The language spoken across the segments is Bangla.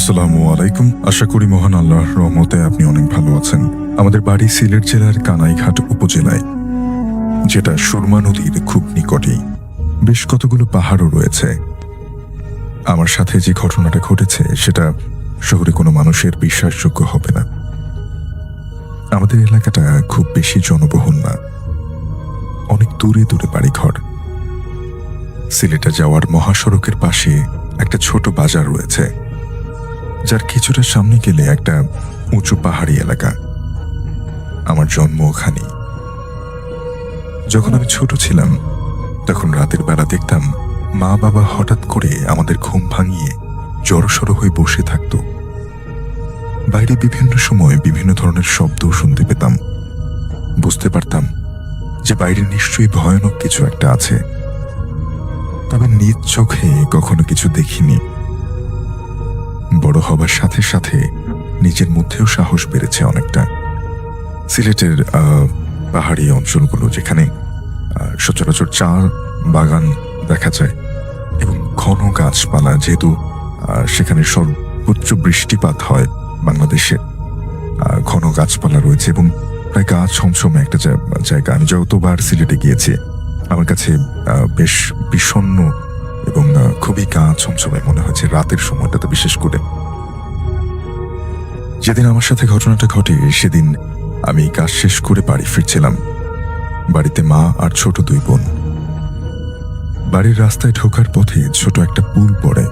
আসসালামু আলাইকুম। আশা করি মহান আল্লাহর রহমতে আপনি অনেক ভালো আছেন। আমাদের বাড়ি সিলেট জেলার কানাইঘাট উপজেলায়, যেটা সুরমা নদীর খুব নিকটেই। বেশ কতগুলো পাহাড়ও রয়েছে। আমার সাথে যে ঘটনাটা ঘটেছে সেটা শহরে কোনো মানুষের বিশ্বাসযোগ্য হবে না। আমাদের এলাকাটা খুব বেশি জনবহুল না, অনেক দূরে দূরে বাড়িঘর। সিলেটে যাওয়ার মহাসড়কের পাশে একটা ছোট বাজার রয়েছে, যার কিছুটা সামনে গেলে একটা উঁচু পাহাড়ি এলাকা। আমার জন্ম ওখানে। যখন আমি ছোট ছিলাম তখন রাতের বেলা দেখতাম মা বাবা হঠাৎ করে আমাদের ঘুম ভাঙিয়ে জড়সড় হয়ে বসে থাকত। বাইরে বিভিন্ন সময় বিভিন্ন ধরনের শব্দ শুনতে পেতাম। বুঝতে পারতাম যে বাইরে নিশ্চয়ই ভয়ানক কিছু একটা আছে, তবে নিজ চোখে কখনো কিছু দেখিনি। বড় হবার সাথে সাথে নিজের মধ্যেও সাহস বেড়েছে অনেকটা। সিলেটের পাহাড়ি অঞ্চলগুলো, যেখানে সচরাচর চা বাগান দেখা যায় এবং ঘন গাছপালা, যেহেতু সেখানে সর্বোচ্চ বৃষ্টিপাত হয় বাংলাদেশে, ঘন গাছপালা রয়েছে এবং প্রায় গা ছমছমে একটা জায়গা। আমি যতবার সিলেটে গিয়েছি আমার কাছে বেশ বিষণ্ণ এবং খুবই গা ছমছমে মনে হয়েছে রাতের সময়টাতে। বিশেষ করে যেদিন আমার সাথে ঘটনাটা ঘটে সেদিন আমি কাজ শেষ করে বাড়ি ফিরছিলাম। বাড়িতে মা আর ছোট দুই বোন। বাড়ির রাস্তায় ঢোকার পথে ছোট একটা পুল পড়ে।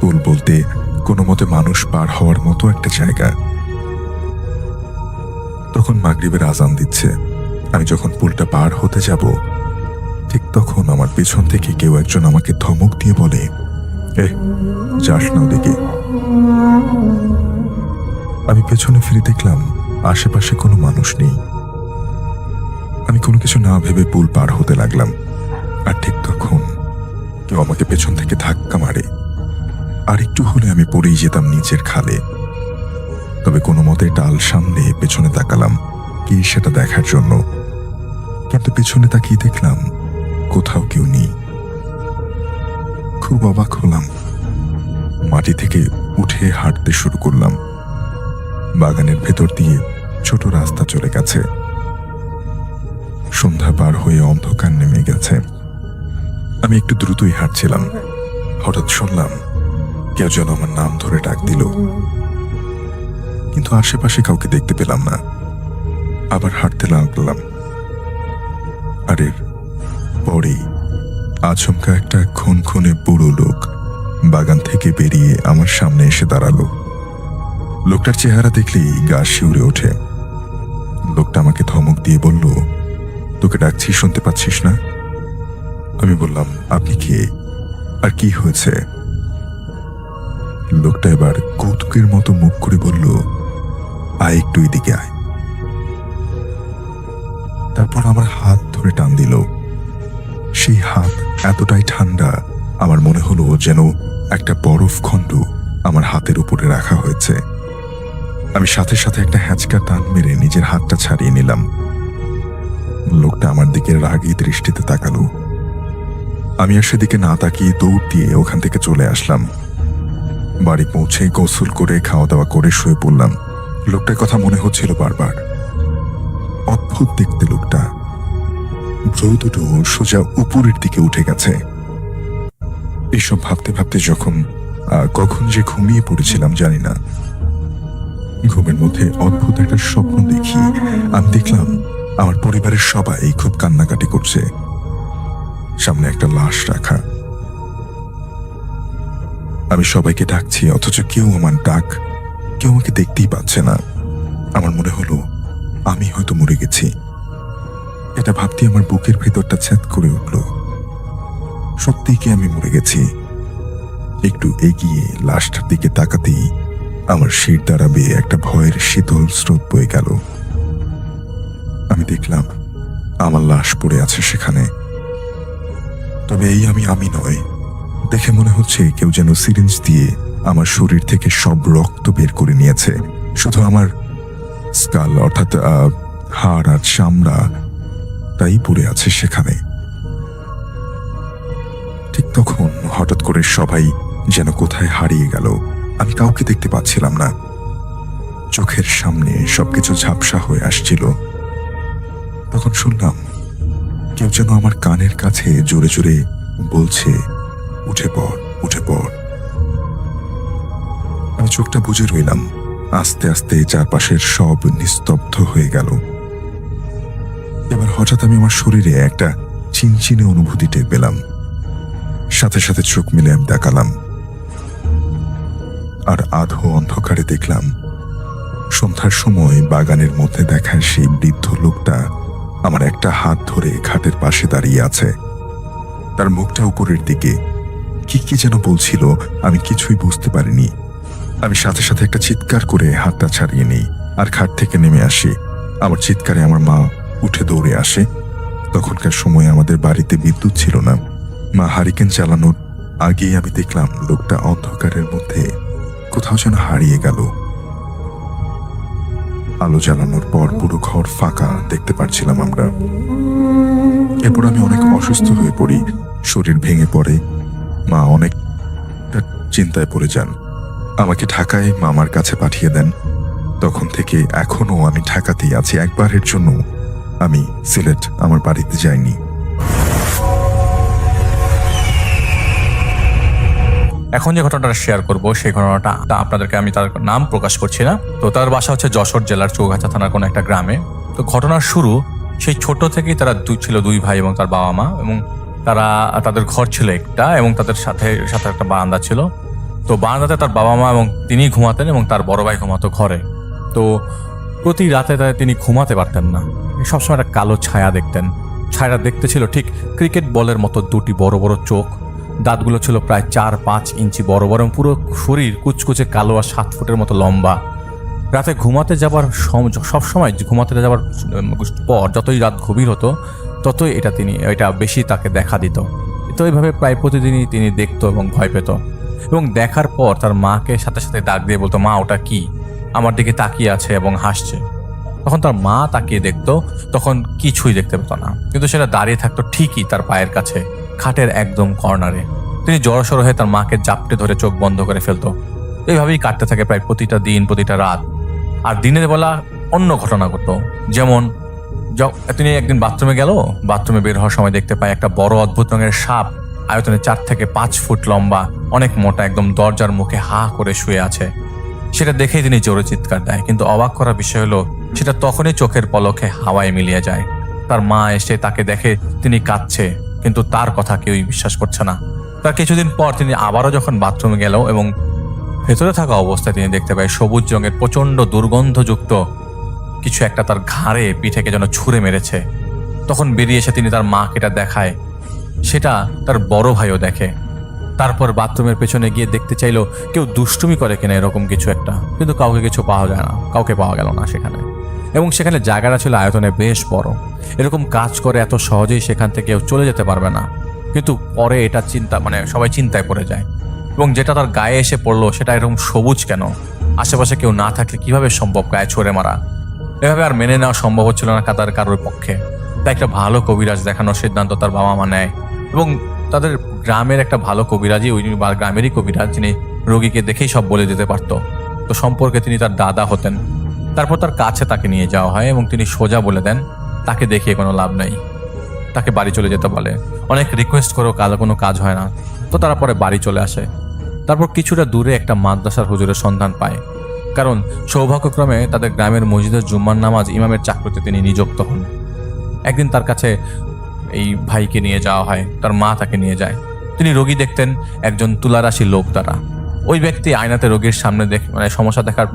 পুল বলতে কোনো মতে মানুষ পার হওয়ার মতো একটা জায়গা। তখন মাগরিবের আজান দিচ্ছে। আমি যখন পুলটা পার হতে যাব, ঠিক তখন আমার পেছন থেকে কেউ একজন আমাকে ধমক দিয়ে বলে, যাস না ওদিকে। আমি পেছনে ফিরে দেখলাম আশেপাশে কোনো মানুষ নেই। আমি কোনো কিছু না ভেবে পুল পার হতে লাগলাম, আর ঠিক তখন কেউ আমাকে পেছন থেকে ধাক্কা মারে। আর একটু হলে আমি পড়েই যেতাম নিচের খালে। তবে কোনো মতে ডাল সামনে পেছনে তাকালাম কি সেটা দেখার জন্য, কিন্তু পেছনে তাকিয়ে দেখলাম কোথাও কেউ নেই। খুব অবাক হলাম। মাটি থেকে উঠে হাঁটতে শুরু করলাম। বাগানের ভেতর দিয়ে ছোট রাস্তা চলে গেছে। সন্ধ্যা পার হয়ে অন্ধকার নেমে গেছে। আমি একটু দ্রুতই হাঁটছিলাম। হঠাৎ শুনলাম কেউ যেন আমার নাম ধরে ডাক দিল, কিন্তু আশেপাশে কাউকে দেখতে পেলাম না। আবার হাঁটতে লাগলাম। আর এর পরেই আচমকা একটা খুনখুনে বুড়ো লোক বাগান থেকে বেরিয়ে আমার সামনে এসে দাঁড়ালো। লোকটার চেহারা দেখলেই গা শিউরে ওঠে। লোকটা আমাকে ধমক দিয়ে বলল, তোকে ডাকছি, শুনতে পাচ্ছিস না? আমি বললাম, আপনি কে আর কি হয়েছে? লোকটা এবার কৌতুকের মতো মুখ করে বলল, আয় একটু এদিকে আয়। তারপর আমার হাত ধরে টান দিল। সেই হাত এতটাই ঠান্ডা, আমার মনে হলো যেন একটা বরফ খণ্ড আমার হাতের উপরে রাখা হয়েছে। আমি সাথে সাথে একটা হ্যাঁচকা টান মেরে নিজের হাতটা ছাড়িয়ে নিলাম। লোকটা আমার দিকে রাগী দৃষ্টিতে তাকালো। আমি আর সেদিকে না তাকিয়ে দৌড় দিয়ে ওখান থেকে চলে আসলাম। বাড়ি পৌঁছে গোসল করে খাওয়া দাওয়া করে শুয়ে পড়লাম। লোকটার কথা মনে হচ্ছিল বারবার। অদ্ভুত দেখতে লোকটা। ভ্রু দুটো সোজা উপরের দিকে উঠে গেছে। এইসব ভাবতে ভাবতে কখন যে ঘুমিয়ে পড়েছিলাম জানি না। ঘুমের মধ্যে অদ্ভুত একটা স্বপ্ন দেখি। আমি দেখলাম আমার পরিবারের সবাই খুব কান্নাকাটি করছে। সামনে একটা লাশ রাখা। আমি সবাইকে ডাকছি, অথচ কেউ আমাকে দেখতেই পাচ্ছে না। আমার মনে হলো আমি হয়তো মরে গেছি। এটা ভাবতে আমার বুকের ভেতরটা ছ্যাদ করে উঠল। সত্যিই কি আমি মরে গেছি? একটু এগিয়ে লাশটার দিকে তাকাতেই আমার শির দ্বারা বেয়ে একটা ভয়ের শীতল স্রোত বয়ে গেল। আমি দেখলাম আমার লাশ পড়ে আছে সেখানে। তবে আমি নয়। দেখে মনে হচ্ছে কেউ যেন সিরিঞ্জ দিয়ে আমার শরীর থেকে সব রক্ত বের করে নিয়েছে। শুধু আমার স্কাল, অর্থাৎ হাড় আর চামড়া, তাই পড়ে আছে সেখানে। ঠিক তখন হঠাৎ করে সবাই যেন কোথায় হারিয়ে গেল। আমি কাউকে দেখতে পাচ্ছিলাম না। চোখের সামনে সবকিছু ঝাপসা হয়ে আসছিল। তখন শুনলাম কেউ যেন আমার কানের কাছে জোরে জোরে বলছে, উঠে পড়, উঠে পড়। আমি চোখটা বুজে রইলাম। আস্তে আস্তে চারপাশের সব নিস্তব্ধ হয়ে গেল। এবার হঠাৎ আমি আমার শরীরে একটা চিনচিনে অনুভূতি টের পেলাম। সাথে সাথে চোখ মিলে আমি তাকালাম, আর আধো অন্ধকারে দেখলাম সন্ধ্যার সময় বাগানের মধ্যে দেখা সেই বৃদ্ধ লোকটা আমার একটা হাত ধরে খাটের পাশে দাঁড়িয়ে আছে। তার মুখটা উপরের দিকে, কি কি যেন বলছিল, আমি কিছুই বুঝতে পারিনি। আমি সাথে সাথে একটা চিৎকার করে হাতটা ছাড়িয়ে নিই আর খাট থেকে নেমে আসি। আমার চিৎকারে আমার মা উঠে দৌড়ে আসে। তখনকার সময় আমাদের বাড়িতে বিদ্যুৎ ছিল না। মা হারিকেন চালানোর আগেই আমি দেখলাম লোকটা অন্ধকারের মধ্যে কোথাও যেন হারিয়ে গেল। আলো জ্বালানোর পর পুরো ঘর ফাঁকা দেখতে পাচ্ছিলাম আমরা। এরপর আমি অনেক অসুস্থ হয়ে পড়ি, শরীর ভেঙে পড়ে। মা অনেকটা চিন্তায় পড়ে যান। আমাকে ঢাকায় মামার কাছে পাঠিয়ে দেন। তখন থেকে এখনো আমি ঢাকাতেই আছি। একবারের জন্য আমি সিলেট আমার বাড়িতে যাইনি। এখন যে ঘটনাটা শেয়ার করব সেই ঘটনাটা আপনাদেরকে আমি তার নাম প্রকাশ করছি না। তো তার বাসা হচ্ছে যশোর জেলার চৌগাছা থানার কোনো একটা গ্রামে। তো ঘটনার শুরু সেই ছোট থেকেই তারা ছিল দুই ভাই এবং তার বাবা মা, এবং তাদের ঘর ছিল একটা, এবং তাদের সাথে সাথে একটা বারান্দা ছিল। তো বারান্দাতে তার বাবা মা এবং তিনি ঘুমাতেন এবং তার বড় ভাই ঘুমাতো ঘরে। তো প্রতি রাতে তিনি ঘুমাতে পারতেন না। সবসময় একটা কালো ছায়া দেখতেন। ছায়াটা দেখতে ছিল ঠিক ক্রিকেট বলের মতো, দুটি বড় বড় চোখ, দাঁতগুলো ছিল প্রায় 4-5 ইঞ্চি বড় বড়, পুরো শরীর কুচকুচে কালো আর 7 ফুটের মতো লম্বা। রাতে ঘুমাতে যাবার সবসময় ঘুমাতে যাবার পর যতই রাত গভীর হতো ততই এটা বেশি তাকে দেখা দিত। তো এইভাবে প্রায় প্রতিদিনই তিনি দেখতো এবং ভয় পেত, এবং দেখার পর তার মাকে সাথে সাথে ডাক দিয়ে বলতো, মা ওটা কি, আমার দিকে তাকিয়ে আছে এবং হাসছে। তখন তার মা তাকিয়ে দেখতো, তখন কিছুই দেখতে পেত না, কিন্তু সেটা দাঁড়িয়ে থাকতো ঠিকই তার পায়ের কাছে, খাটের একদম কর্নারে। তিনি জড়সড় হয়ে তার মাকে জাপটে ধরে চোখ বন্ধ করে ফেলতো। এইভাবেই কাটতে থাকে প্রায় প্রতিটা দিন, প্রতিটা রাত। আর দিনের বেলা অন্য ঘটনা ঘটতো। যেমন তিনি একদিন বাথরুমে গেল, বাথরুমে বের হওয়ার সময় দেখতে পায় একটা বড় অদ্ভুত রঙের সাপ, আয়তনে 4 থেকে 5 ফুট লম্বা, অনেক মোটা, একদম দরজার মুখে হা করে শুয়ে আছে। সেটা দেখেই তিনি জোরে চিৎকার দেয়, কিন্তু অবাক করার বিষয় হলো সেটা তখনই চোখের পলকে হাওয়ায় মিলিয়ে যায়। তার মা এসে তাকে দেখে তিনি কাঁদছে, কিন্তু তার কথা কেউই বিশ্বাস করছে না। তার কিছুদিন পর তিনি আবারও যখন বাথরুমে গেল এবং ভেতরে থাকা অবস্থায় তিনি দেখতে পায় সবুজ রঙের প্রচন্ড দুর্গন্ধযুক্ত কিছু একটা তার ঘাড়ে পিঠেকে যেন ছুঁড়ে মেরেছে। তখন বেরিয়ে এসে তিনি তার মাকে এটা দেখায়, সেটা তার বড় ভাইও দেখে। তারপর বাথরুমের পেছনে গিয়ে দেখতে চাইলো কেউ দুষ্টুমি করে কিনা এরকম কিছু একটা, কিন্তু কাউকে পাওয়া গেল না সেখানে। এবং সেখানে জায়গাটা ছিল আয়তনে বেশ বড়। এরকম কাজ করে এত সহজেই সেখান থেকে কেউ চলে যেতে পারবে না। কিন্তু পরে এটা সবাই চিন্তায় পড়ে যায়, এবং যেটা তার গায়ে এসে পড়লো সেটা এরকম সবুজ কেন, আশেপাশে কেউ না থাকলে কিভাবে সম্ভব গায়ে ছড়ে মারা। এভাবে আর মেনে নেওয়া সম্ভব হচ্ছিল না কারোর পক্ষে। তাই একটা ভালো কবিরাজ দেখানোর সিদ্ধান্ত তার বাবা মা নেয়, এবং তাদের গ্রামের একটা ভালো কবিরাজই, ওই গ্রামেরই কবিরাজ, যিনি রোগীকে দেখেই সব বলে দিতে পারত। তো সম্পর্কে তিনি তার দাদা হতেন। তারপর তার কাছে তাকে নিয়ে যাওয়া হয়, এবং তিনি সোজা বলে দেন তাকে দেখিয়ে কোনো লাভ নেই, তাকে বাড়ি চলে যেতে বলে। অনেক রিকোয়েস্ট করেও কোনো কাজ হয় না। তো তারা পরে বাড়ি চলে আসে। তারপর কিছুটা দূরে একটা মাদ্রাসার হুজুরের সন্ধান পায়, কারণ সৌভাগ্যক্রমে তাদের গ্রামের মসজিদের জুম্মার নামাজ ইমামের চাকরিতে তিনি নিযুক্ত হন। একদিন তার কাছে এই ভাইকে নিয়ে যাওয়া হয়, তার মা তাকে নিয়ে যায়। তিনি রোগী দেখতেন একজন তুলারাশি লোক দ্বারা। ওই ব্যক্তি আয়নাতে রোগীর সামনে সমস্যা দেখার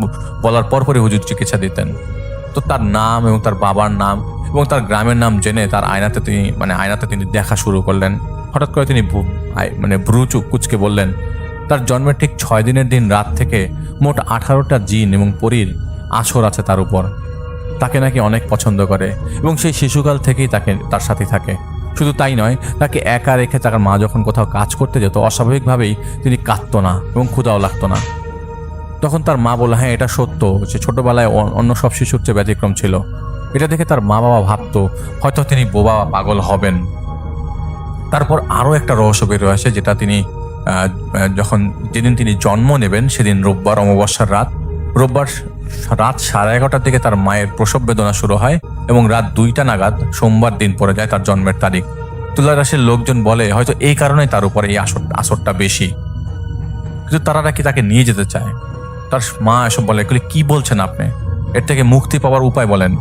বলার পরপরই হুজুর চিকিৎসা দিতেন। তো তার নাম এবং তার বাবার নাম এবং তার গ্রামের নাম জেনে তার আয়নাতে তিনি দেখা শুরু করলেন। হঠাৎ করে তিনি ভ্রু কুচকে বললেন, তার জন্মের ঠিক 6 দিনের দিন রাত থেকে মোট 18টা জিন এবং পরীর আছর আছে তার উপর। তাকে নাকি অনেক পছন্দ করে, এবং সেই শিশুকাল থেকেই তার সাথে থাকে। শুধু তাই নয়, তাকে একা রেখে তার মা যখন কোথাও কাজ করতে যেত, অস্বাভাবিকভাবেই তিনি কাঁদতো না এবং ক্ষুধাও লাগতো না। তখন তার মা বলল, হ্যাঁ এটা সত্য, সে ছোটবেলায় অন্য সব শিশুর চেয়ে ব্যতিক্রম ছিল। এটা দেখে তার মা বাবা ভাবতো হয়তো তিনি বোবা পাগল হবেন। তারপর আরও একটা রহস্য বের হয়ে আসে, যেটা তিনি যখন যেদিন তিনি জন্ম নেবেন সেদিন রোববার, অমাবস্যার রাত। রোববার রাত 11:30টার দিকে তার মায়ের প্রসব বেদনা শুরু হয় এবং রাত 2টা নাগাদ সোমবার দিন পড়ে যায় তার জন্মের তারিখ। তুলা রাশির লোকজন বলে হয়তো এই কারণেই তার উপরে এই আসরটা বেশি, কিন্তু তারা নাকি তাকে নিয়ে যেতে চায়। তার মা এসব বলে, এগুলি কি বলছেন আপনি? এর থেকে মুক্তি পাওয়ার উপায় বলেন।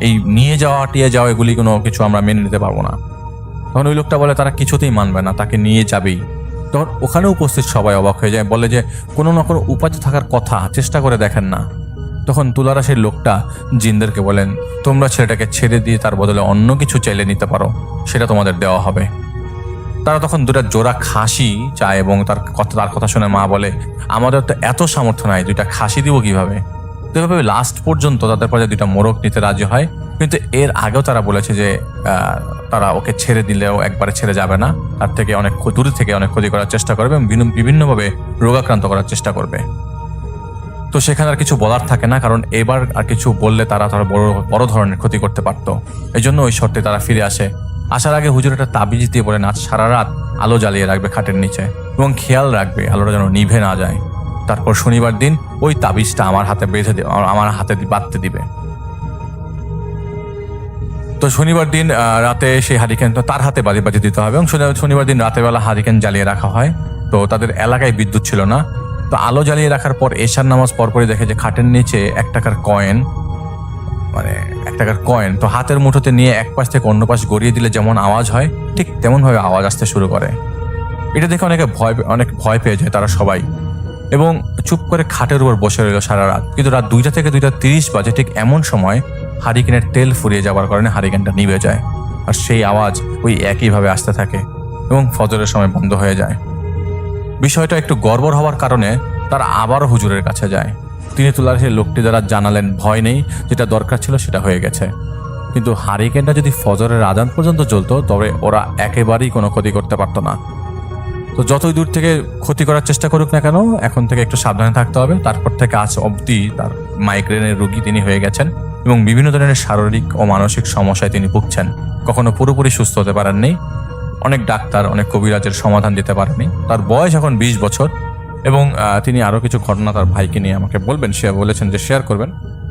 এই নিয়ে যাওয়া টিয়ে যাওয়া এগুলি কোনো কিছু আমরা মেনে নিতে পারবো না। তখন ওই লোকটা বলে তারা কিছুতেই মানবে না, তাকে নিয়ে যাবেই। তখন ওখানে উপস্থিত সবাই অবাক হয়ে যায়, বলে যে কোনো না কোনো উপায় থাকার কথা, চেষ্টা করে দেখেন না। তখন তুলারাশির লোকটা জিনদেরকে বলেন, তোমরা ছেলেটাকে ছেড়ে দিয়ে তার বদলে অন্য কিছু চাইলে নিতে পারো, সেটা তোমাদের দেওয়া হবে। তারা তখন 2টা জোড়া খাসি চায় এবং তার কথা শুনে মা বলে, আমাদের তো এত সামর্থ্য নাই, 2টা খাসি দিব কিভাবে? তো এভাবে লাস্ট পর্যন্ত তাদের পর্যায়ে 2টা মোরগ নিতে রাজি হয়। কিন্তু এর আগেও তারা বলেছে যে তারা ওকে ছেড়ে দিলেও একবারে ছেড়ে যাবে না, তার থেকে অনেক দূরে থেকে অনেক ক্ষতি করার চেষ্টা করবে এবং বিভিন্নভাবে রোগাক্রান্ত করার চেষ্টা করবে। তো সেখানে আর কিছু বলার থাকে না, কারণ এবার আর কিছু বললে তারা বড় ধরনের ক্ষতি করতে পারতো। এই জন্য ওই শর্তে তারা ফিরে আসে। আসার আগে হুজুর একটা তাবিজ দিয়ে বলেন, আজ সারা রাত আলো জ্বালিয়ে রাখবে খাটের নিচে এবং খেয়াল রাখবে আলোটা যেন নিভে না যায়। তারপর শনিবার দিন ওই তাবিজটা আমার হাতে বাঁধতে দিবে। তো শনিবার দিন রাতে সেই হারিকেন তার হাতে বাজে দিতে হবে এবং শনিবার দিন রাতের বেলা হারিকেন জ্বালিয়ে রাখা হয়। তো তাদের এলাকায় বিদ্যুৎ ছিল না। তো আলো জ্বালিয়ে রাখার পর এশার নামাজ পরপরই দেখে যে খাটের নিচে 1 টাকার কয়েন, মানে 1 টাকার কয়েন তো হাতের মুঠোতে নিয়ে এক পাশ থেকে অন্য পাশ গড়িয়ে দিলে যেমন আওয়াজ হয়, ঠিক তেমনভাবে আওয়াজ আসতে শুরু করে। এটা দেখে অনেক ভয় পেয়ে যায় তারা সবাই এবং চুপ করে খাটের উপর বসে রইল সারা রাত। কিন্তু রাত 2টা থেকে 2:30 বাজে ঠিক এমন সময় হারিকেনের তেল ফুরিয়ে যাওয়ার কারণে হারিকেনটা নিভে যায় আর সেই আওয়াজ ওই একইভাবে আসতে থাকে এবং ফজরের সময় বন্ধ হয়ে যায়। বিষয়টা একটু গড়বড় হওয়ার কারণে তারা আবারও হুজুরের কাছে যায়। তিনি তুলারাশির লোকটি দ্বারা জানালেন, ভয় নেই, যেটা দরকার ছিল সেটা হয়ে গেছে। কিন্তু হারিকেনটা যদি ফজরের আজান পর্যন্ত জ্বলতো তবে ওরা একেবারেই কোনো ক্ষতি করতে পারতো না। তো যতই দূর থেকে ক্ষতি করার চেষ্টা করুক না কেন, এখন থেকে একটু সাবধানে থাকতে হবে। তারপর থেকে আজ অবধি তার মাইগ্রেনের রোগী তিনি হয়ে গেছেন এবং বিভিন্ন ধরনের শারীরিক ও মানসিক সমস্যায় তিনি ভুগছেন। কখনো পুরোপুরি সুস্থ হতে পারেননি, অনেক ডাক্তার অনেক কবিরাজের সমাধান দিতে পারেনি। তার বয়স এখন 20 বছর এবং তিনি আরও কিছু ঘটনা তার ভাইকে নিয়ে আমাকে বলবেন, সে বলেছেন যে শেয়ার করবেন।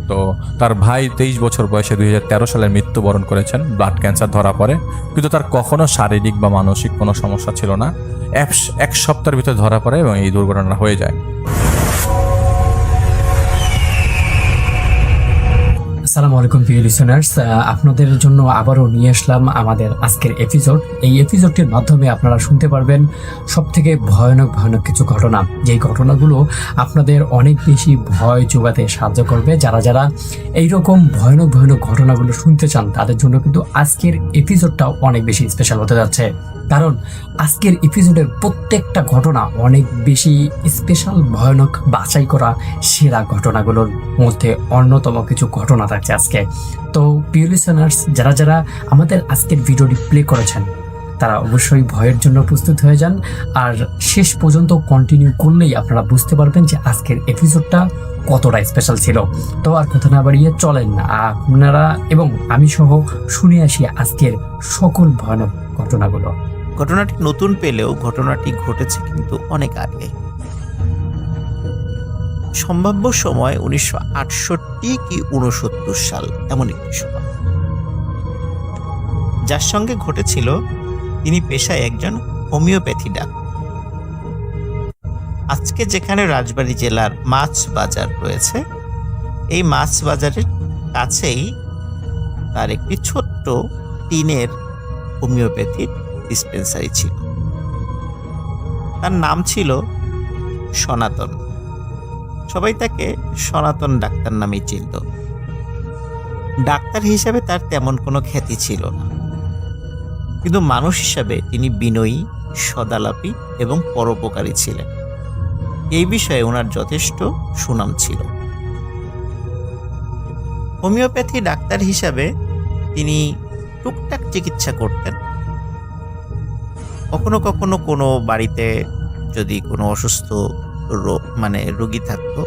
তো তার ভাই 23 বছর বয়সে 2013 সালে মৃত্যুবরণ করেছেন, ব্লাড ক্যান্সার ধরা পড়ে। কিন্তু তার কখনো শারীরিক বা মানসিক কোনো সমস্যা ছিল না। 1 সপ্তাহের ভিতরে ধরা পড়ে এবং এই দুর্ঘটনা হয়ে যায়। আসসালামু আলাইকুম প্রিয় লিসেনার্স, আপনাদের জন্য আবারও নিয়ে আসলাম আমাদের আজকের এপিসোড। এই এপিসোডটির মাধ্যমে আপনারা শুনতে পারবেন সবথেকে ভয়ানক কিছু ঘটনা, যেই ঘটনাগুলো আপনাদের অনেক বেশি ভয় যোগাতে সাহায্য করবে। যারা এইরকম ভয়ানক ঘটনাগুলো শুনতে চান তাদের জন্য কিন্তু আজকের এপিসোডটাও অনেক বেশি স্পেশাল হতে যাচ্ছে, কারণ আজকের এপিসোডের প্রত্যেকটা ঘটনা অনেক বেশি স্পেশাল, ভয়ানক, বাছাই করা সেরা ঘটনাগুলোর মধ্যে অন্যতম কিছু ঘটনা থাকছে আজকে। তো প্রিয় লিসেনার্স, যারা আমাদের আজকের ভিডিওটি প্লে করেছেন তারা অবশ্যই ভয়ের জন্য প্রস্তুত হয়ে যান, আর শেষ পর্যন্ত কন্টিনিউ করলেই আপনারা বুঝতে পারবেন যে আজকের এপিসোডটা কতটা স্পেশাল ছিল। তো আর কথা না বাড়িয়ে চলেন আপনারা এবং আমি সহ শুনে আসি আজকের সকল ভয়ানক ঘটনাগুলো। ঘটনাটি নতুন পেলেও ঘটনাটি ঘটেছে কিন্তু অনেক আগে। সম্ভাব্য সময় 1968 কি 69 সাল, এমন একটি সময়। যার সঙ্গে ঘটেছিল তিনি পেশায় একজন হোমিওপ্যাথি ডাক্তার। আজকে যেখানে রাজবাড়ী জেলার মাছ বাজার রয়েছে, এই মাছ বাজারের কাছেই তার একটি ছোট্ট টিনের হোমিওপ্যাথি ডিসপেন্সারি ছিল। তার নাম ছিল সনাতন। সবাই তাকে সনাতন ডাক্তার নামে চিনত। ডাক্তার হিসাবে তার তেমন কোনো খ্যাতি ছিল না, কিন্তু মানুষ হিসাবে তিনি বিনয়ী, সদালাপী এবং পরোপকারী ছিলেন। এই বিষয়ে ওনার যথেষ্ট সুনাম ছিল। হোমিওপ্যাথি ডাক্তার হিসাবে তিনি টুকটাক চিকিৎসা করতেন। কখনো কখনো কোনো বাড়িতে যদি কোনো অসুস্থ রোগী থাকতো,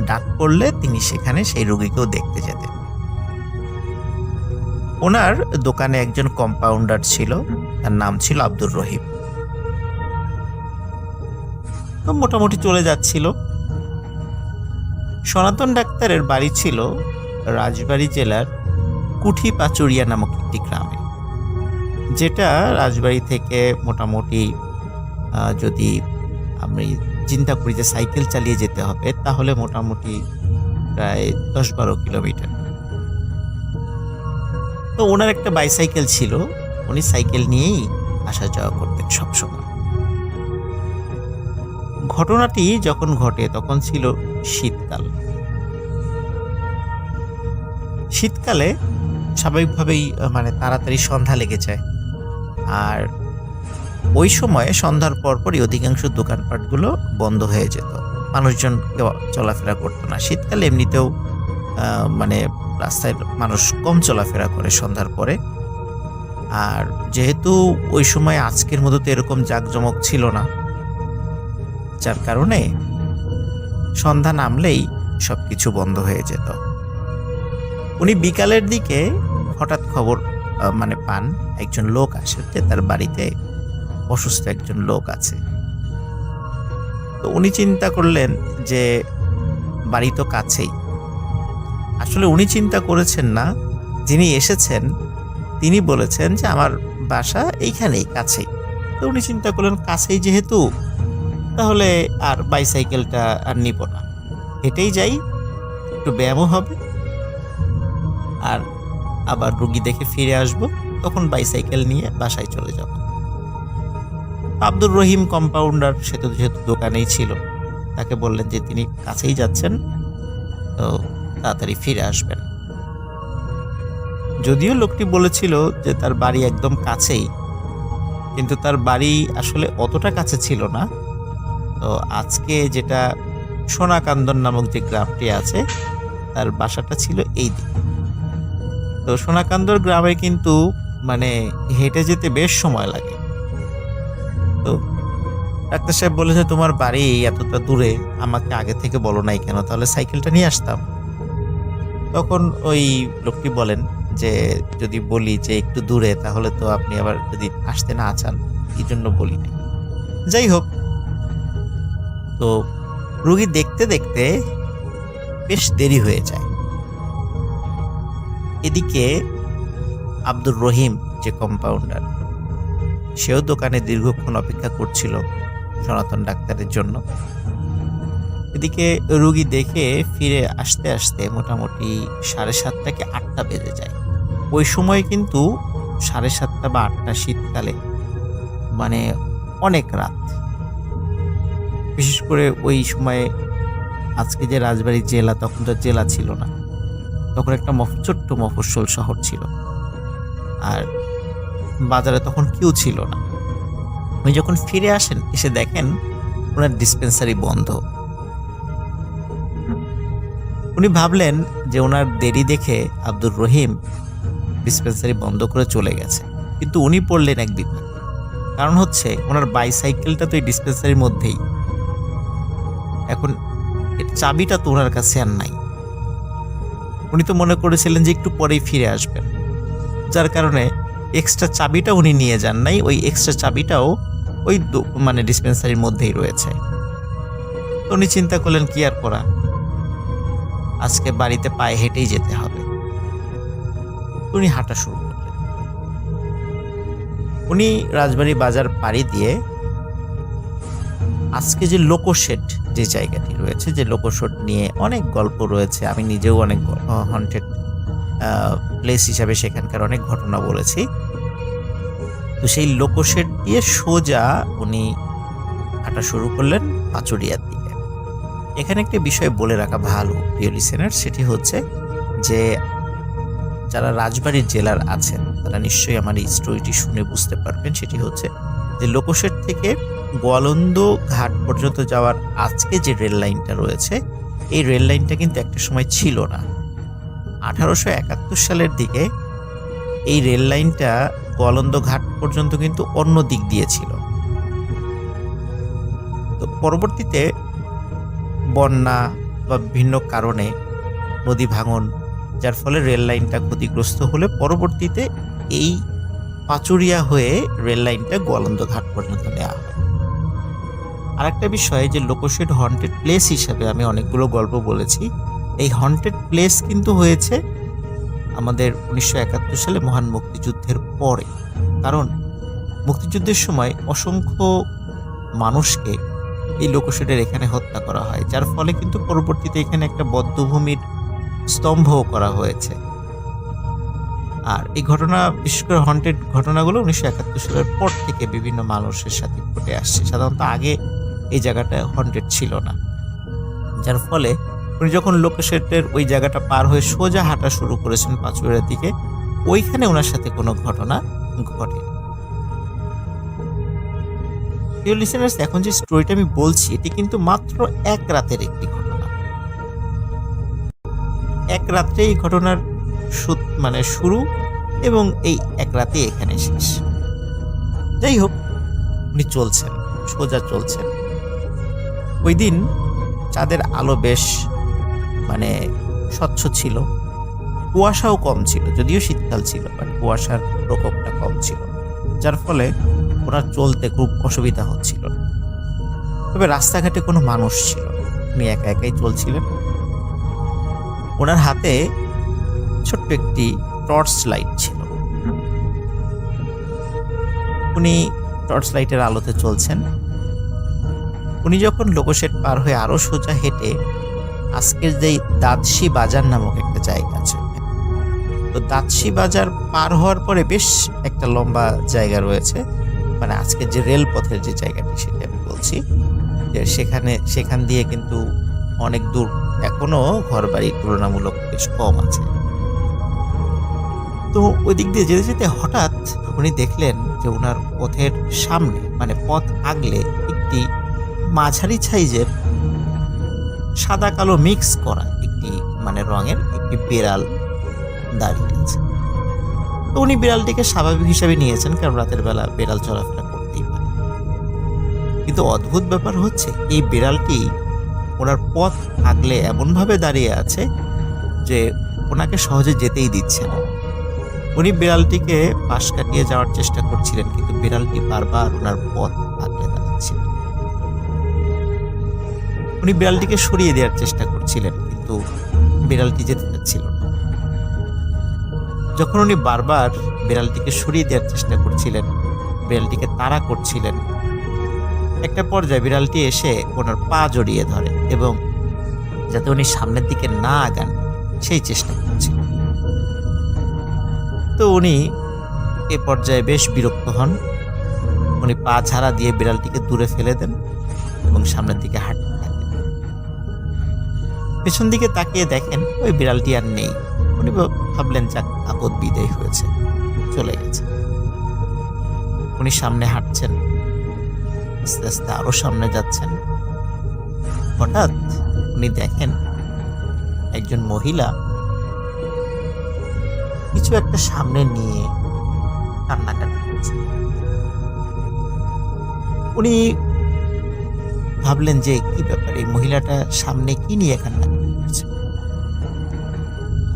ডাক পড়লে তিনি সেখানে সেই রোগীকেও দেখতে যেতেন। ওনার দোকানে একজন কম্পাউন্ডার ছিল, তার নাম ছিল আব্দুর রহিম। তো মোটামুটি চলে যাচ্ছিল। সনাতন ডাক্তারের বাড়ি ছিল রাজবাড়ী জেলার কুঠি পাচুরিয়া নামক একটি গ্রামে, যেটা রাজবাড়ী থেকে মোটামুটি যদি আমি চিন্তা করি যে সাইকেল চালিয়ে যেতে হবে, তাহলে মোটামুটি প্রায় 10-12 কিলোমিটার। তো ওনার একটা বাইসাইকেল ছিল, উনি সাইকেল নিয়েই আসা যাওয়া করতেন সবসময়। ঘটনাটি যখন ঘটে তখন ছিল শীতকাল। শীতকালে স্বাভাবিকভাবেই মানে তাড়াতাড়ি সন্ধ্যা লেগে যায়, আর ওই সময়ে সন্ধ্যার পরপরই অধিকাংশ দোকানপাটগুলো বন্ধ হয়ে যেত, মানুষজন কেউ চলাফেরা করতো না। শীতকালে এমনিতেও মানে রাস্তায় মানুষ কম চলাফেরা করে সন্ধ্যার পরে। আর যেহেতু ওই সময় আজকের মতো তো এরকম জাঁকজমক ছিল না, যার কারণে সন্ধ্যা নামলেই সবকিছু বন্ধ হয়ে যেত। উনি বিকালের দিকে হঠাৎ খবর মানে পান, একজন লোক আসে যে তার বাড়িতে অসুস্থ একজন লোক আছে। তো উনি চিন্তা করলেন যে বাড়ি তো কাছেই। আসলে উনি চিন্তা করেছেন না, যিনি এসেছেন তিনি বলেছেন যে আমার বাসা এইখানেই কাছেই। তো উনি চিন্তা করলেন কাছেই যেহেতু, তাহলে আর বাইসাইকেলটা আর নিব না, হেঁটেই যাই, একটু ব্যায়ামও হবে, আর আবার রুগী দেখে ফিরে আসব, তখন বাইসাইকেল নিয়ে বাসায় চলে যাব। আব্দুর রহিম কম্পাউন্ডার সে তো যেহেতু দোকানেই ছিল, তাকে বললেন যে তিনি কাছেই যাচ্ছেন, তো তাড়াতাড়ি ফিরে আসবেন। যদিও লোকটি বলেছিল যে তার বাড়ি একদম কাছেই, কিন্তু তার বাড়ি আসলে অতটা কাছে ছিল না। তো আজকে যেটা সোনাকান্দন নামক যে গ্রামটি আছে, তার বাসাটা ছিল এই দিকে। তো সোনাকান্দর গ্রামে কিন্তু মানে হেঁটে যেতে বেশ সময় লাগে। তো ডাক্তার সাহেব বলেছে তোমার বাড়ি এতটা দূরে, আমাকে আগে থেকে বলো নাই কেন, তাহলে সাইকেলটা নিয়ে আসতাম। তখন ওই লোকটি বলেন যে যদি বলি যে একটু দূরে, তাহলে তো আপনি আবার যদি আসতে না চান, এই জন্য বলি নাই। যাই হোক, তো রুগী দেখতে দেখতে বেশ দেরি হয়ে যায়। এদিকে আব্দুর রহিম যে কম্পাউন্ডার, সেও দোকানে দীর্ঘক্ষণ অপেক্ষা করছিল সনাতন ডাক্তারের জন্য। এদিকে রুগী দেখে ফিরে আসতে আসতে মোটামুটি 7:30 কি 8টা বেজে যায়। ওই সময় কিন্তু 7:30 বা 8টা শীতকালে মানে অনেক রাত। বিশেষ করে ওই সময়ে আজকে যে রাজবাড়ী জেলা, তখন তো জেলা ছিল না, তখন একটা ছোট্ট মফস্বল শহর ছিল, আর বাজারে তখন কেউ ছিল না। উনি যখন ফিরে আসেন, এসে দেখেন ওনার ডিসপেন্সারি বন্ধ। উনি ভাবলেন যে ওনার দেরি দেখে আব্দুর রহিম ডিসপেন্সারি বন্ধ করে চলে গেছে, কিন্তু উনি পড়লেন এক বিপদ। কারণ হচ্ছে ওনার বাইসাইকেলটা তো এই ডিসপেন্সারির মধ্যেই, এখন এর চাবিটা তো ওনার কাছে আর নাই। উনি তো মনে করেছিলেন যে একটু পরেই ফিরে আসবেন, যার কারণে এক্সট্রা চাবিটা উনি নিয়ে যান নাই। ওই এক্সট্রা চাবিটাও ওই মানে ডিসপেন্সারির মধ্যেই রয়েছে। তো উনি চিন্তা করলেন কি আর করা, আজকে বাড়িতে পায়ে হেঁটেই যেতে হবে। উনি হাঁটা শুরু করলেন। উনি রাজবাড়ী বাজার পাড়ি দিয়ে আজকে যে লোকোশেড যে জায়গাটি রয়েছে, যে লোকোশেড নিয়ে অনেক গল্প রয়েছে, আমি নিজেও অনেক হন্টেড প্লেস হিসাবে সেখানকার অনেক ঘটনা বলেছি। তো সেই লোকোশেড দিয়ে সোজা উনি হাঁটা শুরু করলেন পাচুরিয়ার দিকে। এখানে একটা বিষয় বলে রাখা ভালো প্রিয় লিসেনার, সেটি হচ্ছে যে যারা রাজবাড়ীর জেলার আছেন তারা নিশ্চয়ই আমার এই স্টোরিটি শুনে বুঝতে পারবেন। সেটি হচ্ছে যে লোকোশেড থেকে গোয়ালন্দ ঘাট পর্যন্ত যাওয়ার আজকে যে রেল লাইনটা রয়েছে, এই রেল লাইনটা কিন্তু একটা সময় ছিল না। 1871 সালের দিকে এই রেল লাইনটা গোয়ালন্দ ঘাট পর্যন্ত কিন্তু অন্য দিক দিয়ে ছিল। তো পরবর্তীতে বন্যা বা বিভিন্ন কারণে নদী ভাঙন, যার ফলে রেল লাইনটা ক্ষতিগ্রস্ত হলে পরবর্তীতে এই পাচুরিয়া হয়ে রেল লাইনটা গোয়ালন্দ ঘাট পর্যন্ত নেওয়া হয়। আরেকটা বিষয় যে লোকোশেড হন্টেড প্লেস হিসাবে আমি অনেকগুলো গল্প বলেছি। এই হন্টেড প্লেস কিন্তু হয়েছে আমাদের 1971 সালে মহান মুক্তিযুদ্ধের পরে। কারণ মুক্তিযুদ্ধের সময় অসংখ্য মানুষকে এই লোকোশেডের এখানে হত্যা করা হয়, যার ফলে কিন্তু পরবর্তীতে এখানে একটা বধ্যভূমির স্তম্ভও করা হয়েছে। আর এই ঘটনা, বিশেষ করে হন্টেড ঘটনাগুলো 1971 সালের পর থেকে বিভিন্ন মানুষের সাথে ঘটে আসছে। সাধারণত আগে এই জায়গাটা হন্টেড ছিল না, যার ফলে উনি যখন লোকোশেডের ওই জায়গাটা পার হয়ে সোজা হাঁটা শুরু করেছেন পাঁচুড়িয়ার দিকে, ওইখানে ওনার সাথে কোনো ঘটনা ঘটে। প্রিয় লিসেনার্স, এখন যে স্টোরিটা আমি বলছি এটি কিন্তু মাত্র এক রাতের একটি ঘটনা। এক রাত্রে এই ঘটনার শুরু এবং এই এক রাতে এখানে শেষ। যাই হোক, উনি চলছেন, সোজা চলছেন। ওই দিন চাঁদের আলো বেশ স্বচ্ছ ছিল, কুয়াশাও কম ছিল, যদিও শীতকাল ছিল, বাট কুয়াশার প্রকোপটা কম ছিল, যার ফলে ওনার চলতে খুব অসুবিধা হচ্ছিল না। তবে রাস্তাঘাটে কোনো মানুষ ছিল না, উনি একা একাই চলছিলেন। ওনার হাতে ছোট্ট একটি টর্চ লাইট ছিল। উনি টর্চ লাইটের আলোতে চলছেন। উনি যখন লোকোশেড পার হয়ে আরো সোজা হেঁটে আজকের যেই দাঁতশি বাজার নামক একটা জায়গা আছে, তো দাঁতশি বাজার পার হওয়ার পরে বেশ একটা লম্বা জায়গা রয়েছে, আজকের যে রেলপথের যে জায়গাটি সেটা আমি বলছি, যে সেখান দিয়ে কিন্তু অনেক দূর, এখনো ঘরবাড়ি তুলনামূলক বেশ কম আছে। তো ওই দিক দিয়ে যেতে যেতে হঠাৎ উনি দেখলেন যে ওনার পথের সামনে, পথ আগলে একটি মাঝারি সাইজের সাদা কালো মিক্স করা একটি রঙের একটি বিড়াল দাঁড়িয়ে আছে। তো উনি বিড়ালটিকে স্বাভাবিক হিসাবে নিয়েছেন, কারণ রাতের বেলা বিড়াল চলাফেরা করতেই পারে। কিন্তু অদ্ভুত ব্যাপার হচ্ছে, এই বিড়ালটি ওনার পথ আগলে এমনভাবে দাঁড়িয়ে আছে যে ওনাকে সহজে যেতেই দিচ্ছে না। উনি বিড়ালটিকে পাশ কাটিয়ে যাওয়ার চেষ্টা করছিলেন, কিন্তু বিড়ালটি বারবার ওনার পথ আগলে দাঁড়াচ্ছিল। উনি বিড়ালটিকে সরিয়ে দেওয়ার চেষ্টা করছিলেন, কিন্তু বিড়ালটি যেতে চাচ্ছিল না। যখন উনি বারবার বিড়ালটিকে সরিয়ে দেওয়ার চেষ্টা করছিলেন, বিড়ালটিকে তাড়া করছিলেন, একটা পর্যায়ে বিড়ালটি এসে ওনার পা জড়িয়ে ধরে এবং যাতে উনি সামনের দিকে না আগান সেই চেষ্টা করছিলেন। তো উনি এ পর্যায়ে বেশ বিরক্ত হন। উনি পা ঝাড়া দিয়ে বিড়ালটিকে দূরে ফেলে দেন এবং সামনের দিকে হাঁটতে থাকেন। পেছন দিকে তাকিয়ে দেখেন ওই বিড়ালটি আর নেই। উনি ভাবলেন, যাক, আপদ বিদায় হয়েছে, চলে গেছে। উনি সামনে হাঁটছেন, আস্তে আস্তে আরো সামনে যাচ্ছেন। হঠাৎ উনি দেখেন একজন মহিলা কিছু একটা সামনে নিয়ে কান্নাকাটি করছে। উনি ভাবলেন যে কি ব্যাপার, এই মহিলাটা সামনে কি নিয়ে কান্নাকাটি করছে।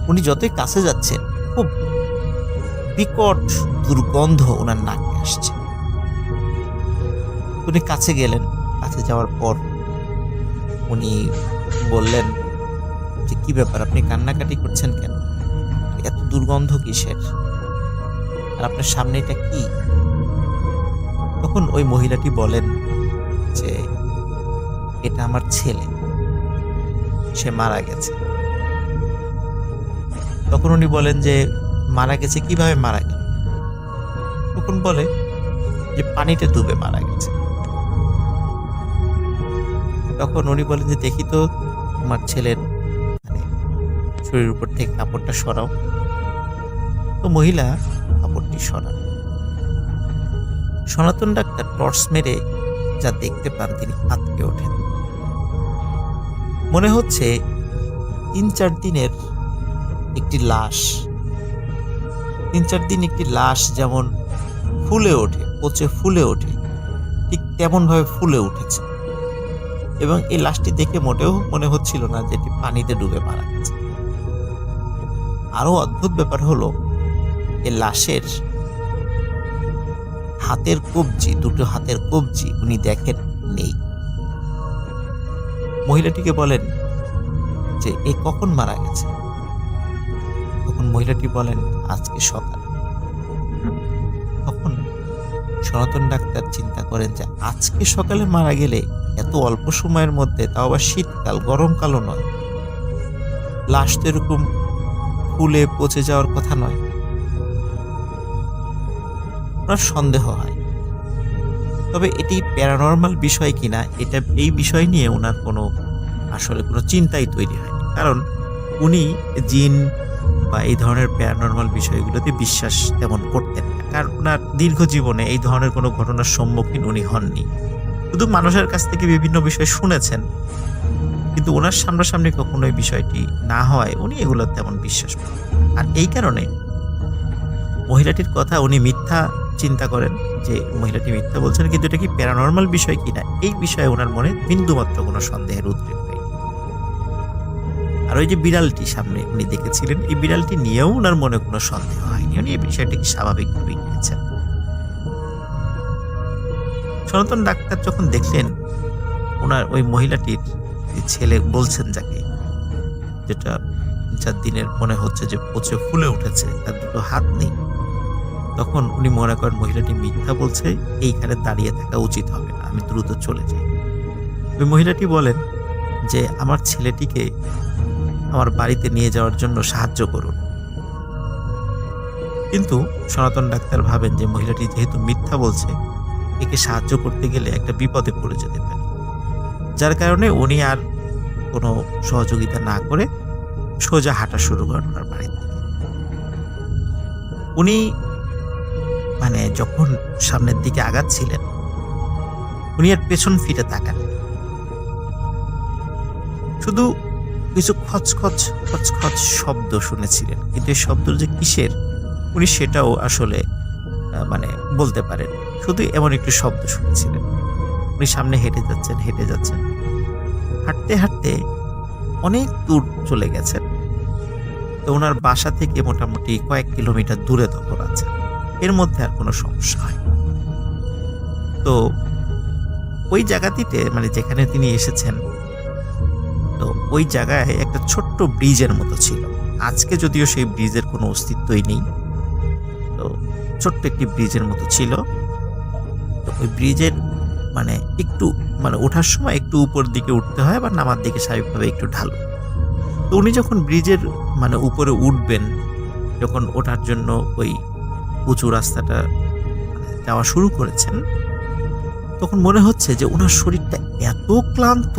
উনি যতই কাছে যাচ্ছেন, খুব বিকট দুর্গন্ধ ওনার নাকে আসছে। উনি কাছে গেলেন, কাছে যাওয়ার পর উনি বললেন যে কি ব্যাপার, আপনি কান্নাকাটি করছেন কেন, এত দুর্গন্ধ কিসের, আর আপনার সামনে এটা কি? তখন ওই মহিলাটি বলেন যে এটা আমার ছেলে, সে মারা গেছে। তখন উনি বলেন যে মারা গেছে, কিভাবে মারা গেল? তখন বলে যে পানিতে ডুবে মারা গেছে। তখন উনি বলেন যে দেখি তো তোমার ছেলের শরীরের উপর থেকে কাপড়টা সরাও। তো মহিলা কাপড়টি সরান। সনাতন ডাক্তার টর্চ মেরে যা দেখতে পান, তিনি আঁতকে ওঠেন। মনে হচ্ছে 3-4 দিনের একটি লাশ, 3-4 দিন একটি লাশ যেমন ফুলে ওঠে, পচে ফুলে ওঠে, ঠিক তেমন ভাবে ফুলে উঠেছে। এবং এই লাশটি দেখে মোটেও মনে হচ্ছিল না যে এটি পানিতে ডুবে মারা গেছে। আরো অদ্ভুত ব্যাপার হলো, এই লাশের হাতের কবজি, দুটো হাতের কবজি উনি দেখেন নেই। মহিলাটিকে বলেন যে এ কখন মারা গেছে। তখন মহিলাটি বলেন আজকে সকাল। তখন সনাতন ডাক্তার চিন্তা করেন যে আজকে সকালে মারা গেলে এত অল্প সময়ের মধ্যে, তাও আবার শীতকাল, গরমকালও নয়, লাশ তো এরকম ফুলে পচে যাওয়ার কথা নয়। ওনার সন্দেহ হয়, তবে এটি প্যারানর্মাল বিষয় কিনা এই বিষয় নিয়ে ওনার আসলে কোনো চিন্তাই তৈরি হয়নি, কারণ উনি জিন বা এই ধরনের প্যারানর্মাল বিষয়গুলোতে বিশ্বাস তেমন করতেন না, কারণ ওনার দীর্ঘ জীবনে এই ধরনের কোনো ঘটনার সম্মুখীন উনি হননি। শুধু মানুষের কাছ থেকে বিভিন্ন বিষয় শুনেছেন, কিন্তু ওনার সামনাসামনি কখনো এই বিষয়টি না হয় উনি এগুলো তেমন বিশ্বাস করেন। আর এই কারণে মহিলাটির কথা উনি মিথ্যা চিন্তা করেন, যে মহিলাটি মিথ্যা বলছেন, কিন্তু এটা কি প্যারানর্মাল বিষয় কিনা এই বিষয়ে ওনার মনে বিন্দুমাত্র কোনো সন্দেহের উদ্রেক হয়নি। আর ওই যে বিড়ালটি সামনে উনি দেখেছিলেন, এই বিড়ালটি নিয়েও ওনার মনে কোনো সন্দেহ হয়নি, উনি এই বিষয়টিকে স্বাভাবিকভাবেই নিয়েছেন। সনাতন ডাক্তার যখন দেখলেন ওনার ওই মহিলাটির ছেলে বলছেন যার দিনের মনে হচ্ছে যে পচে ফুলে উঠেছে, তার দুটো হাত নেই, তখন উনি মনে করেন মহিলাটি মিথ্যা বলছে, এইখানে দাঁড়িয়ে থাকা উচিত হবে না, আমি দ্রুত চলে যাই। ওই মহিলাটি বলেন যে আমার ছেলেটিকে আমার বাড়িতে নিয়ে যাওয়ার জন্য সাহায্য করুন। কিন্তু সনাতন ডাক্তার ভাবেন যে মহিলাটি যেহেতু মিথ্যা বলছে, একে সাহায্য করতে গেলে একটা বিপদে পড়ে যেতে পারে, যার কারণে উনি আর কোনো সহযোগিতা না করে সোজা হাঁটা শুরু করেন ওনার বাড়ির থেকে। উনি যখন সামনের দিকে আগাচ্ছিলেন, উনি আর পেছন ফিরে তাকান, শুধু কিছু খচখচ খচখচ শব্দ শুনেছিলেন, কিন্তু এই শব্দ যে কিসের উনি সেটাও আসলে বলতে পারেন, শুধু এমন একটু শব্দ শুনেছিলেন। উনি সামনে হেঁটে যাচ্ছেন, হাঁটতে হাঁটতে অনেক দূর চলে গেছেন। তো ওনার বাসা থেকে মোটামুটি কয়েক কিলোমিটার দূরে তখন আছে, এর মধ্যে আর কোনো সমস্যা হয়। তো ওই জায়গাটিতে যেখানে তিনি এসেছেন, তো ওই জায়গায় একটা ছোট্ট ব্রিজের মতো ছিল। আজকে যদিও সেই ব্রিজের কোনো অস্তিত্বই নেই, তো ছোট্ট একটি ব্রিজের মতো ছিল। তো ওই ব্রিজের একটু ওঠার সময় একটু উপর দিকে উঠতে হয়, বা নামার দিকে স্বাভাবিকভাবে একটু ঢালু। তো উনি যখন ব্রিজের উপরে উঠবেন, যখন ওঠার জন্য ওই উঁচু রাস্তাটা যাওয়া শুরু করেছেন, তখন মনে হচ্ছে যে ওনার শরীরটা এত ক্লান্ত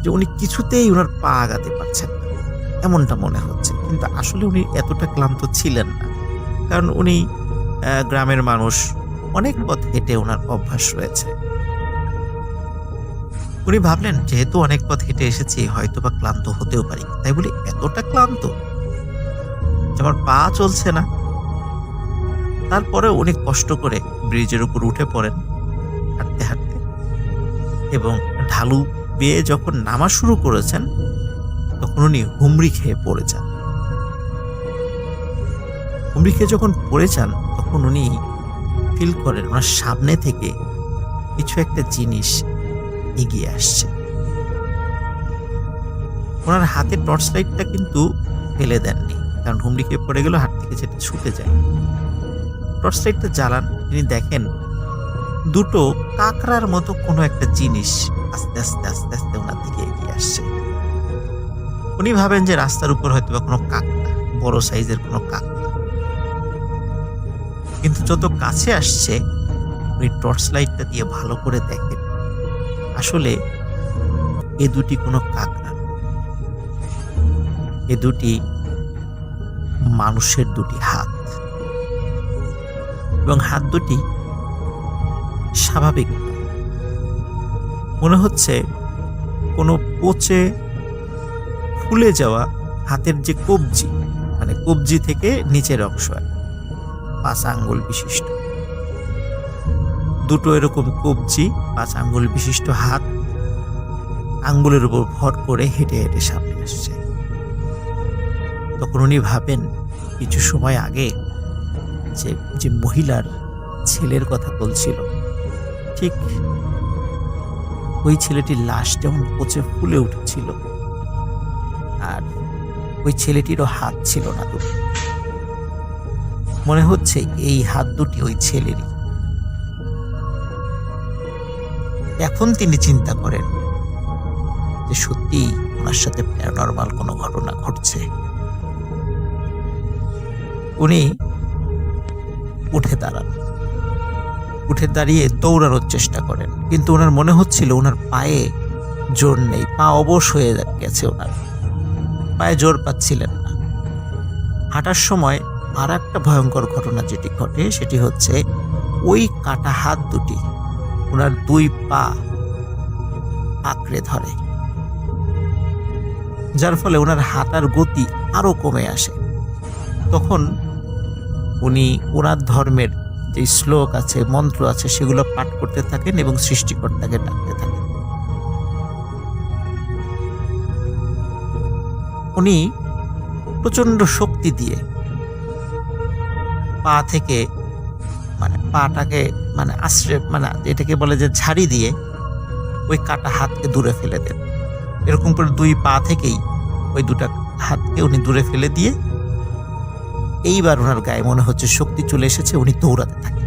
যে উনি কিছুতেই ওনার পা আগাতে পারছেন না, এমনটা মনে হচ্ছে। কিন্তু আসলে উনি এতটা ক্লান্ত ছিলেন না, কারণ উনি গ্রামের মানুষ, অনেক পথ হেঁটে ওনার অভ্যাস রয়েছে। উনি ভাবলেন যেহেতু অনেক পথ হেঁটে এসেছি, হয়তো বা ক্লান্ত হতেও পারি, তাই বলে এতটা ক্লান্ত আমার পা চলছে না। তারপরে উনি কষ্ট করে ব্রিজের উপর উঠে পড়েন হাঁটতে হাঁটতে, এবং ঢালু বেয়ে যখন নামা শুরু করেছেন, তখন উনি হুমড়ি খেয়ে পড়ে যান। হুমড়ি খেয়ে যখন পড়ে যান, তখন উনি ফিল করেন ওনার সামনে থেকে কিছু একটা জিনিস এগিয়ে আসছে। ওনার হাতের টর্চ লাইটটা কিন্তু ফেলে দেননি, কারণ হুমড়ি খেয়ে পড়ে গেল, হাত থেকে যেটা ছুটে যায়। টর্চ লাইটটা জ্বালান, তিনি দেখেন দুটো কাঁকড়ার মতো কোনো একটা জিনিস আস্তে আস্তে আস্তে আস্তে ওনার দিকে এগিয়ে আসছে। উনি ভাবেন যে রাস্তার উপর হয়তো বা কোনো কাঁকড়া, বড় সাইজের কোনো কাঁকড়া। কিন্তু যত কাছে আসছে, উনি টর্চ লাইটটা দিয়ে ভালো করে দেখেন আসলে এ দুটি কোনো কাঁকড়া, এ দুটি মানুষের দুটি হাত, এবং হাত দুটি স্বাভাবিক মনে হচ্ছে কোনো পচে ফুলে যাওয়া হাতের যে কবজি, কবজি থেকে নিচের অংশ 5 আঙ্গুল বিশিষ্ট দুটো এরকম কবজি, 5 আঙ্গুল বিশিষ্ট হাত, আঙ্গুলের উপর ভর করে হেঁটে হেঁটে সামনে আসছে। তখন উনি ভাবেন কিছু সময় আগে যে মহিলার ছেলের কথা বলছিল, ঠিক ওই ছেলেটির লাশ যেমন পচে ফুলে উঠেছিল, আর ওই ছেলেটিরও হাত ছিল না দুটো। মনে হচ্ছে এই হাত দুটি ওই ছেলেরই। এখন তিনি চিন্তা করেন যে সত্যি ওনার সাথে প্যারানরমাল কোনো ঘটনা ঘটছে। উনি উঠে দাঁড়ান, উঠে দাঁড়িয়ে দৌড়ানোর চেষ্টা করেন, কিন্তু ওনার মনে হচ্ছিল ওনার পায়ে জোর নেই, পা অবশ হয়ে গেছে, ওনার পায়ে জোর পাচ্ছিলেন না। হাঁটার সময় আর একটা ভয়ঙ্কর ঘটনা যেটি ঘটে সেটি হচ্ছে ওই কাটা হাত দুটি ওনার দুই পা আঁকড়ে ধরে, যার ফলে ওনার হাঁটার গতি আরো কমে আসে। তখন উনি ওনার ধর্মের যে শ্লোক আছে, মন্ত্র আছে, সেগুলো পাঠ করতে থাকেন এবং সৃষ্টিকর্তাকে ডাকতে থাকেন। উনি প্রচন্ড শক্তি দিয়ে পা থেকে পাটাকে আশ্রয় এটাকে বলে যে ঝাড়ি দিয়ে ওই কাটা হাতকে দূরে ফেলে দেন। এরকম করে দুই পা থেকেই ওই দুটা হাতকে উনি দূরে ফেলে দিয়ে এইবার ওনার গায়ে মনে হচ্ছে শক্তি চলে এসেছে। উনি দৌড়াতে থাকেন,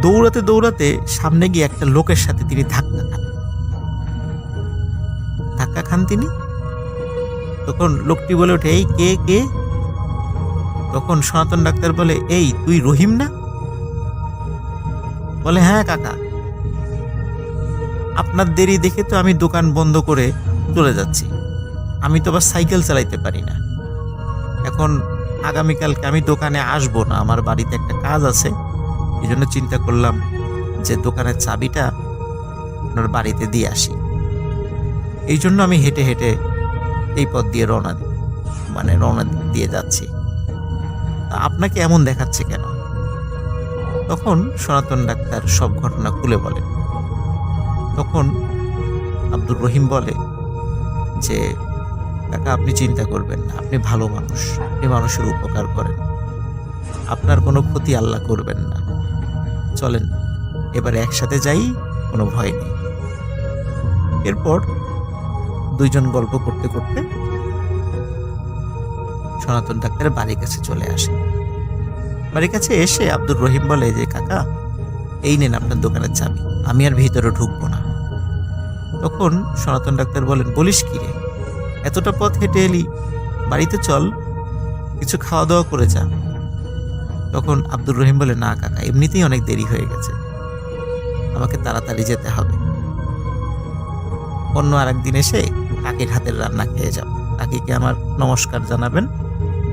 দৌড়াতে দৌড়াতে সামনে গিয়ে একটা লোকের সাথে তিনি ধাক্কা খান তিনি। তখন লোকটি বলে ওঠে, এই কে কে? তখন সনাতন ডাক্তার বলে, এই তুই রহিম না? বলে, হ্যাঁ কাকা, আপনার দেরি দেখে তো আমি দোকান বন্ধ করে চলে যাচ্ছি। আমি তো আবার সাইকেল চালাইতে পারি না। এখন আগামীকালকে আমি দোকানে আসবো না, আমার বাড়িতে একটা কাজ আছে। এই জন্য চিন্তা করলাম যে দোকানের চাবিটা আপনার বাড়িতে দিয়ে আসি। এই জন্য আমি হেঁটে হেঁটে এই পথ দিয়ে রওনা দিয়ে যাচ্ছি। আপনাকে এমন দেখাচ্ছে কেন? তখন সনাতন ডাক্তার সব ঘটনা খুলে বলেন। তখন আব্দুর রহিম বলে যে, কাকা আপনি চিন্তা করবেন না, আপনি ভালো মানুষ, আপনি মানুষের উপকার করেন, আপনার কোনো ক্ষতি আল্লাহ করবেন না। চলেন এবারে একসাথে যাই, কোনো ভয় নেই। এরপর দুইজন গল্প করতে করতে সনাতন ডাক্তারের বাড়ির কাছে চলে আসে। বাড়ির কাছে এসে আব্দুর রহিম বলে যে, কাকা এই নেন আপনার দোকানের চাবি, আমি আর ভিতরে ঢুকবো না। তখন সনাতন ডাক্তার বলেন, বলিস কি রে, এতটা পথ হেঁটে এলি, বাড়িতে চল, কিছু খাওয়া দাওয়া করে যা। তখন আব্দুর রহিম বলে, না কাকা, এমনিতেই অনেক দেরি হয়ে গেছে, আমাকে তাড়াতাড়ি যেতে হবে। অন্য আর একদিন এসে কাকির হাতের রান্না খেয়ে যাব, কাকিকে আমার নমস্কার জানাবেন,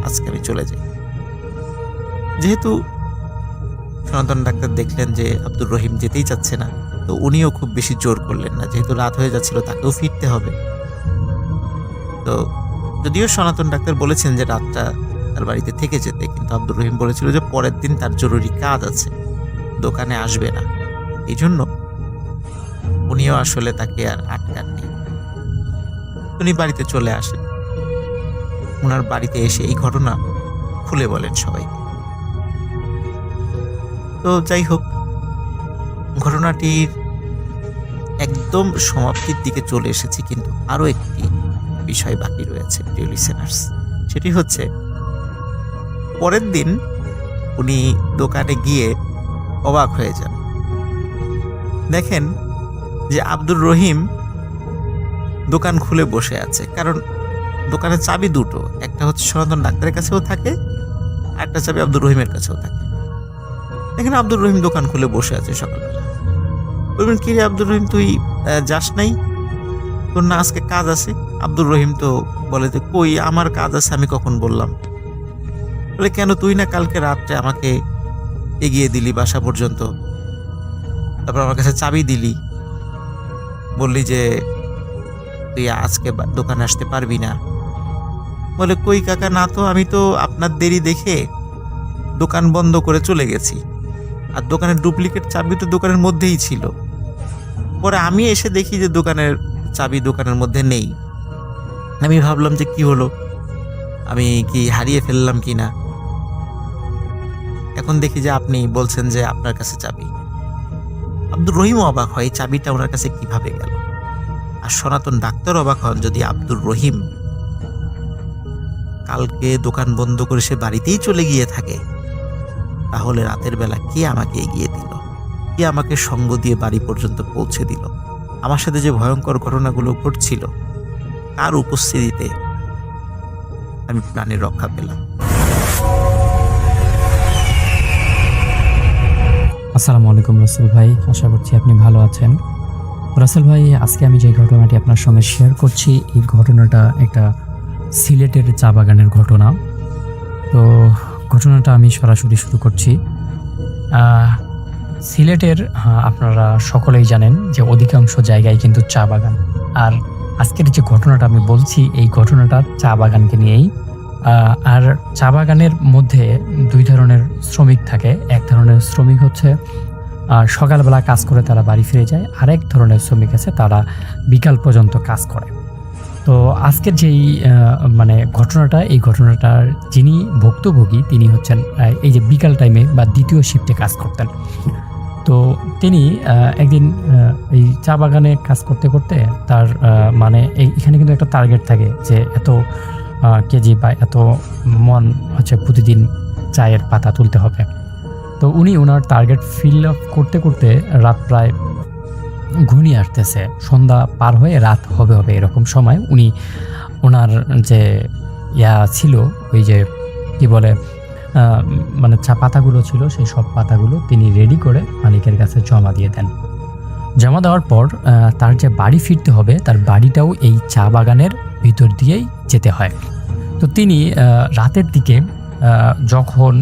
আজকে আমি চলে যাই। যেহেতু সনাতন ডাক্তার দেখলেন যে আব্দুর রহিম যেতেই চাচ্ছে না, তো উনিও খুব বেশি জোর করলেন না, যেহেতু রাত হয়ে যাচ্ছিল, তাকেও ফিরতে হবে। তো যদিও সনাতন ডাক্তার বলেছেন যে রাতটা তার বাড়িতে থেকে যেতে, কিন্তু আব্দুর রহিম বলেছিল যে পরের দিন তার জরুরি কাজ আছে, দোকানে আসবে না। এই জন্য উনিও আসলে তাকে আর আটকাননি। উনি বাড়িতে চলে আসেন। ওনার বাড়িতে এসে এই ঘটনা খুলে বলেন সবাইকে। তো যাই হোক, ঘটনাটির একদম সমাপ্তির দিকে চলে এসেছি, কিন্তু আরো একটি বিষয় বাকি রয়েছে প্রিয় লিসেনার্স। সেটি হচ্ছে, পরের দিন উনি দোকানে গিয়ে অবাক হয়ে যান। দেখেন যে আব্দুর রহিম দোকান খুলে বসে আছে, কারণ দোকানের চাবি দুটো, একটা হচ্ছে সনাতন ডাক্তারের কাছেও থাকে, একটা চাবি আব্দুর রহিমের কাছেও থাকে। দেখেন আব্দুর রহিম দোকান খুলে বসে আছে সকালবেলা। বলবেন, কি রে আব্দুর রহিম, তুই যাস নাই? তোর না আজকে কাজ আছে? আব্দুর রহিম তো বলে যে, কই আমার কাজ আছে, আমি কখন বললাম? বলে, কেন, তুই না কালকে রাত্রে আমাকে এগিয়ে দিলি বাসা পর্যন্ত, তারপর আমার কাছে চাবি দিলি, বললি যে তুই আজকে দোকানে আসতে পারবি না। বলে, কই কাকা, না তো, আমি তো আপনার দেরি দেখে দোকান বন্ধ করে চলে গেছি, আর দোকানের ডুপ্লিকেট চাবি তো দোকানের মধ্যেই ছিল। পরে আমি এসে দেখি যে দোকানের চাবি দোকানের মধ্যে নেই। আমি ভাবলাম যে কি হলো, আমি কি হারিয়ে ফেললাম কি না। এখন দেখি যে আপনি বলছেন যে আপনার কাছে চাবি। আব্দুর রহিমও অবাক হয় এই চাবিটা ওনার কাছে কিভাবে গেল। আর সনাতন ডাক্তার অবাক হন, যদি আব্দুর রহিম কালকে দোকান বন্ধ করে সে বাড়িতেই চলে গিয়ে থাকে, তাহলে রাতের বেলা কে আমাকে এগিয়ে দিল, কে আমাকে সঙ্গ দিয়ে বাড়ি পর্যন্ত পৌঁছে দিল, আমার সাথে যে ভয়ঙ্কর ঘটনাগুলো ঘটছিল তার উপস্থিতিতে আমি প্রাণের রক্ষা পেলাম। আসসালামু আলাইকুম রাসেল ভাই, আশা করছি আপনি ভালো আছেন। রাসেল ভাই, আজকে আমি যে ঘটনাটি আপনার সঙ্গে শেয়ার করছি, এই ঘটনাটা একটা সিলেটের চা বাগানের ঘটনা। তো ঘটনাটা আমি সরাসরি শুরু করছি। সিলেটের আপনারা সকলেই জানেন যে অধিকাংশ জায়গায় কিন্তু চা বাগান। আর আজকের যে ঘটনাটা আমি বলছি, এই ঘটনাটা চা বাগানকে নিয়েই। আর চা বাগানের মধ্যে দুই ধরনের শ্রমিক থাকে। এক ধরনের শ্রমিক হচ্ছে সকালবেলা কাজ করে তারা বাড়ি ফিরে যায়, আরেক ধরনের শ্রমিক আছে তারা বিকাল পর্যন্ত কাজ করে। তো আজকের যেই মানে ঘটনাটা, এই ঘটনাটার যিনি ভুক্তভোগী তিনি হচ্ছেন এই যে বিকাল টাইমে বা দ্বিতীয় শিফটে কাজ করতেন। তো তিনি একদিন এই চা বাগানে কাজ করতে করতে তার মানে এখানে কিন্তু একটা টার্গেট থাকে যে এত কেজি বা এত মন হচ্ছে প্রতিদিন চায়ের পাতা তুলতে হবে। তো উনি ওনার টার্গেট ফিল আপ করতে করতে রাত প্রায় ঘনিয়ে আসতেছে, সন্ধ্যা পার হয়ে রাত হবে এরকম সময় উনি ওনার যে ছিল, ওই যে কি বলে মানে চা পাতাগুলো ছিল, সেই সব পাতাগুলো তিনি রেডি করে মালিকের কাছে জমা দিয়ে দেন। জমা দেওয়ার পর তার যে বাড়ি ফিরতে হবে, তার বাড়িটাও এই চা বাগানের ভিতর দিয়েই যেতে হয়। তো তিনি রাতের দিকে যখন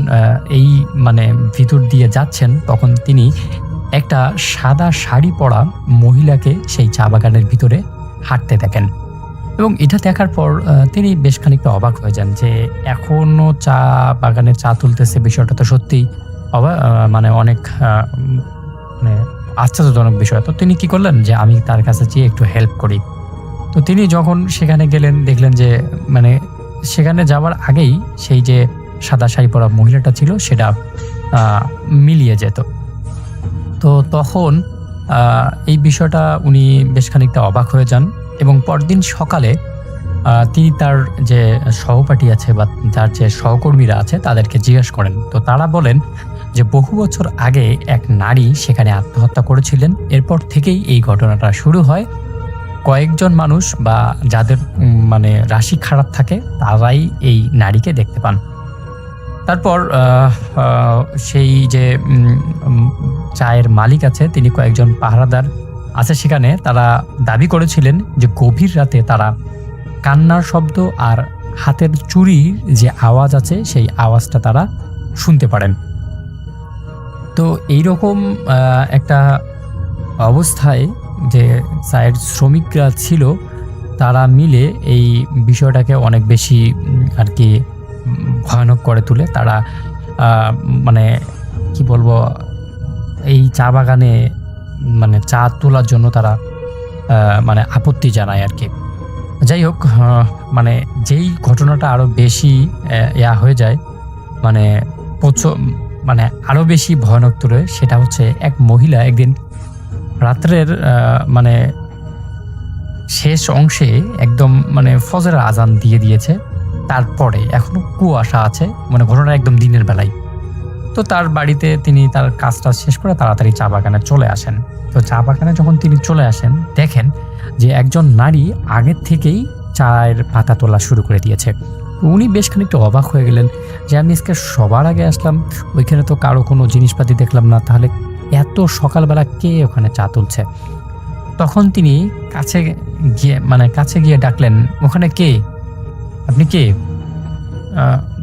এই মানে ভিতর দিয়ে যাচ্ছেন, তখন তিনি একটা সাদা শাড়ি পরা মহিলাকে সেই চা বাগানের ভিতরে হাঁটতে দেখেন। এবং এটা দেখার পর তিনি বেশ খানিকটা অবাক হয়ে যান যে এখনও চা বাগানে চা তুলতেছে, বিষয়টা তো সত্যিই মানে অনেক মানে আশ্চর্যজনক বিষয়। তো তিনি কি করলেন যে আমি তার কাছে যেয়ে একটু হেল্প করি। তো তিনি যখন সেখানে গেলেন, দেখলেন যে মানে সেখানে যাওয়ার আগেই সেই যে সাদা শাড়ি পরা মহিলাটা ছিল সেটা মিলিয়ে যেত। তো তখন এই বিষয়টা উনি বেশ খানিকটা অবাক হয়ে যান এবং পরদিন সকালে তিনি তার যে সহপাঠী আছে বা তার যে সহকর্মীরা আছে তাদেরকে জিজ্ঞেস করেন। তো তারা বলেন যে বহু বছর আগে এক নারী সেখানে আত্মহত্যা করেছিলেন। এরপর থেকেই এই ঘটনাটা শুরু হয়। কয়েকজন মানুষ বা যাদের মানে রাশি খারাপ থাকে তারাই এই নারীকে দেখতে পান। তারপর সেই যে চায়ের মালিক আছে, তিনি কয়েকজন পাহারাদার আছে সেখানে, তারা দাবি করেছিলেন যে গভীর রাতে তারা কান্নার শব্দ আর হাতের চুরির যে আওয়াজ আছে সেই আওয়াজটা তারা শুনতে পারেন। তো এইরকম একটা অবস্থায় যে চায়ের শ্রমিকরা ছিল তারা মিলে এই বিষয়টাকে অনেক বেশি আর কি ভয়ানক করে তুলে। তারা মানে কি বলবো, এই চা বাগানে মানে চা তোলার জন্য তারা মানে আপত্তি জানায় আর কি। যাই হোক, মানে যেই ঘটনাটা আরও বেশি হয়ে যায়, মানে মানে আরও বেশি ভয়ানক তুলে, সেটা হচ্ছে এক মহিলা একদিন রাত্রের মানে শেষ অংশে একদম মানে ফজরের আজান দিয়ে দিয়েছে, তারপরে এখনো কুয়াশা আছে, মানে ঘটনা একদম দিনের বেলায়। তো তার বাড়িতে তিনি তার কাজটা শেষ করে তাড়াতাড়ি চা বাগানে চলে আসেন। তো চা বাগানে যখন তিনি চলে আসেন, দেখেন যে একজন নারী আগের থেকেই চায়ের পাতা তোলা শুরু করে দিয়েছে। উনি বেশ খানিকটা অবাক হয়ে গেলেন যে আমি আজকে সবার আগে আসলাম, ওইখানে তো কারো কোনো জিনিসপাতি দেখলাম না, তাহলে এত সকালবেলা কে ওখানে চা তুলছে? তখন তিনি কাছে গিয়ে ডাকলেন, ওখানে কে, আপনি কে?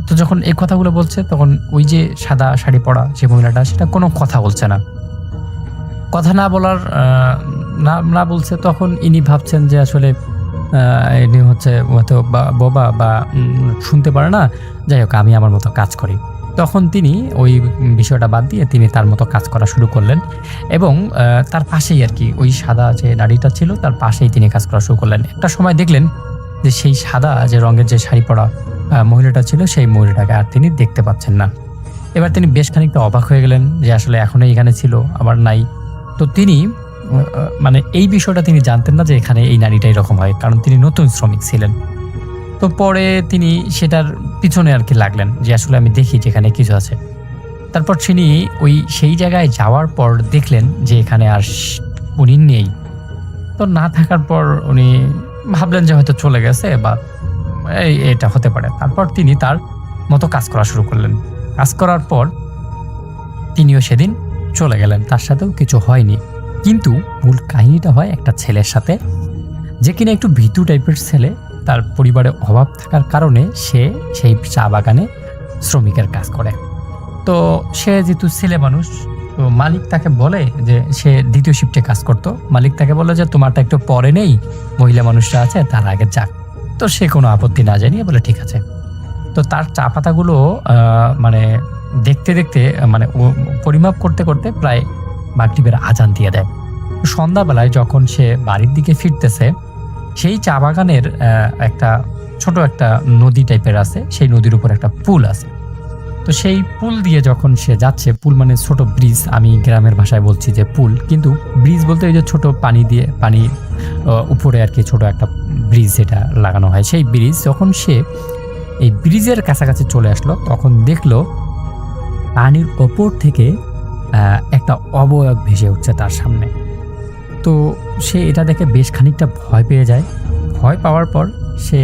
তো যখন এই কথাগুলো বলছে, তখন ওই যে সাদা শাড়ি পরা যে মহিলাটা, সেটা কোনো কথা বলছে না। কথা না বলার না বলছে, তখন ইনি ভাবছেন যে আসলে ইনি হচ্ছে হয়তো বোবা বা শুনতে পারে না, যাই হোক আমি আমার মতো কাজ করি। তখন তিনি ওই বিষয়টা বাদ দিয়ে তিনি তার মতো কাজ করা শুরু করলেন এবং তার পাশেই আর কি ওই সাদা যে নারীটা ছিল তার পাশেই তিনি কাজ করা শুরু করলেন। একটা সময় দেখলেন যে সেই সাদা যে রঙের যে শাড়ি পরা মহিলাটা ছিল, সেই মহিলাটাকে আর তিনি দেখতে পাচ্ছেন না। এবার তিনি বেশ খানিকটা অবাক হয়ে গেলেন যে আসলে এখনই এখানে ছিল, আবার নাই। তো তিনি মানে এই বিষয়টা তিনি জানতেন না যে এখানে এই নারীটা এরকম হয়, কারণ তিনি নতুন শ্রমিক ছিলেন। তো পরে তিনি সেটার পিছনে আর কি লাগলেন যে আসলে আমি দেখি যেখানে কিছু আছে। তারপর তিনি সেই জায়গায় যাওয়ার পর দেখলেন যে এখানে আর উনি নেই। তো না থাকার পর উনি ভাবলেন যে হয়তো চলে গেছে বা এটা হতে পারে। তারপর তিনি তার মতো কাজ করা শুরু করলেন। কাজ করার পর তিনিও সেদিন চলে গেলেন, তার সাথেও কিছু হয়নি। কিন্তু মূল কাহিনীটা হয় একটা ছেলের সাথে, যে কিনা একটু ভীতু টাইপের ছেলে। তার পরিবারে অভাব থাকার কারণে সে সেই চা বাগানে শ্রমিকের কাজ করে। তো সে যেহেতু ছেলে মানুষ, তো মালিক তাকে বলে যে সে দ্বিতীয় শিফটে কাজ করতো। মালিক তাকে বলে যে তোমারটা একটু পরে নেই, মহিলা মানুষরা আছে তার আগে যাক। তো সে কোনো আপত্তি না জানিয়ে বলে ঠিক আছে। তো তার চা পাতাগুলো মানে দেখতে দেখতে মানে পরিমাপ করতে করতে প্রায় মাগরিবের আজান দিয়ে দেয়। সন্ধ্যাবেলায় যখন সে বাড়ির দিকে ফিরতেছে, সেই চা বাগানের একটা ছোট একটা নদী টাইপের আছে, সেই নদীর উপর একটা পুল আছে। তো সেই পুল দিয়ে যখন সে যাচ্ছে, পুল মানে ছোট ব্রিজ, আমি গ্রামের ভাষায় বলছি যে পুল, কিন্তু ব্রিজ বলতে ওই যে ছোট পানি দিয়ে পানি উপরে আর কি ছোট একটা ব্রিজ যেটা লাগানো হয়, সেই ব্রিজ। যখন সে এই ব্রিজের কাছাকাছি চলে আসলো, তখন দেখলো পানির ওপর থেকে একটা অবয়ব ভেসে উঠছে তার সামনে। তো সে এটা দেখে বেশ খানিকটা ভয় পেয়ে যায়। ভয় পাওয়ার পর সে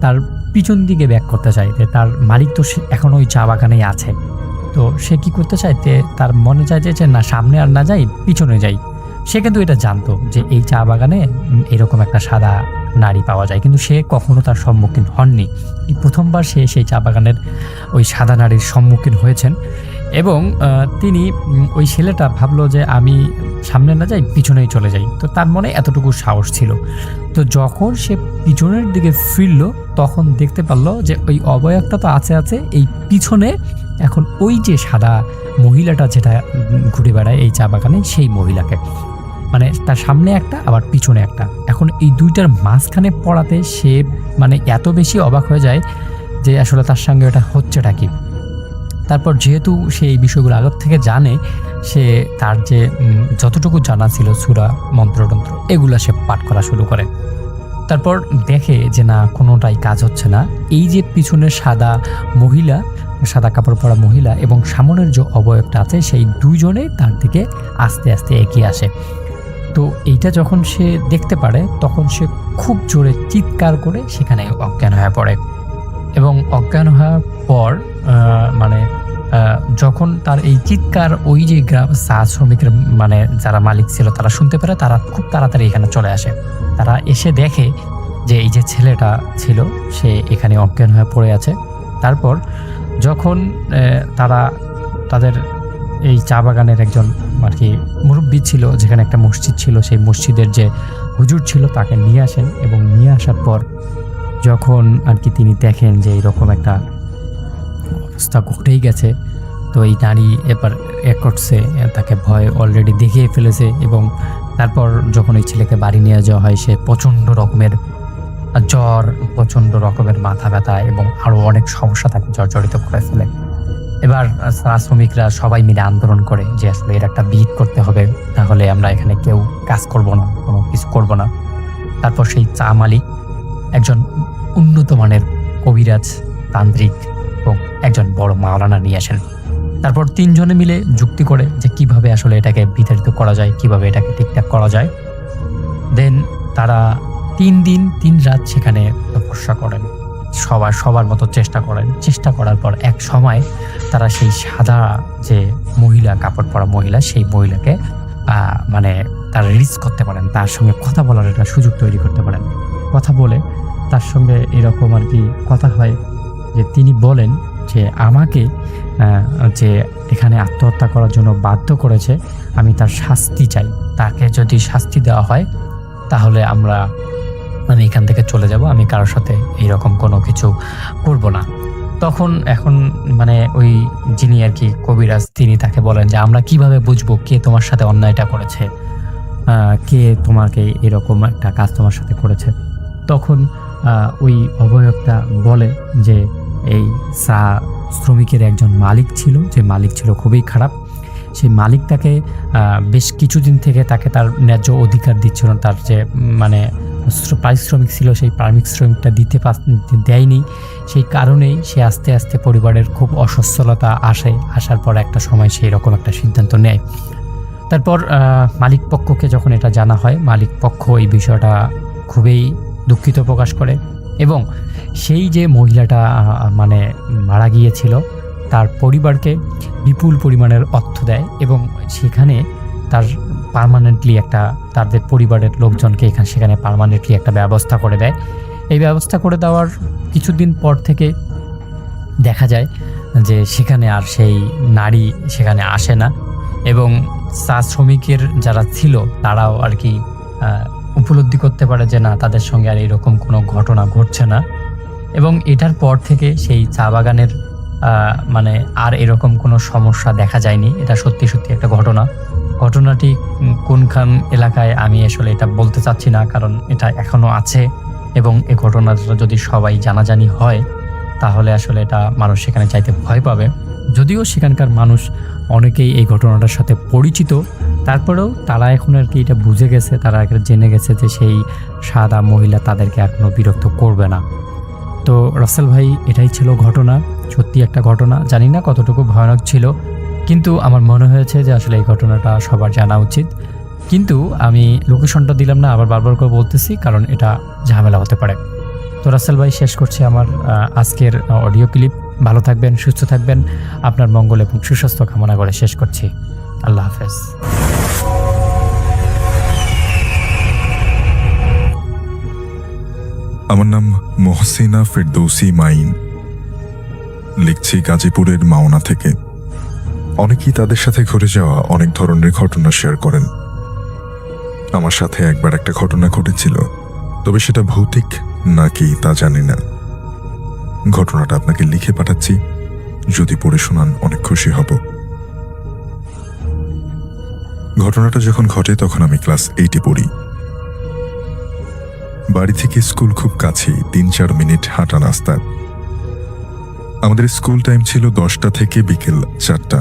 তার পিছন দিকে ব্যাক করতে চায়, যে তার মালিক তো এখন ওই চা বাগানেই আছে। তো সে কি করতে চায়, তার মনে চায় যে না সামনে আর না যাই, পিছনে যাই। সে কিন্তু এটা জানতো যে এই চা বাগানে এরকম একটা সাদা নারী পাওয়া যায়, কিন্তু সে কখনো তার সম্মুখীন হননি। এই প্রথমবার সে সেই চা বাগানের ওই সাদা নারীর সম্মুখীন হয়েছেন। এবং তিনি ওই ছেলেটা ভাবলো যে আমি সামনে না যাই, পিছনেই চলে যাই। তো তার মনে এতটুকু সাহস ছিল। তো যখন সে পিছনের দিকে ফিরল, তখন দেখতে পারলো যে ওই অবয়বটা তো আছে, এই পিছনে এখন ওই যে সাদা মহিলাটা যেটা ঘুরে বেড়ায় এই চা বাগানে, সেই মহিলাকে, মানে তার সামনে একটা আবার পিছনে একটা। এখন এই দুইটার মাঝখানে পড়াতে সে মানে এত বেশি অবাক হয়ে যায় যে আসলে তার সঙ্গে এটা হচ্ছেটা কি। তারপর যেহেতু সে এই বিষয়গুলো আগের থেকে জানে, সে তার যে যতটুকু জানা ছিল সূরা মন্ত্রতন্ত্র এগুলা সে পাঠ করা শুরু করে। তারপর দেখে যে না কোনোটাই কাজ হচ্ছে না। এই যে পিছনের সাদা মহিলা, সাদা কাপড় পরা মহিলা এবং সামনের যে অবয়বটা আছে, সেই দুইজনে তার দিকে আস্তে আস্তে এগিয়ে আসে। তো এইটা যখন সে দেখতে পারে, তখন সে খুব জোরে চিৎকার করে সেখানে অজ্ঞান হয়ে পড়ে। এবং অজ্ঞান হওয়ার পর মানে যখন তার এই চিৎকার ওই যে চা শ্রমিকের মানে যারা মালিক ছিল তারা শুনতে পারে, তারা খুব তাড়াতাড়ি এখানে চলে আসে। তারা এসে দেখে যে এই যে ছেলেটা ছিল সে এখানে অজ্ঞান হয়ে পড়ে আছে। তারপর যখন তারা তাদের এই চা বাগানের একজন আর কি মুরব্বী ছিল, যেখানে একটা মসজিদ ছিল, সেই মসজিদের যে হুজুর ছিল তাকে নিয়ে আসেন। এবং নিয়ে আসার পর যখন আর কি তিনি দেখেন যে এরকম একটা অবস্থা ঘটেই গেছে, তো এই নারী এবার করছে, তাকে ভয় অলরেডি দেখিয়ে ফেলেছে। এবং তারপর যখন এই ছেলেকে বাড়ি নিয়ে যাওয়া হয়, সে প্রচণ্ড রকমের জ্বর, প্রচণ্ড রকমের মাথা ব্যথা এবং আরও অনেক সমস্যা তাকে জর্জরিত করে ফেলে। এবার শ্রমিকরা সবাই মিলে আন্দোলন করে যে আসলে এর একটা বিহিত করতে হবে, তাহলে আমরা এখানে কেউ কাজ করব না, কোনো কিছু করব না। তারপর সেই চা মালিক একজন উন্নত মানের কবিরাজ, তান্ত্রিক এবং একজন বড় মাওলানা নিয়ে আসেন। তারপর তিনজনে মিলে যুক্তি করে যে কিভাবে আসলে এটাকে বিতাড়িত করা যায়, কিভাবে এটাকে ঠিকঠাক করা যায়। দেন তারা 3 দিন 3 রাত সেখানে তপস্যা করেন, সবার মতো চেষ্টা করেন। চেষ্টা করার পর এক সময় তারা সেই সাদা যে মহিলা, কাপড় পরা মহিলা, সেই মহিলাকে মানে তারা রিচ করতে পারেন, তার সঙ্গে কথা বলার একটা সুযোগ তৈরি করতে পারেন। কথা বলে তার সঙ্গে এরকম আর কি কথা হয় যে তিনি বলেন যে আমাকে যে এখানে আত্মহত্যা করার জন্য বাধ্য করেছে, আমি তার শাস্তি চাই। তাকে যদি শাস্তি দেওয়া হয় তাহলে আমি এখান থেকে চলে যাব, আমি কারোর সাথে এইরকম কোনো কিছু করব না। তখন এখন মানে ওই যিনি আর কি কবিরাজ, তিনি তাকে বলেন যে আমরা কিভাবে বুঝবো কে তোমার সাথে অন্যায়টা করেছে, কে তোমাকে এরকম একটা কাজ তোমার সাথে করেছে। তখন ওই অবয়বটা বলে যে এই চা শ্রমিকের একজন মালিক ছিল, যে মালিক ছিল খুবই খারাপ। সেই মালিক তাকে বেশ কিছুদিন থেকে তাকে তার ন্যায্য অধিকার দিচ্ছিল না। তার যে মানে পারিশ্রমিক ছিল সেই পারিশ্রমিকটা দেয়নি। সেই কারণেই সে আস্তে আস্তে পরিবারের খুব অসচ্ছলতা আসার পর একটা সময় সেই রকম একটা সিদ্ধান্ত নেয়। তারপর মালিক পক্ষকে যখন এটা জানা হয়, মালিক পক্ষ এই বিষয়টা খুবই দুঃখিত প্রকাশ করে এবং সেই যে মহিলাটা মানে মারা গিয়েছিল তার পরিবারকে বিপুল পরিমাণের অর্থ দেয় এবং সেখানে তার পার্মানেন্টলি একটা তাদের পরিবারের লোকজনকে সেখানে পার্মানেন্টলি একটা ব্যবস্থা করে দেয়। এই ব্যবস্থা করে দেওয়ার কিছুদিন পর থেকে দেখা যায় যে সেখানে আর সেই নারী সেখানে আসে না এবং চা শ্রমিকের যারা ছিল তারাও আর কি উপলব্ধি করতে পারে যে না, তাদের সঙ্গে আর এরকম কোনো ঘটনা ঘটছে না এবং এটার পর থেকে সেই চা বাগানের মানে আর এরকম কোনো সমস্যা দেখা যায়নি। এটা সত্যি সত্যি একটা ঘটনাটি কোনখান এলাকায় আমি আসলে এটা বলতে চাচ্ছি না, কারণ এটা এখনো আছে এবং এই ঘটনাটা যদি সবাই জানাজানি হয় তাহলে আসলে এটা মানুষ সেখানে যাইতে ভয় পাবে। যদিও সেখানকার মানুষ অনেকেই এই ঘটনাটার সাথে পরিচিত, তারপরেও তারা এখন আর কি এটা বুঝে গেছে, তারা জেনে গেছে যে সেই সাদা মহিলা তাদেরকে আর কোনো বিরক্ত করবে না। তো রাসেল ভাই, এটাই ছিল ঘটনা। সত্যি একটা ঘটনা, জানি না কতটুকু ভয়ানক ছিল, কিন্তু আমার মনে হয়েছে যে আসলে এই ঘটনাটা সবার জানা উচিত। কিন্তু আমি লোকেশনটা দিলাম না, আবার বারবার করে বলতেছি, কারণ এটা ঝামেলা হতে পারে। তো রাসেল ভাই, শেষ করছি আমার আজকের অডিও ক্লিপ। ভালো থাকবেন, সুস্থ থাকবেন, আপনার মঙ্গল এবং সুস্বাস্থ্য কামনা করে শেষ করছি। আল্লাহ হাফেজ। আমার নাম মহসিনা ফেরদৌসী মাইন, লিখছি গাজীপুরের মাওনা থেকে। অনেকেই তাদের সাথে ঘটে যাওয়া অনেক ধরনের ঘটনা শেয়ার করেন। আমার সাথে একবার একটা ঘটনা ঘটেছিল, তবে সেটা ভৌতিক নাকি তা জানি না। ঘটনাটা আপনাকে লিখে পাঠাচ্ছি, যদি পড়ে শোনান অনেক খুশি হব। ঘটনাটা যখন ঘটে তখন আমি ক্লাস 8-এ পড়ি। বাড়ি থেকে স্কুল খুব কাছেই, 3-4 মিনিট হাঁটা রাস্তা। আমাদের স্কুল টাইম ছিল 10টা থেকে বিকেল 4টা,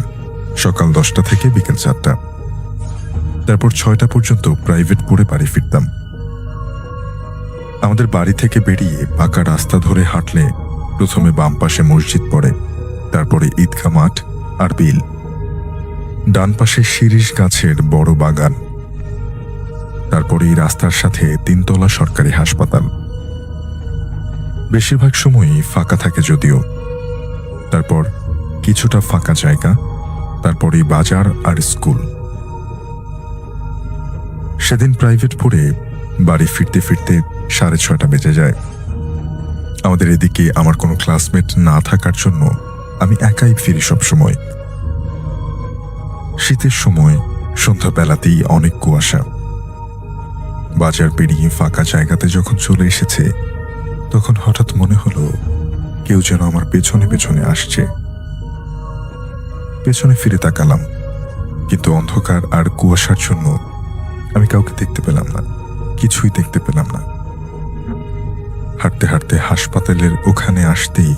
সকাল 10টা থেকে বিকেল 4টা। তারপর 6টা পর্যন্ত প্রাইভেট পড়ে বাড়ি ফিরতাম। আমাদের বাড়ি থেকে বেরিয়ে পাকা রাস্তা ধরে হাঁটলে প্রথমে বাম পাশে মসজিদ পড়ে, তারপরে ঈদগাহ মাঠ আর বিল, ডান পাশে শিরীষ গাছের বড় বাগান, তারপরে এই রাস্তার সাথে 3তলা সরকারি হাসপাতাল। বেশিরভাগ সময়ই ফাঁকা থাকে যদিও। তারপর কিছুটা ফাঁকা জায়গা, তারপরে বাজার আর স্কুল। সেদিন প্রাইভেট পড়ে বাড়ি ফিরতে ফিরতে 6:30 বেজে যায়। আমাদের এদিকে আমার কোনো ক্লাসমেট না থাকার জন্য আমি একাই ফিরি সব সময়। শীতের সময় সন্ধ্যাবেলাতেই অনেক কুয়াশা। বাজার পেরিয়ে ফাঁকা জায়গাতে যখন চলে এসেছে তখন হঠাৎ মনে হলো কেউ যেন আমার পেছনে পেছনে আসছে। পেছনে ফিরে তাকালাম, কিন্তু অন্ধকার আর কুয়াশার জন্য আমি কাউকে দেখতে পেলাম না, কিছুই দেখতে পেলাম না। হাঁটতে হাঁটতে হাসপাতালের ওখানে আসতেই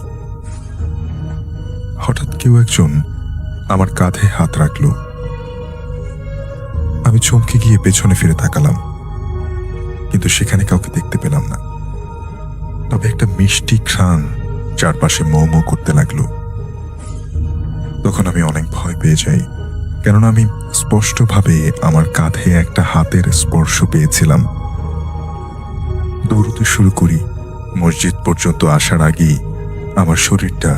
হঠাৎ কেউ একজন আমার কাঁধে হাত রাখল। আমি চমকে গিয়ে পেছনে ফিরে তাকালাম, কিন্তু সেখানে কাউকে দেখতে পেলাম না। তবে একটা মিষ্টি ঘ্রাণ চারপাশে মো মো করতে লাগলো। তখন আমি অনেক ভয় পেয়ে যাই, কেননা আমি স্পষ্টভাবে আমার কাঁধে একটা হাতের স্পর্শ পেয়েছিলাম। দৌড়তে শুরু করি। মসজিদ পর্যন্ত আসার আগেই আমার শরীরটা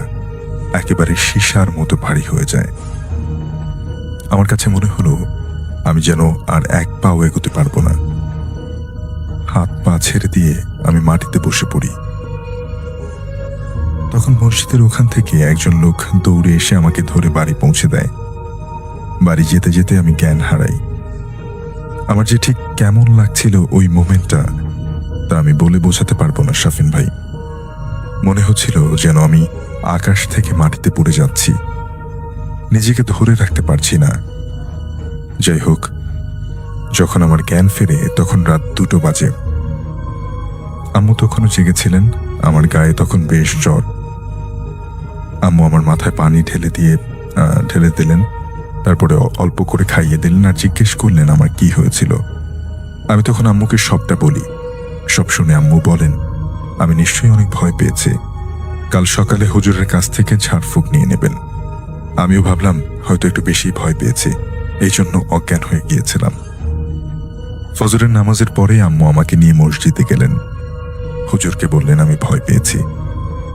একেবারে সীসার মতো ভারী হয়ে যায়। আমার কাছে মনে হলো আমি যেন আর এক পাও এগোতে পারবো না। হাত পা ছেড়ে দিয়ে আমি মাটিতে বসে পড়ি। তখন মসজিদের ওখান থেকে একজন লোক দৌড়ে এসে আমাকে ধরে বাড়ি পৌঁছে দেয়। বাড়ি যেতে যেতে আমি জ্ঞান হারাই। আমার যে ঠিক কেমন লাগছিল ওই মোমেন্টটা তা আমি বলে বোঝাতে পারবো না শাফিন ভাই। মনে হচ্ছিল যেন আমি আকাশ থেকে মাটিতে পড়ে যাচ্ছি, নিজেকে ধরে রাখতে পারছি না। যাই হোক, যখন আমার জ্ঞান ফেরে তখন রাত 2টো বাজে। আম্মু তখনও জেগেছিলেন। আমার গায়ে তখন বেশ জ্বর। আম্মু আমার মাথায় পানি ঢেলে দিলেন তারপরে অল্প করে খাইয়ে দিলেন আর জিজ্ঞেস করলেন আমার কি হয়েছিল। আমি তখন আম্মুকে সবটা বলি। সব শুনে আম্মু বলেন আমি নিশ্চয়ই অনেক ভয় পেয়েছি, কাল সকালে হুজুরের কাছ থেকে ঝাড়ফুঁক নিয়ে নেবেন। আমিও ভাবলাম হয়তো একটু বেশি ভয় পেয়েছি, এই জন্য অজ্ঞান হয়ে গিয়েছিলাম। ফজরের নামাজের পরে আম্মু আমাকে নিয়ে মসজিদে গেলেন। হুজুরকে বললেন আমি ভয় পেয়েছি।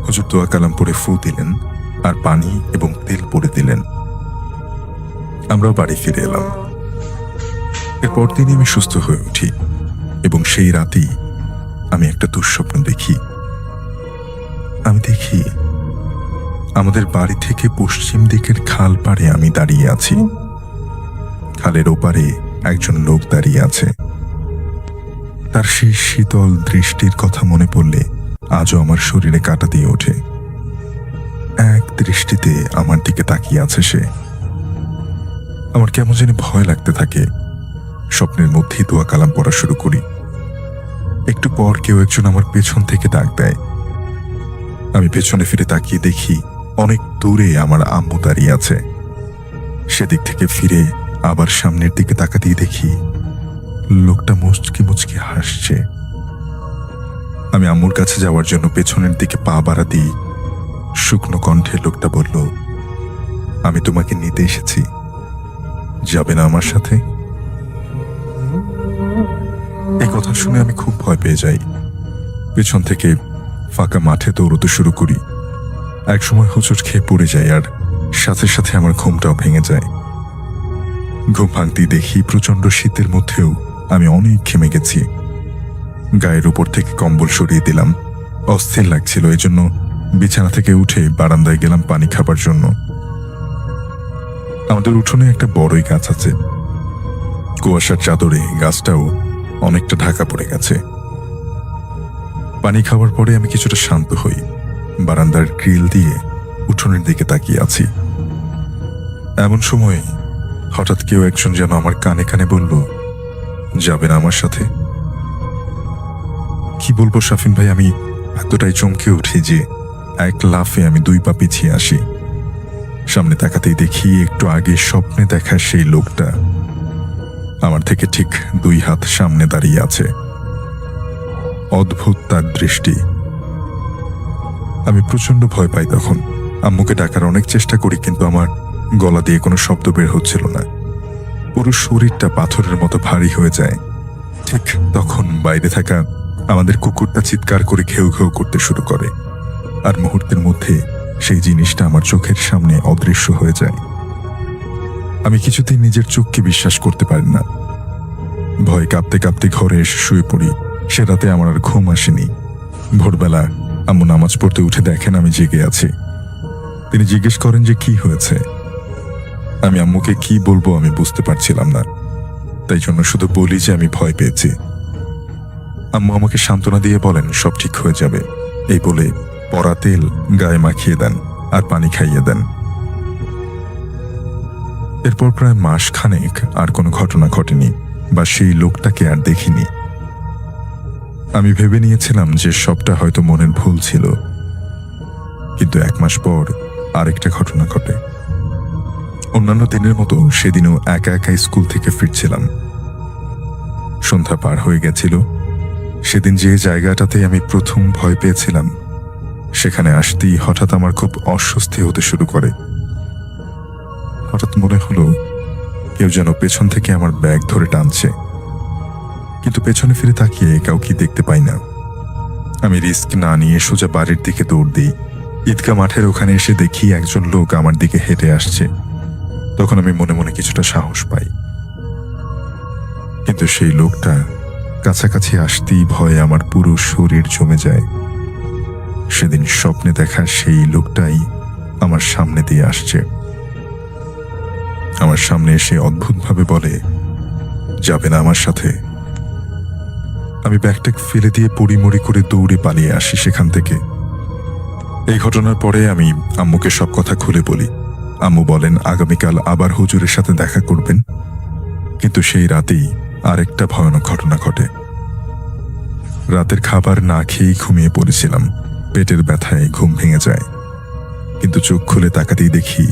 হুজুর দোয়া কালাম পড়ে ফু দিলেন আর পানি এবং তেল পরে দিলেন। আমরাও বাড়ি ফিরে এলাম। এরপর দিনই আমি সুস্থ হয়ে উঠি এবং সেই রাতেই আমি একটা দুঃস্বপ্ন দেখি। আমি দেখি আমাদের বাড়ি থেকে পশ্চিম দিকের খাল পাড়ে আমি দাঁড়িয়ে আছি। খালের ওপারে একজন লোক দাঁড়িয়ে আছে। তার সেই শীতল দৃষ্টির কথা মনে পড়লে আজও আমার শরীরে কাঁটা দিয়ে ওঠে। এক দৃষ্টিতে আমার দিকে তাকিয়ে আছে সে। আমার কেমন জানি ভয় লাগতে থাকে। স্বপ্নের মধ্যেই দোয়া কালাম পড়া শুরু করি। একটু পর কেউ একজন আমার পেছন থেকে ডাক দেয়। আমি পেছনে ফিরে তাকিয়ে দেখি অনেক দূরে আমার আম্মু দাঁড়িয়ে আছে। সেদিক থেকে ফিরে আবার সামনের দিকে তাকাতেই দেখি লোকটা মুচকি মুচকি হাসছে। আমি আম্মুর কাছে যাওয়ার জন্য পেছনের দিকে পা বাড়াতেই শুকনো কণ্ঠে লোকটা বলল আমি তোমাকে নিতে এসেছি, যাবে না আমার সাথে? এই কথা শুনে আমি খুব ভয় পেয়ে যাই। পেছন থেকে ফাঁকা মাঠে দৌড়তে শুরু করি। একসময় হোঁচট খেয়ে পড়ে যাই আর সাথে সাথে আমার ঘুমটাও ভেঙে যায়। ঘুম ভাঙতেই দেখি প্রচন্ড শীতের মধ্যেও আমি অনেক ঘেমে গেছি। গায়ের উপর থেকে কম্বল সরিয়ে দিলাম। অস্থির লাগছিল, এজন্য বিছানা থেকে উঠে বারান্দায় গেলাম পানি খাবার জন্য। আমাদের উঠোনে একটা বড়ই গাছ আছে। কুয়াশার চাদরে গাছটাও অনেকটা ঢাকা পড়ে গেছে। পানি খাওয়ার পরে আমি কিছুটা শান্ত হই। বারান্দার গ্রিল দিয়ে উঠোনের দিকে তাকিয়ে আছি। এমন সময় হঠাৎ কেউ একজন যেন আমার কানে কানে বলল যাবে না আমার সাথে? কি বলবো শাফিন ভাই, আমি এতটাই চমকে উঠি যে এক লাফে আমি 2 পা পিছিয়ে আসি। সামনে তাকাতেই দেখি একটু আগে স্বপ্নে দেখা সেই লোকটা আমার থেকে ঠিক 2 হাত সামনে দাঁড়িয়ে আছে। অদ্ভুত তার দৃষ্টি। আমি প্রচন্ড ভয় পাই তখন। আম্মুকে ডাকার অনেক চেষ্টা করি, কিন্তু আমার গলা দিয়ে কোনো শব্দ বের হচ্ছিল না। পুরো শরীরটা পাথরের মতো ভারী হয়ে যায়। ঠিক তখন বাইরে থাকা আমাদের কুকুরটা চিৎকার করে ঘেউ ঘেউ করতে শুরু করে, আর মুহূর্তের মধ্যে সেই জিনিসটা আমার চোখের সামনে অদৃশ্য হয়ে যায়। আমি কিছুতেই নিজের চোখকে বিশ্বাস করতে পারি না। ভয় কাঁপতে কাঁপতে ঘরে এসে শুয়ে পড়ি। সে রাতে আমার আর ঘুম আসেনি। ভোরবেলা আম্মু নামাজ পড়তে উঠে দেখেন আমি জেগে আছি। তিনি জিজ্ঞেস করেন যে কি হয়েছে। আমি আম্মুকে কি বলবো আমি বুঝতে পারছিলাম না, তাই জন্য শুধু বলি যে আমি ভয় পেয়েছি। আম্মু আমাকে সান্ত্বনা দিয়ে বলেন সব ঠিক হয়ে যাবে। এই বলে পরা তেল গায়ে মাখিয়ে দেন আর পানি খাইয়ে দেন। এরপর প্রায় মাস খানেক আর কোনো ঘটনা ঘটেনি বা সেই লোকটাকে আর দেখিনি। আমি ভেবে নিয়েছিলাম যে সবটা হয়তো মনের ভুল ছিল, কিন্তু 1 মাস পর আরেকটা ঘটনা ঘটে। অন্যান্য দিনের মতো সেদিনও একা একা স্কুল থেকে ফিরছিলাম। সন্ধ্যা পার হয়ে গেছিল। সেদিন যে জায়গাটাতে আমি প্রথম ভয় পেয়েছিলাম, সেখানে আসতেই হঠাৎ আমার খুব অস্বস্তি হতে শুরু করে। হঠাৎ মনে হলো কেউ যেন পেছন থেকে আমার ব্যাগ ধরে টানছে, কিন্তু পেছনে ফিরে তাকিয়ে কাউকে দেখতে পাই না। আমি রিস্ক না নিয়ে সোজা বাড়ির দিকে দৌড় দিই। ঈদগাহ মাঠের ওখানে এসে দেখি একজন লোক আমার দিকে হেঁটে আসছে। তখন আমি মনে মনে কিছুটা সাহস পাই, কিন্তু সেই লোকটা কাছাকাছি আসতেই ভয়ে আমার পুরো শরীর জমে যায়। সেদিন স্বপ্নে দেখা সেই লোকটাই আমার সামনে দিয়ে আসছে। আমার সামনে এসে অদ্ভুতভাবে বলে যাবে না আমার সাথে? আমি ব্যাগটা ফেলে দিয়ে পড়িমড়ি করে দৌড়ে পালিয়ে আসি সেখান থেকে। এই ঘটনার পরে আমি আম্মুকে সব কথা খুলে বলি। আম্মু বলেন আগামীকাল আবার হুজুরের সাথে দেখা করবেন। কিন্তু সেই রাতেই আরেকটা ভয়ানক ঘটনা ঘটে। রাতের খাবার না খেয়েই ঘুমিয়ে পড়েছিলাম। পেটের ব্যথায় ঘুম ভেঙে যায়, কিন্তু চোখ খুলে তাকাতেই দেখি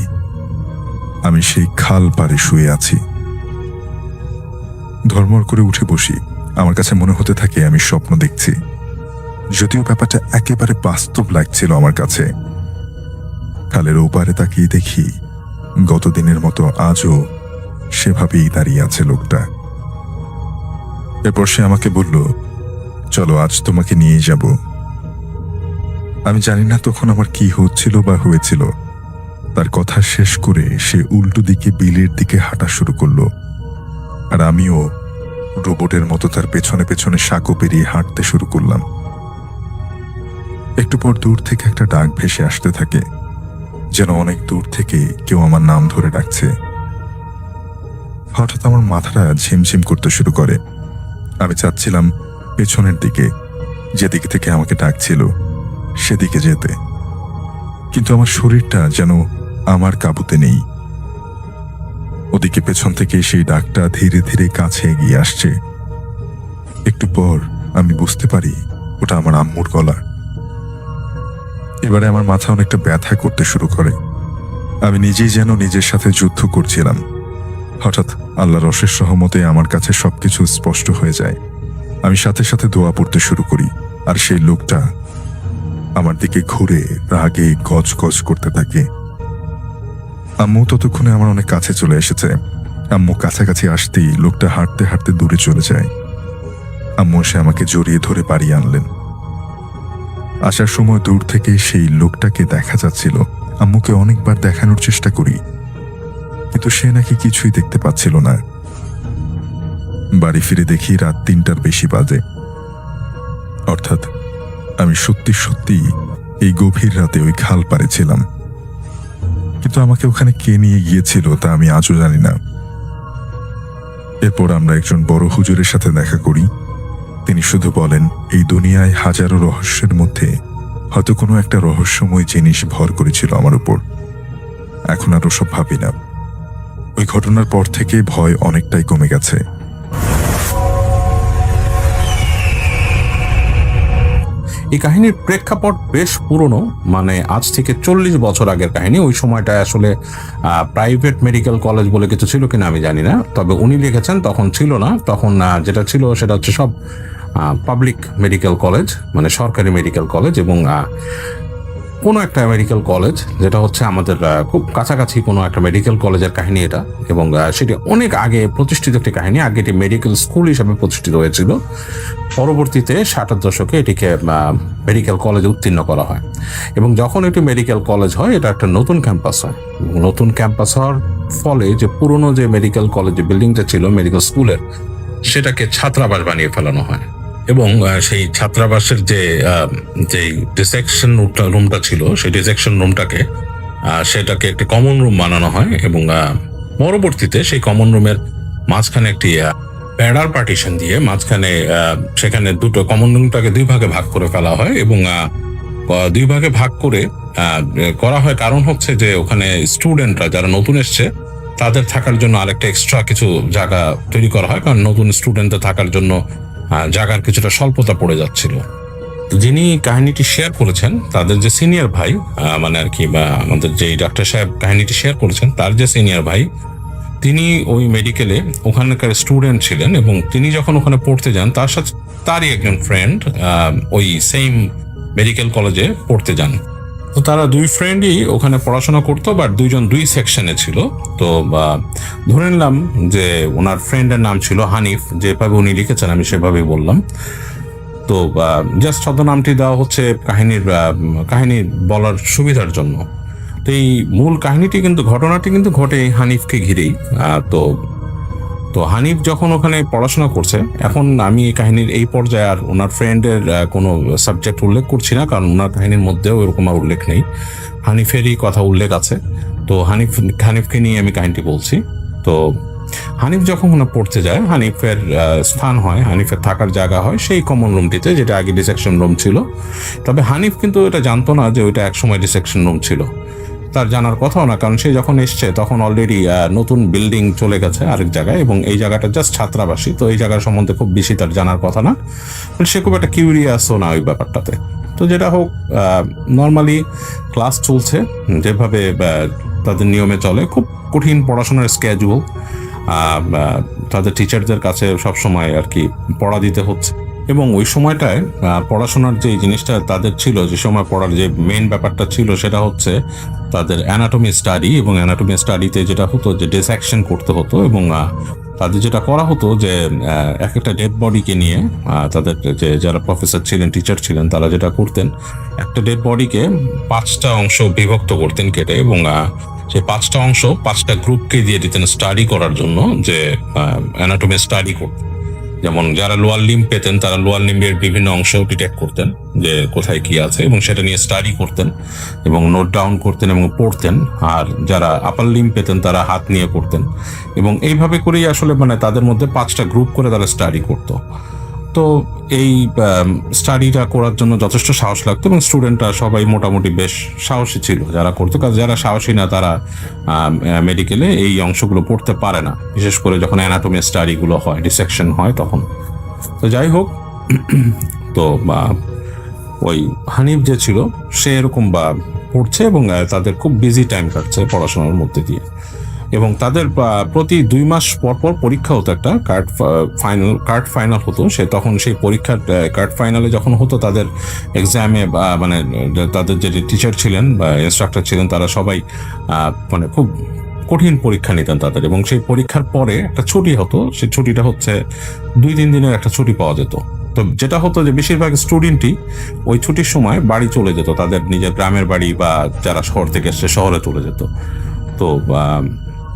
আমি সেই খাল পাড়ে শুয়ে আছি। ধর্মর করে উঠে বসি। আমার কাছে মনে হতে থাকে আমি স্বপ্ন দেখছি, যদিও ব্যাপারটা একেবারে বাস্তব লাগছিল আমার কাছে। খালের ওপারে তাকিয়ে দেখি গতদিনের মতো আজও সেভাবেই দাঁড়িয়ে আছে লোকটা। এরপর সে আমাকে বলল, চলো আজ তোমাকে নিয়ে যাব। আমি জানি না তখন আমার কি হচ্ছিল বা হয়েছিল। তার কথা শেষ করে সে উল্টো দিকে বিলের দিকে হাঁটা শুরু করলো, আর আমিও রোবটের মতো তার পেছনে পেছনে সাঁকো পেরিয়ে হাঁটতে শুরু করলাম। একটু পর দূর থেকে একটা ডাক ভেসে আসতে থাকে, যেন অনেক দূর থেকে কেউ আমার নাম ধরে ডাকছে। হঠাৎ আমার মাথাটা ঝিমঝিম করতে শুরু করে। আমি চাচ্ছিলাম পেছনের দিকে, যেদিকে থেকে আমাকে ডাকছিল সেদিকে যেতে, কিন্তু আমার শরীরটা যেন আমার কাবুতে নেই। ওদিকে পেছন থেকে সেই ডাকটা ধীরে ধীরে কাছে এগিয়ে আসছে। একটু পর আমি বুঝতে পারি ওটা আমার আম্মুর গলা। এবারে আমার মাথা অনেকটা ব্যথা করতে শুরু করে। আমি নিজেই যেন নিজের সাথে যুদ্ধ করছিলাম। হঠাৎ আল্লাহর অশেষ রহমতে আমার কাছে সবকিছু স্পষ্ট হয়ে যায়। আমি সাথে সাথে দোয়া পড়তে শুরু করি, আর সেই লোকটা আমার দিকে ঘুরে রাগে গজ গজ করতে থাকে। আম্মু ততক্ষণে আমার অনেক কাছে চলে এসেছে। আম্মু কাছাকাছি আসতেই লোকটা হাঁটতে হাঁটতে দূরে চলে যায়। আম্মু এসে আমাকে জড়িয়ে ধরে বাড়িয়ে আনলেন। আসার সময় দূর থেকে সেই লোকটাকে দেখা যাচ্ছিল। আম্মুকে অনেকবার দেখানোর চেষ্টা করি, কিন্তু সে নাকি কিছুই দেখতে পাচ্ছিল না। বাড়ি ফিরে দেখি রাত 3টার বেশি বাজে। অর্থাৎ আমি সত্যি সত্যি এই গভীর রাতে ওই খাল পাড়ে ছিলাম, কিন্তু আমাকে ওখানে কে নিয়ে গিয়েছিল তা আমি আজও জানি না। এরপর আমরা একজন বড় হুজুরের সাথে দেখা করি। তিনি শুধু বলেন, এই দুনিয়ায় হাজারো রহস্যের মধ্যে হয়তো কোনো একটা রহস্যময় জিনিস ভর করেছিল আমার উপর। এখন আর ওসব ভাবি না। ওই ঘটনার পর থেকে ভয় অনেকটাই কমে গেছে। এই কাহিনীর প্রেক্ষাপট বেশ পুরনো, মানে আজ থেকে 40 বছর আগের কাহিনী। ওই সময়টায় আসলে প্রাইভেট মেডিকেল কলেজ বলে কিছু ছিল কিনা আমি জানি না, তবে উনি লিখেছেন তখন ছিল না। তখন যেটা ছিল সেটা হচ্ছে সব পাবলিক মেডিকেল কলেজ, মানে সরকারি মেডিকেল কলেজ, এবং কোনো একটা মেডিকেল কলেজ যেটা হচ্ছে আমাদের খুব কাছাকাছি কোনো একটা মেডিকেল কলেজের কাহিনী এটা। এবং সেটি অনেক আগে প্রতিষ্ঠিত একটি কাহিনী। আগে এটি মেডিকেল স্কুল হিসাবে প্রতিষ্ঠিত হয়েছিল। পরবর্তীতে 60-এর দশকে এটিকে মেডিকেল কলেজে উত্তীর্ণ করা হয়, এবং যখন এটি মেডিকেল কলেজ হয় এটা একটা নতুন ক্যাম্পাস হয়। নতুন ক্যাম্পাস হওয়ার ফলে যে পুরনো যে মেডিকেল কলেজ যে বিল্ডিংটা ছিল মেডিকেল স্কুলের, সেটাকে ছাত্রাবাস বানিয়ে ফেলানো হয়। এবং সেই ছাত্রাবাসের যে ডিসেকশন রুমটা ছিল, সেই ডিসেকশন রুমটাকে সেটাকে একটি কমন রুম বানানো হয়। এবং পরবর্তীতে সেই কমন রুমের মাঝখানে একটি প্যাডার পার্টিশন দিয়ে মাঝখানে সেখানে দুটো কমন রুমটাকে 2 ভাগে ভাগ করে ফেলা হয়। এবং 2 ভাগে ভাগ করে করা হয় কারণ হচ্ছে যে ওখানে স্টুডেন্টরা যারা নতুন এসছে তাদের থাকার জন্য আরেকটা এক্সট্রা কিছু জায়গা তৈরি করা হয়, কারণ নতুন স্টুডেন্টদের থাকার জন্য জায়গার কিছুটা স্বল্পতা পড়ে যাচ্ছিল। যিনি কাহিনীটি শেয়ার করেছেন তাদের যে সিনিয়র ভাই, মানে আর কি, বা আমাদের যে ডাক্তার সাহেব কাহিনীটি শেয়ার করেছেন তার যে সিনিয়র ভাই, তিনি ওই মেডিকেলে ওখানকার স্টুডেন্ট ছিলেন। এবং তিনি যখন ওখানে পড়তে যান তার সাথে তারই একজন ফ্রেন্ড ওই সেম মেডিকেল কলেজে পড়তে যান। তো তারা 2 ফ্রেন্ডই ওখানে পড়াশোনা করতো, বাট 2 সেকশনে ছিল। তো ধরে নিলাম যে ওনার ফ্রেন্ডের নাম ছিল হানিফ, যেভাবে উনি লিখেছেন আমি সেভাবেই বললাম। তো জাস্ট ছদ্মনামটি দেওয়া হচ্ছে কাহিনী বলার সুবিধার জন্য। তো এই মূল কাহিনীটি কিন্তু, ঘটনাটি কিন্তু ঘটে হানিফকে ঘিরেই। তো হানিফ যখন ওখানে পড়াশোনা করছে, এখন আমি এই কাহিনীর এই পর্যায়ে আর ওনার ফ্রেন্ডের কোনো সাবজেক্ট উল্লেখ করছি না, কারণ ওনার কাহিনীর মধ্যেও এরকম আর উল্লেখ নেই, হানিফেরই কথা উল্লেখ আছে। তো হানিফকে নিয়ে আমি কাহিনীটি বলছি। তো হানিফ যখন ওখানে পড়তে যায়, হানিফের স্থান হয়, হানিফের থাকার জায়গা হয় সেই কমন রুমটিতে, যেটা আগে ডিসেকশন রুম ছিল। তবে হানিফ কিন্তু এটা জানতো না যে ওইটা একসময় ডিসেকশন রুম ছিল। তার জানার কথাও না, কারণ সে যখন এসছে তখন অলরেডি নতুন বিল্ডিং চলে গেছে আরেক জায়গায়, এবং এই জায়গাটা জাস্ট ছাত্রাবাসী। তো এই জায়গার সম্বন্ধে খুব বেশি তার জানার কথা না, সে খুব একটা কিউরিয়াসও না ওই ব্যাপারটাতে। তো যেটা হোক, নর্মালি ক্লাস চলছে, যেভাবে তাদের নিয়মে চলে, খুব কঠিন পড়াশোনার স্কেজুয়াল, তাদের টিচারদের কাছে সবসময় আর কি পড়া দিতে হচ্ছে। এবং ওই সময়টায় পড়াশোনার যে জিনিসটা তাদের ছিল, যে সময় পড়ার যে মেইন ব্যাপারটা ছিল সেটা হচ্ছে তাদের অ্যানাটমি স্টাডি। এবং অ্যানাটমি স্টাডিতে যেটা হতো যে ডিসেকশন করতে হতো, এবং তাদের যেটা করা হতো যে এক একটা ডেড বডিকে নিয়ে তাদের যে যারা প্রফেসর ছিলেন, টিচার ছিলেন, তারা যেটা করতেন, একটা ডেড বডিকে 5টা অংশ বিভক্ত করতেন কেটে, এবং সেই 5টা অংশ 5টা গ্রুপকে দিয়ে দিতেন স্টাডি করার জন্য, যে অ্যানাটমি স্টাডি করতেন। যেমন যারা লোয়ার লিম্ব পেতেন তারা লোয়ার লিম্বের বিভিন্ন অংশ ডিটেক্ট করতেন যে কোথায় কি আছে, এবং সেটা নিয়ে স্টাডি করতেন এবং নোট ডাউন করতেন এবং পড়তেন। আর যারা আপার লিম্ব পেতেন তারা হাত নিয়ে করতেন, এবং এইভাবে করেই আসলে মানে তাদের মধ্যে 5টা গ্রুপ করে তারা স্টাডি করতো। তো এই স্টাডিটা করার জন্য যথেষ্ট সাহস লাগতো, এবং স্টুডেন্টরা সবাই মোটামুটি বেশ সাহসী ছিল যারা করতো। কারণ যারা সাহসী না তারা মেডিকেলে এই অংশগুলো পড়তে পারে না, বিশেষ করে যখন অ্যানাটমি স্টাডিগুলো হয়, ডিসেকশন হয় তখন। তো যাই হোক, তো ওই হানিফ যে ছিল সে এরকম পড়ছে, এবং তাদের খুব বিজি টাইম কাটছে পড়াশোনার মধ্যে দিয়ে। এবং তাদের প্রতি 2 মাস পর পর পরীক্ষা হতো, একটা কার্ড ফাইনাল হতো। তখন সেই পরীক্ষার কার্ড ফাইনালে যখন হতো, তাদের এক্সামে মানে তাদের যে টিচার ছিলেন বা ইনস্ট্রাক্টর ছিলেন তারা সবাই মানে খুব কঠিন পরীক্ষা নিতেন তাদের। এবং সেই পরীক্ষার পরে একটা ছুটি হতো, সেই ছুটিটা হচ্ছে 2-3 দিনের একটা ছুটি পাওয়া যেত। তো যেটা হতো যে বেশিরভাগ স্টুডেন্টই ওই ছুটির সময় বাড়ি চলে যেত, তাদের নিজের গ্রামের বাড়ি, বা যারা শহর থেকে এসছে শহরে চলে যেত। তো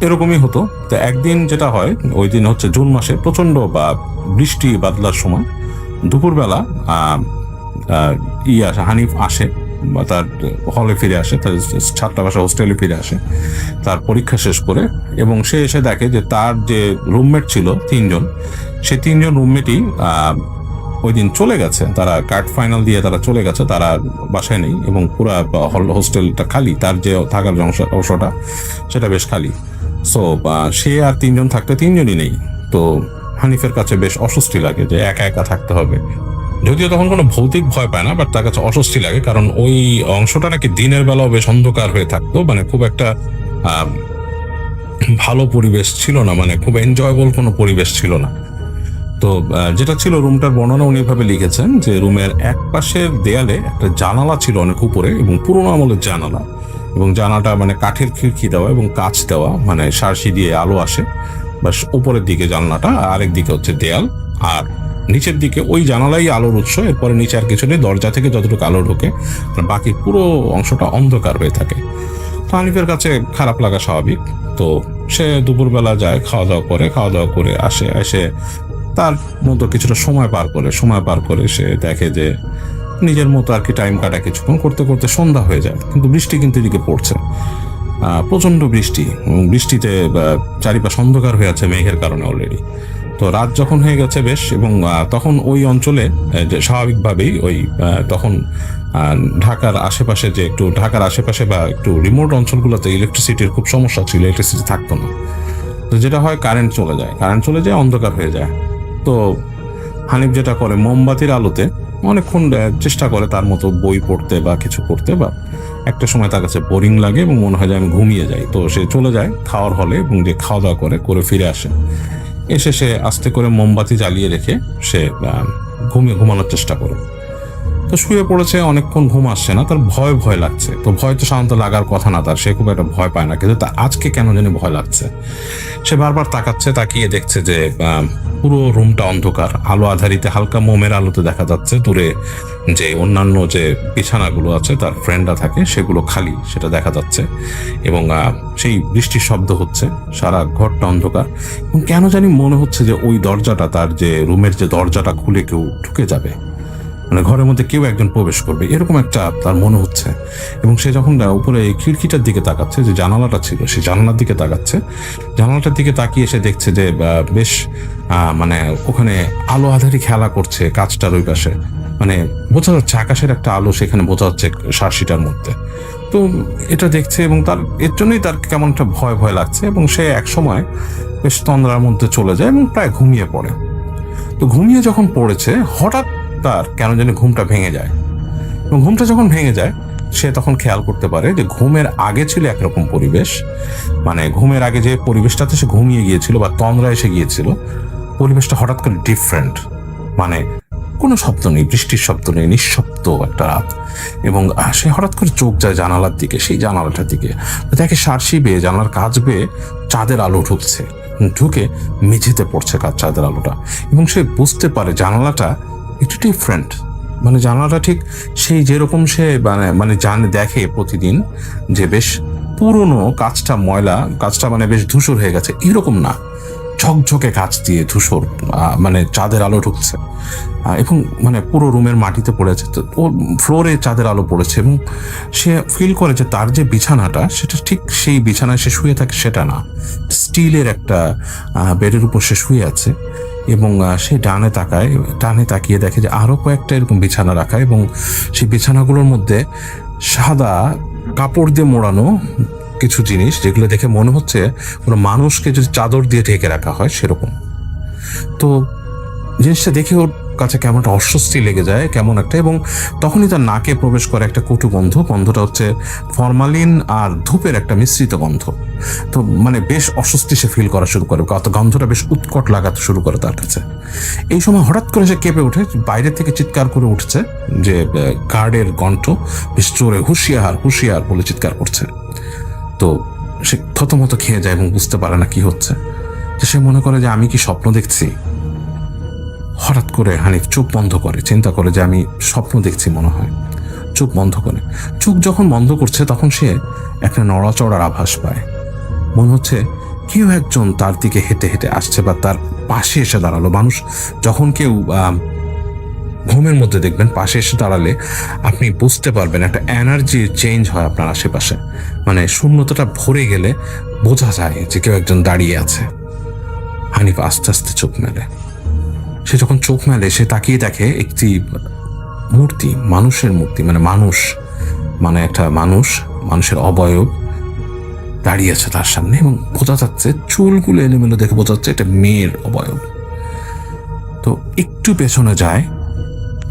এরকমই হতো। তো একদিন যেটা হয়, ওই দিন হচ্ছে জুন মাসে প্রচন্ড বৃষ্টি বাদলার সময় দুপুরবেলা হানিফ আসে, বা তার হলে ফিরে আসে, তার ছাত্রাবাসে হোস্টেলে ফিরে আসে তার পরীক্ষা শেষ করে। এবং সে এসে দেখে যে তার যে রুমমেট ছিল 3 জন, সেই 3 জন রুমমেটই ওই দিন চলে গেছে। তারা কার্ড ফাইনাল দিয়ে তারা চলে গেছে, তারা বাসায় নেই, এবং পুরো হোস্টেলটা খালি, তার যে থাকার অংশটা সেটা বেশ খালি। সো সে আর 3 জন থাকতে 3 জনই নেই। তো হানিফের কাছে বেশ অস্বস্তি লাগে যে একা একা থাকতে হবে। যদিও তখন কোনো ভৌতিক ভয় পায় না, বাট তার কাছে অস্বস্তি লাগে, কারণ ওই অংশটা নাকি দিনের বেলাও বেশ অন্ধকার হয়ে থাকতো, মানে খুব একটা ভালো পরিবেশ ছিল না, মানে খুব এনজয়েবল কোনো পরিবেশ ছিল না। তো যেটা ছিল, রুমটার বর্ণনা উনি এভাবে লিখেছেন যে রুমের এক পাশের দেয়ালে একটা জানালা ছিল অনেক উপরে, এবং পুরোনো আমলের জানালা, এবং জানালাটা মানে কাঠের খিড়কি দেওয়া এবং কাঁচ দেওয়া, মানে সারসি দিয়ে আলো আসে বাস উপরের দিকে জানলাটা, আরেক দিকে হচ্ছে দেয়াল, আর নিচের দিকে ওই জানালাই আলোর উৎস। এরপরে নিচে আর কিছু নেই, দরজা থেকে যতটুকু আলো ঢোকে, বাকি পুরো অংশটা অন্ধকার হয়ে থাকে। তো হানিফের কাছে খারাপ লাগা স্বাভাবিক। তো সে দুপুরবেলা যায়, খাওয়া দাওয়া করে এসে তার মতো কিছুটা সময় পার করে সে দেখে যে নিজের মতো আর কি টাইম কাটা, কিছুক্ষণ করতে করতে সন্ধ্যা হয়ে যায়। কিন্তু বৃষ্টি কিন্তু এদিকে পড়ছে, প্রচন্ড বৃষ্টি, এবং বৃষ্টিতে চারিপাশ অন্ধকার হয়ে আছে মেঘের কারণে অলরেডি। তো রাত যখন হয়ে গেছে বেশ, এবং তখন ওই অঞ্চলে যে স্বাভাবিকভাবেই ওই তখন ঢাকার আশেপাশে বা একটু রিমোট অঞ্চলগুলোতে ইলেকট্রিসিটির খুব সমস্যা ছিল, ইলেকট্রিসিটি থাকতো না। তো যেটা হয়, কারেন্ট চলে যায়, অন্ধকার হয়ে যায়। তো হানিফ যেটা করে, মোমবাতির আলোতে অনেকক্ষণ চেষ্টা করে তার মতো বই পড়তে বা কিছু করতে, বা একটা সময় তার কাছে বোরিং লাগে এবং মনে হয় যে আমি ঘুমিয়ে যাই। তো সে চলে যায় খাওয়ার হলে, এবং যে খাওয়া দাওয়া করে ফিরে আসে। এসে সে আস্তে করে মোমবাতি জ্বালিয়ে রেখে সে ঘুমানোর চেষ্টা করে। তো শুয়ে পড়েছে, অনেকক্ষণ ঘুম আসছে না, তার ভয় লাগছে। তো ভয় তো সাধারণত লাগার কথা না তার, সে খুব একটা ভয় পায় না, কিন্তু তার আজকে কেন জানি ভয় লাগছে। সে বারবার তাকিয়ে দেখছে যে পুরো রুমটা অন্ধকার, আলো আধারিতে হালকা মোমের আলোতে দেখা যাচ্ছে দূরে যে অন্যান্য যে বিছানাগুলো আছে তার ফ্রেন্ডরা থাকে সেগুলো খালি, সেটা দেখা যাচ্ছে। এবং সেই বৃষ্টির শব্দ হচ্ছে, সারা ঘরটা অন্ধকার, এবং কেন জানি মনে হচ্ছে যে ওই দরজাটা, তার যে রুমের যে দরজাটা খুলে কেউ ঢুকে যাবে, মানে ঘরের মধ্যে কেউ একজন প্রবেশ করবে, এরকম একটা তার মনে হচ্ছে। এবং সে যখন উপরে খিড়কিটার দিকে তাকাচ্ছে, যে জানালাটা ছিল সেই জানালার দিকে তাকাচ্ছে, জানালাটার দিকে তাকিয়ে সে দেখছে যে বেশ মানে ওখানে আলো আধারি খেলা করছে কাঁচটার ওই পাশে, মানে বোঝা যাচ্ছে আকাশের একটা আলো সেখানে বোঝা যাচ্ছে সারসিটার মধ্যে। তো এটা দেখছে, এবং তার এর জন্যই তার কেমন একটা ভয় লাগছে, এবং সে এক সময় বেশ তন্দ্রার মধ্যে চলে যায় এবং প্রায় ঘুমিয়ে পড়ে। তো ঘুমিয়ে যখন পড়েছে, হঠাৎ তার কেন জানি ঘুমটা ভেঙে যায়, এবং ঘুমটা যখন ভেঙে যায় সে তখন খেয়াল করতে পারে যে ঘুমের আগে ছিল একরকম পরিবেশ, মানে ঘুমের আগে যে পরিবেশটাতে সে ঘুমিয়ে গিয়েছিল বা তন্দ্রা এসে গিয়েছিল, পরিবেশটা হঠাৎ করে ডিফারেন্ট। মানে কোনো শব্দ নেই, বৃষ্টির শব্দ নেই, নিঃশব্দ একটা রাত। এবং সে হঠাৎ করে চোখ যায় জানালার দিকে, সেই জানালাটার দিকে দেখে সার্সি বেয়ে জানালার কাজ বেয়ে চাঁদের আলো ঢুকছে, ঢুকে মেঝেতে পড়ছে চাঁদের আলোটা। এবং সে বুঝতে পারে জানালাটা একটু ডিফারেন্ট, মানে জানালাটা ঠিক সেই যেরকম সে মানে জানে দেখে প্রতিদিন, যে বেশ পুরনো কাঁচটা ময়লা, কাঁচটা মানে বেশ ধূসর হয়ে গেছে, এরকম না, ঝকঝকে কাঁচ দিয়ে ধূসর মানে চাঁদের আলো ঢুকছে। এবং মানে পুরো রুমের মাটিতে পড়েছে, তো ওর ফ্লোরে চাঁদের আলো পড়েছে। এবং সে ফিল করে যে তার যে বিছানাটা সেটা ঠিক সেই বিছানায় সে শুয়ে থাকে সেটা না, স্টিলের একটা বেডের উপর সে শুয়ে আছে। এবং সে ডানে তাকিয়ে দেখে যে আরো কয়েকটা এরকম বিছানা রাখা, এবং সেই বিছানাগুলোর মধ্যে সাদা কাপড় দিয়ে মোড়ানো কিছু জিনিস, যেগুলো দেখে মনে হচ্ছে কোনো মানুষকে যদি চাদর দিয়ে ঢেকে রাখা হয় সেরকম। তো জিনিসটা দেখে ওর কাছে কেমন একটা অস্বস্তি লেগে যায়, কেমন একটা। এবং তখনই তার নাকে প্রবেশ করে একটা কটু গন্ধ। গন্ধটা হচ্ছে ফরমালিন আর ধূপের একটা মিশ্রিত গন্ধ। তো মানে বেশ অস্বস্তি সে ফিল করা শুরু করে, গন্ধটা বেশ উৎকট লাগাতে শুরু করে তার কাছে। এই সময় হঠাৎ করে সে কেঁপে উঠে, বাইরে থেকে চিৎকার করে উঠছে যে গার্ডের কণ্ঠ বেশ জোরে, হুঁশিয়ার হুঁশিয়ার বলে চিৎকার করছে। তো সে থতমত খেয়ে যায় এবং বুঝতে পারে না কি হচ্ছে। তো সে মনে করে যে আমি কি স্বপ্ন দেখছি। হঠাৎ করে হানিফ চোখ বন্ধ করে, চিন্তা করে যে আমি স্বপ্ন দেখছি মনে হয়। চোখ বন্ধ করে, চোখ যখন বন্ধ করছে তখন সে একটা নড়াচড়ার আভাস পায়। মনে হচ্ছে কেউ একজন তার দিকে হেঁটে হেঁটে আসছে বা তার পাশে এসে দাঁড়ালো। মানুষ যখন কেউ ঘুমের মধ্যে দেখবেন পাশে এসে দাঁড়ালে আপনি বুঝতে পারবেন একটা এনার্জি চেঞ্জ হয় আপনার আশেপাশে, মানে শূন্যতাটা ভরে গেলে বোঝা যায় যে কেউ একজন দাঁড়িয়ে আছে। হানিফ আস্তে আস্তে চোখ মেলে। সে যখন চোখ মেলে সে তাকিয়ে দেখে একটি মূর্তি, মানুষের মূর্তি, মানে মানুষ, মানে একটা মানুষের অবয়ব দাঁড়িয়ে আছে তার সামনে। এবং বোঝা যাচ্ছে চুলগুলো এলোমেলো দেখে বোঝা যাচ্ছে এটা মেয়ের অবয়ব। তো একটু পেছনে যায়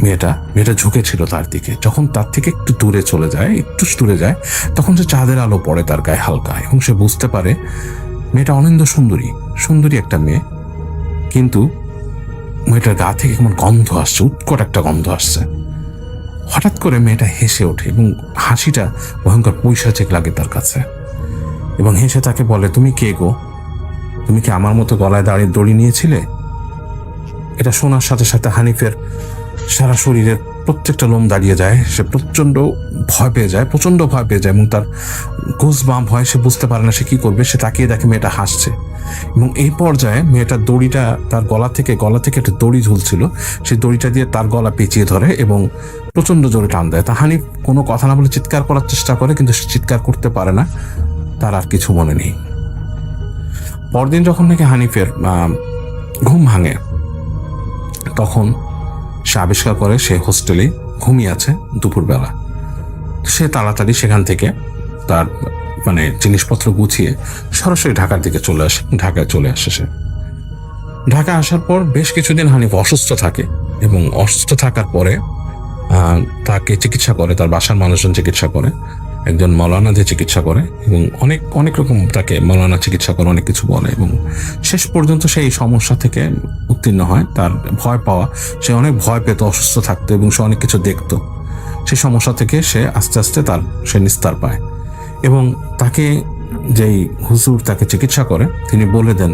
মেয়েটা ঝুঁকেছিল তার দিকে। যখন তার থেকে একটু দূরে চলে যায় তখন সে চাঁদের আলো পড়ে তার গায়ে হালকা, এবং সে বুঝতে পারে মেয়েটা অনিন্দ সুন্দরী একটা মেয়ে। কিন্তু মেয়েটার গা থেকে কেমন গন্ধ আসছে, উৎকট একটা গন্ধ আসছে। হঠাৎ করে মেয়েটা হেসে ওঠে এবং হাসিটা ভয়ঙ্কর পৈশাচিক লাগে তার কাছে। এবং হেসে তাকে বলে, তুমি কে গো? তুমি কি আমার মতো গলায় দড়ি নিয়েছিলে? এটা শোনার সাথে সাথে হানিফের সারা শরীরের প্রত্যেকটা লোম দাঁড়িয়ে যায়। সে প্রচন্ড ভয় পেয়ে যায় এবং তার গুজবাম্প হয়। সে বুঝতে পারে না সে কি করবে। সে তাকিয়ে দেখে মেয়েটা হাসছে, এবং এই পর্যায়ে মেয়েটার দড়িটা তার গলা থেকে একটা দড়ি ঝুলছিল, সেই দড়িটা দিয়ে তার গলা পেঁচিয়ে ধরে এবং প্রচন্ড জোরে টান দেয়। তা হানিফ কোনো কথা না বলে চিৎকার করার চেষ্টা করে, কিন্তু সে চিৎকার করতে পারে না, তার আর কিছু মনে নেই। পরদিন যখন নাকি হানিফের ঘুম ভাঙে তখন সে আবিষ্কার করে সে হোস্টেলে ঘুমিয়ে আছে দুপুরবেলা। সে তাড়াতাড়ি সেখান থেকে তার মানে জিনিসপত্র গুছিয়ে সরাসরি ঢাকার দিকে ঢাকায় চলে আসে। সে ঢাকা আসার পর বেশ কিছুদিন হানিফ অসুস্থ থাকে, এবং অসুস্থ থাকার পরে তাকে চিকিৎসা করে তার বাসার মানুষজন চিকিৎসা করে, একজন মৌলানা দিয়ে চিকিৎসা করে, এবং অনেক রকম তাকে মৌলানা চিকিৎসা করে, অনেক কিছু বলে, এবং শেষ পর্যন্ত সেই সমস্যা থেকে উত্তীর্ণ হয়। তার সে অনেক ভয় পেত অসুস্থ থাকতো, এবং সে অনেক কিছু দেখতো। সেই সমস্যা থেকে সে আস্তে আস্তে সে নিস্তার পায়। এবং তাকে যেই হুজুর তাকে চিকিৎসা করে তিনি বলে দেন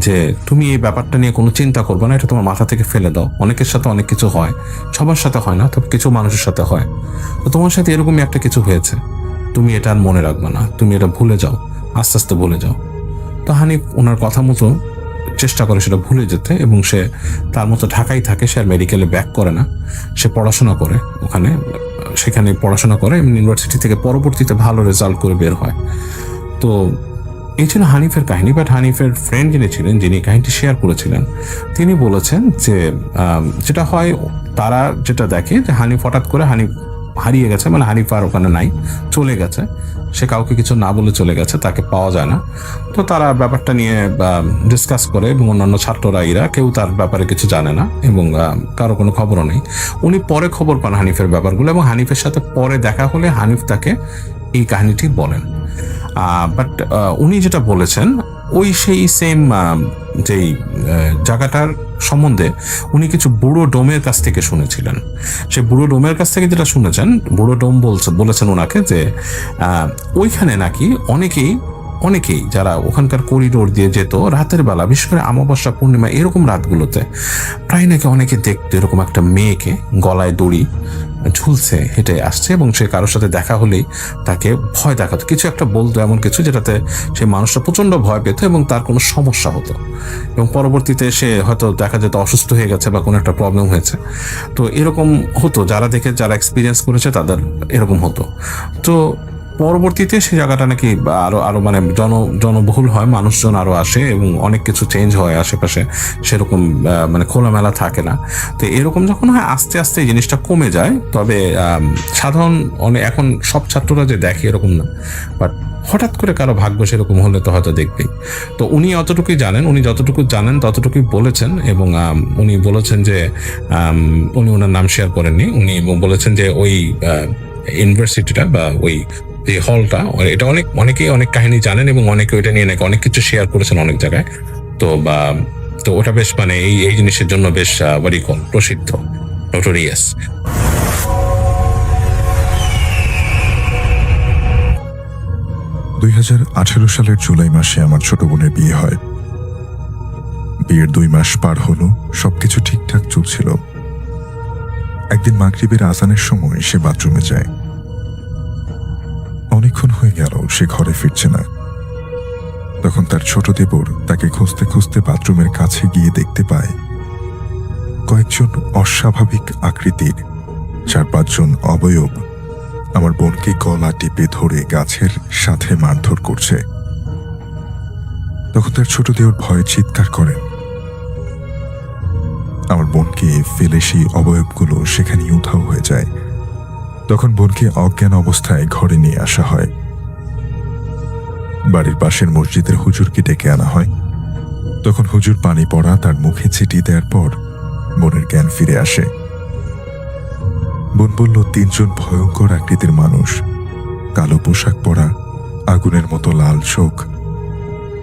যে তুমি এই ব্যাপারটা নিয়ে কোনো চিন্তা করবে না, এটা তোমার মাথা থেকে ফেলে দাও। অনেকের সাথে অনেক কিছু হয়, সবার সাথে হয় না, তবে কিছু মানুষের সাথে হয়। তো তোমার সাথে এরকমই একটা কিছু হয়েছে, তুমি এটা আর মনে রাখবে না, তুমি এটা ভুলে যাও, আস্তে আস্তে ভুলে যাও। তো হানিফ ওনার কথা মতো চেষ্টা করে সেটা ভুলে যেতে, এবং সে তার মতো ঢাকায় থাকে। সে আর মেডিকেলে ব্যাক করে না, সে পড়াশোনা করে সেখানে পড়াশোনা করে এবং ইউনিভার্সিটি থেকে পরবর্তীতে ভালো রেজাল্ট করে বের হয়। তো এই ছিল হানিফের কাহিনী। বাট হানিফের ফ্রেন্ড যিনি কাহিনীটি শেয়ার করেছিলেন, তিনি বলেছেন যে যেটা হয় তারা যেটা দেখে যে হানিফ হঠাৎ করে হারিয়ে গেছে, মানে হানিফ আর ওখানে নাই, চলে গেছে। সে কাউকে কিছু না বলে চলে গেছে, তাকে পাওয়া যায় না। তো তারা ব্যাপারটা নিয়ে ডিসকাস করে এবং অন্যান্য ছাত্ররা এরা কেউ তার ব্যাপারে কিছু জানে না এবং কারো কোনো খবরও নেই। উনি পরে খবর পান হানিফের ব্যাপারগুলো এবং হানিফের সাথে পরে দেখা হলে হানিফ তাকে এই কাহিনীটি বলেন। বাট উনি যেটা বলেছেন ওই সেই সেম যেই জায়গাটার সম্বন্ধে উনি কিছু বুড়ো ডোমের কাছ থেকে শুনেছিলেন। সে বুড়ো ডোমের কাছ থেকে যেটা শুনেছেন, বুড়ো ডোম বলেছেন ওনাকে যে ওইখানে নাকি অনেকেই যারা ওখানকার করিডোর দিয়ে যেত রাতের বেলা, বিশেষ করে অমাবস্যা পূর্ণিমা এরকম রাতগুলোতে প্রায় নাকি অনেকে দেখতো এরকম একটা মেয়েকে গলায় দড়ি ঝুলছে হেঁটে আসছে এবং সে কারোর সাথে দেখা হলেই তাকে ভয় দেখাতো, কিছু একটা বলতো, এমন কিছু যেটাতে সেই মানুষটা প্রচন্ড ভয় পেত এবং তার কোনো সমস্যা হতো এবং পরবর্তীতে সে হয়তো দেখা যেত অসুস্থ হয়ে গেছে বা কোনো একটা প্রবলেম হয়েছে। তো এরকম হতো, যারা এক্সপিরিয়েন্স করেছে তাদের এরকম হতো। তো পরবর্তীতে সেই জায়গাটা নাকি আরো মানে জনবহুল হয়, মানুষজন আরো আসে এবং অনেক কিছু চেঞ্জ হয় আশেপাশে, সেরকম মানে খোলামেলা থাকে না। তো এরকম যখন হয় আস্তে আস্তে এই জিনিসটা কমে যায়। তবে সাধারণ এখন সব ছাত্ররা যে দেখে এরকম না, বাট হঠাৎ করে কারো ভাগ্য সেরকম হলে তো হয়তো দেখবেই। তো উনি অতটুকুই জানেন, উনি যতটুকু জানেন ততটুকুই বলেছেন এবং উনি বলেছেন যে উনি ওনার নাম শেয়ার করেননি। উনি বলেছেন যে ওই ইউনিভার্সিটিটা বা ওই যে হলটা, এটা অনেকেই অনেক কাহিনী জানেন এবং অনেকে ওইটা নিয়ে নাকি অনেক কিছু শেয়ার করেছেন অনেক জায়গায়। তো ওটা বেশ মানে এই জিনিসের জন্য বেশ প্রসিদ্ধ, নোটোরিয়াস। 2018 সালের জুলাই মাসে আমার ছোট বোনের বিয়ে হয়। বিয়ের 2 মাস পার হলো, সবকিছু ঠিকঠাক চলছিল। একদিন মাগরিবের আজানের সময় সে বাথরুমে যায়। অনেকক্ষণ হয়ে গেল সে ঘরে ফিরছে না। তখন তার ছোট দেবর তাকে খুঁজতে খুঁজতে বাথরুমের কাছে গিয়ে দেখতে পায় কয়েকজন অস্বাভাবিক আকৃতির 4-5 জন অবয়ব আমার বোনকে গলা টিপে ধরে গাছের সাথে মারধর করছে। তখন তার ছোট দেওর ভয়ে চিৎকার করেন। আমার বোনকে ফেলে সেই অবয়বগুলো সেখানেই উধাও হয়ে যায়। তখন বোনকে অজ্ঞান অবস্থায় ঘরে নিয়ে আসা হয়। বাড়ির পাশের মসজিদের হুজুরকে ডেকে আনা হয়। তখন হুজুর পানি পড়া তার মুখে ছিটিয়ে দেওয়ার পর বোনের জ্ঞান ফিরে আসে। বোন বলল 3 জন ভয়ঙ্কর আকৃতির মানুষ, কালো পোশাক পরা, আগুনের মতো লাল চোখ,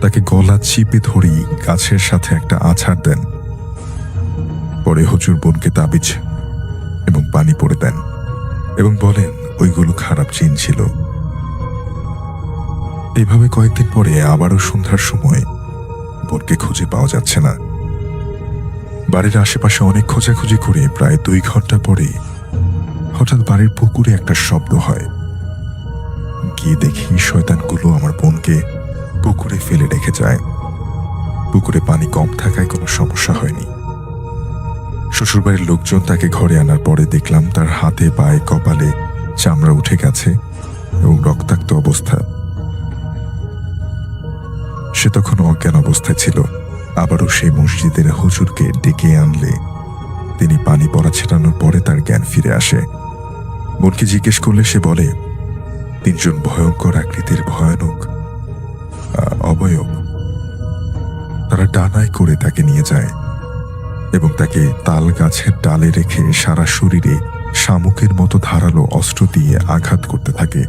তাকে গলা চিপে ধরেই গাছের সাথে একটা আছাড় দেন। পরে হুজুর বোনকে তাবিজ এবং পানি পড়ে দেন এবং বলেন ওইগুলো খারাপ জিন ছিল। এইভাবে কয়েকদিন পরে আবারও সন্ধ্যার সময় বোনকে খুঁজে পাওয়া যাচ্ছে না। বাড়ির আশেপাশে অনেক খোঁজাখুঁজি করে প্রায় 2 ঘন্টা পরে হঠাৎ বাড়ির পুকুরে একটা শব্দ হয়। গিয়ে দেখি শয়তানগুলো আমার বোনকে পুকুরে ফেলে রেখে যায়। পুকুরে পানি কম থাকায় কোনো সমস্যা হয়নি। শ্বশুরবাড়ির লোকজন তাকে ঘরে আনার পরে দেখলাম তার হাতে পায়ে কপালে চামড়া উঠে গেছে এবং রক্তাক্ত অবস্থা। সে তখন অজ্ঞান অবস্থায় ছিল। আবারও সেই মসজিদের হুজুরকে ডেকে আনলে তিনি পানি পড়া ছেটানোর পরে তার জ্ঞান ফিরে আসে। বোনকে জিজ্ঞেস করলে সে বলে 3 জন ভয়ঙ্কর আকৃতির ভয়ানক অবয়ব তারা ডানায় করে তাকে নিয়ে যায় এবং তাকে তাল গাছের ডালে রেখে সারা শরীরে শামুকের মতো ধারালো অস্ত্র দিয়ে আঘাত করতে থাকে।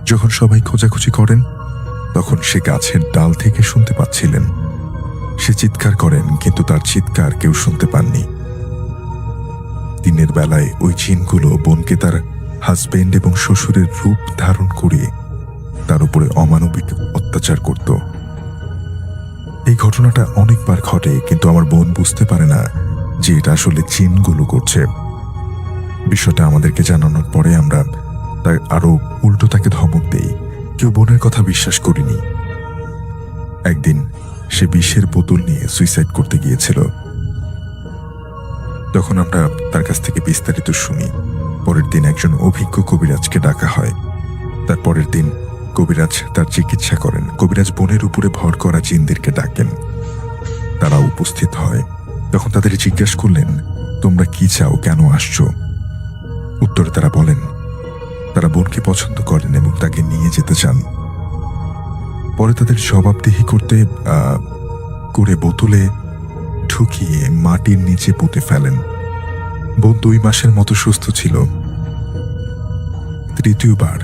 যখন সবাই খোঁজাখুঁজি করেন তখন সে গাছের ডাল থেকে শুনতে পাচ্ছিলেন। সে চিৎকার করেন, কিন্তু তার চিৎকার কেউ শুনতে পাননি। দিনের বেলায় ওই জিনগুলো বোনকে তার হাজবেন্ড এবং শ্বশুরের রূপ ধারণ করে তার উপরে অমানবিক অত্যাচার করত। এই ঘটনাটা অনেকবার ঘটে, কিন্তু আমার বোন বুঝতে পারে না যে এটা আসলে জিনগুলো করছে। বিষয়টা আমাদেরকে জানানোর পরে আমরা তার আরো উল্টো তাকে ধমক দেই। কেউ বোনের কথা বিশ্বাস করিনি। একদিন সে বিষের বোতল নিয়ে সুইসাইড করতে গিয়েছিল। তখন আমরা তার কাছ থেকে বিস্তারিত শুনি। পরের দিন একজন অভিজ্ঞ কবিরাজকে ডাকা হয়। তার পরের দিন কবিরাজ তার চিকিৎসা করেন। কবিরাজ বোনের উপরে ভর করা জিনদেরকে ডাকেন। তারা উপস্থিত হয়। তখন তাদের জিজ্ঞেস করলেন, তোমরা কি চাও, কেন আসছো? উত্তরে তারা বলেন, তারা বোনকে পছন্দ করেন এবং তাকে নিয়ে যেতে চান। পরে তাদের জবাবদিহি করে বোতলে ঢুকিয়ে মাটির নিচে পুঁতে ফেলেন। বোন 2 মাসের মতো সুস্থ ছিল। তৃতীয়বার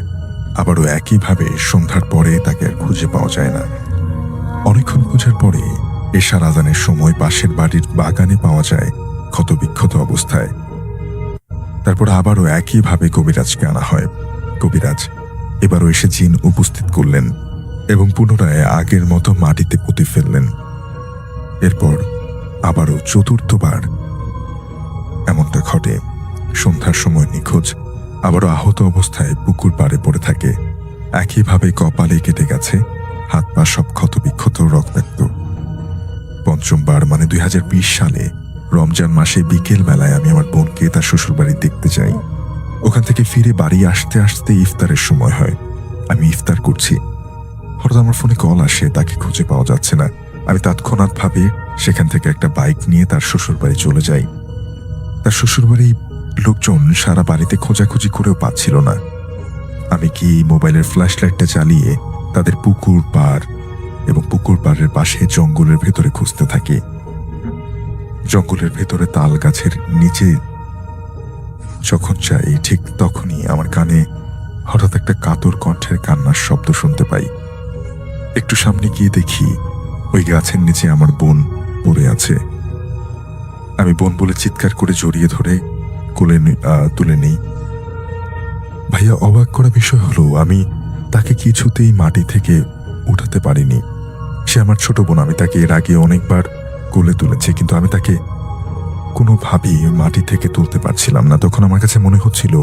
আবারও একইভাবে সন্ধ্যার পরে তাকে আর খুঁজে পাওয়া যায় না। অনেকক্ষণ খোঁজার পরে এশার আজানের সময় পাশের বাড়ির বাগানে পাওয়া যায় ক্ষতবিক্ষত অবস্থায়। তারপর আবারও একইভাবে কবিরাজকে আনা হয়। কবিরাজ এবারও এসে জিন উপস্থিত করলেন এবং পুনরায় আগের মতো মাটিতে পুঁতে ফেললেন। এরপর আবারও 4র্থবার এমনটা ঘটে। সন্ধ্যার সময় নিখোঁজ, আবারও আহত অবস্থায় পুকুর পাড়ে পড়ে থাকে। একইভাবে কপালে কেটে গেছে, হাত পা সব ক্ষতবিক্ষত, রক্তাক্ত। 5মবার মানে 2020 সালে রমজান মাসে বিকেল বেলায় আমি আমার বোনকে তার শ্বশুরবাড়ি দেখতে যাই। ওখান থেকে ফিরে বাড়ি আসতে আসতে ইফতারের সময় হয়। আমি ইফতার করছি, হঠাৎ আমার ফোনে কল আসে, তাকে খুঁজে পাওয়া যাচ্ছে না। আমি তৎক্ষণাৎভাবে সেখান থেকে একটা বাইক নিয়ে তার শ্বশুরবাড়ি চলে যাই। তার শ্বশুরবাড়ির লোকজন সারা বাড়িতে খোঁজাখুঁজি করেও পাচ্ছিল না। আমি কি মোবাইলের ফ্ল্যাশ লাইটটা চালিয়ে তাদের পুকুর পাড় এবং পুকুর পাড়ের পাশে জঙ্গলের ভেতরে খুঁজতে থাকি। জঙ্গলের ভেতরে তাল গাছের নিচে যখন যাই, ঠিক তখনই আমার কানে হঠাৎ একটা কাতর কণ্ঠের কান্নার শব্দ শুনতে পাই। একটু সামনে গিয়ে দেখি ওই গাছের নিচে আমার বোন পড়ে আছে। আমি বোন বলে চিৎকার করে জড়িয়ে ধরে কোলে তুলে নেই। ভাইয়া, অবাক করা বিষয় হলো আমি তাকে কিছুতেই মাটি থেকে উঠাতে পারিনি। সে আমার ছোট বোন, আমি তাকে এর আগে অনেকবার কোলে তুলেছি, কিন্তু আমি তাকে কোনোভাবেই মাটি থেকে তুলতে পারছিলাম না। তখন আমার কাছে মনে হচ্ছিল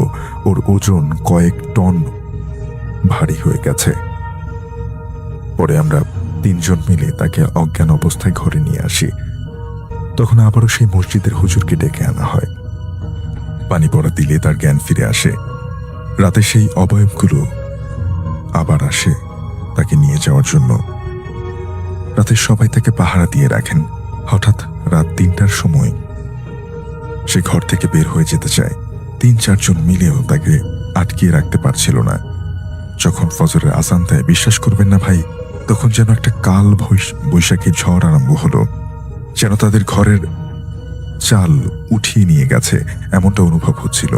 ওর ওজন কয়েক টন ভারী হয়ে গেছে। পরে আমরা 3 জন মিলে তাকে অজ্ঞান অবস্থায় ঘরে নিয়ে আসি। তখন আবারও সেই মসজিদের হুজুরকে ডেকে আনা হয়। পানি পড়া দিলে তার জ্ঞান ফিরে আসে। রাতে সেই অবয়বগুলো আবার আসে তাকে নিয়ে যাওয়ার জন্য। রাতে সবাই তাকে পাহারা দিয়ে রাখেন। হঠাৎ রাত 3টার সময় সে ঘর থেকে বের হয়ে যেতে চায়। 3-4 জন মিলেও তাকে আটকিয়ে রাখতে পারছিল না। যখন ফজরের আজান দেয়, বিশ্বাস করবেন না ভাই, তখন যেন একটা কাল বৈশাখী ঝড় আরম্ভ হলো, যেন তাদের ঘরের চাল উঠিয়ে নিয়ে গেছে, এমনটা অনুভব হচ্ছিল।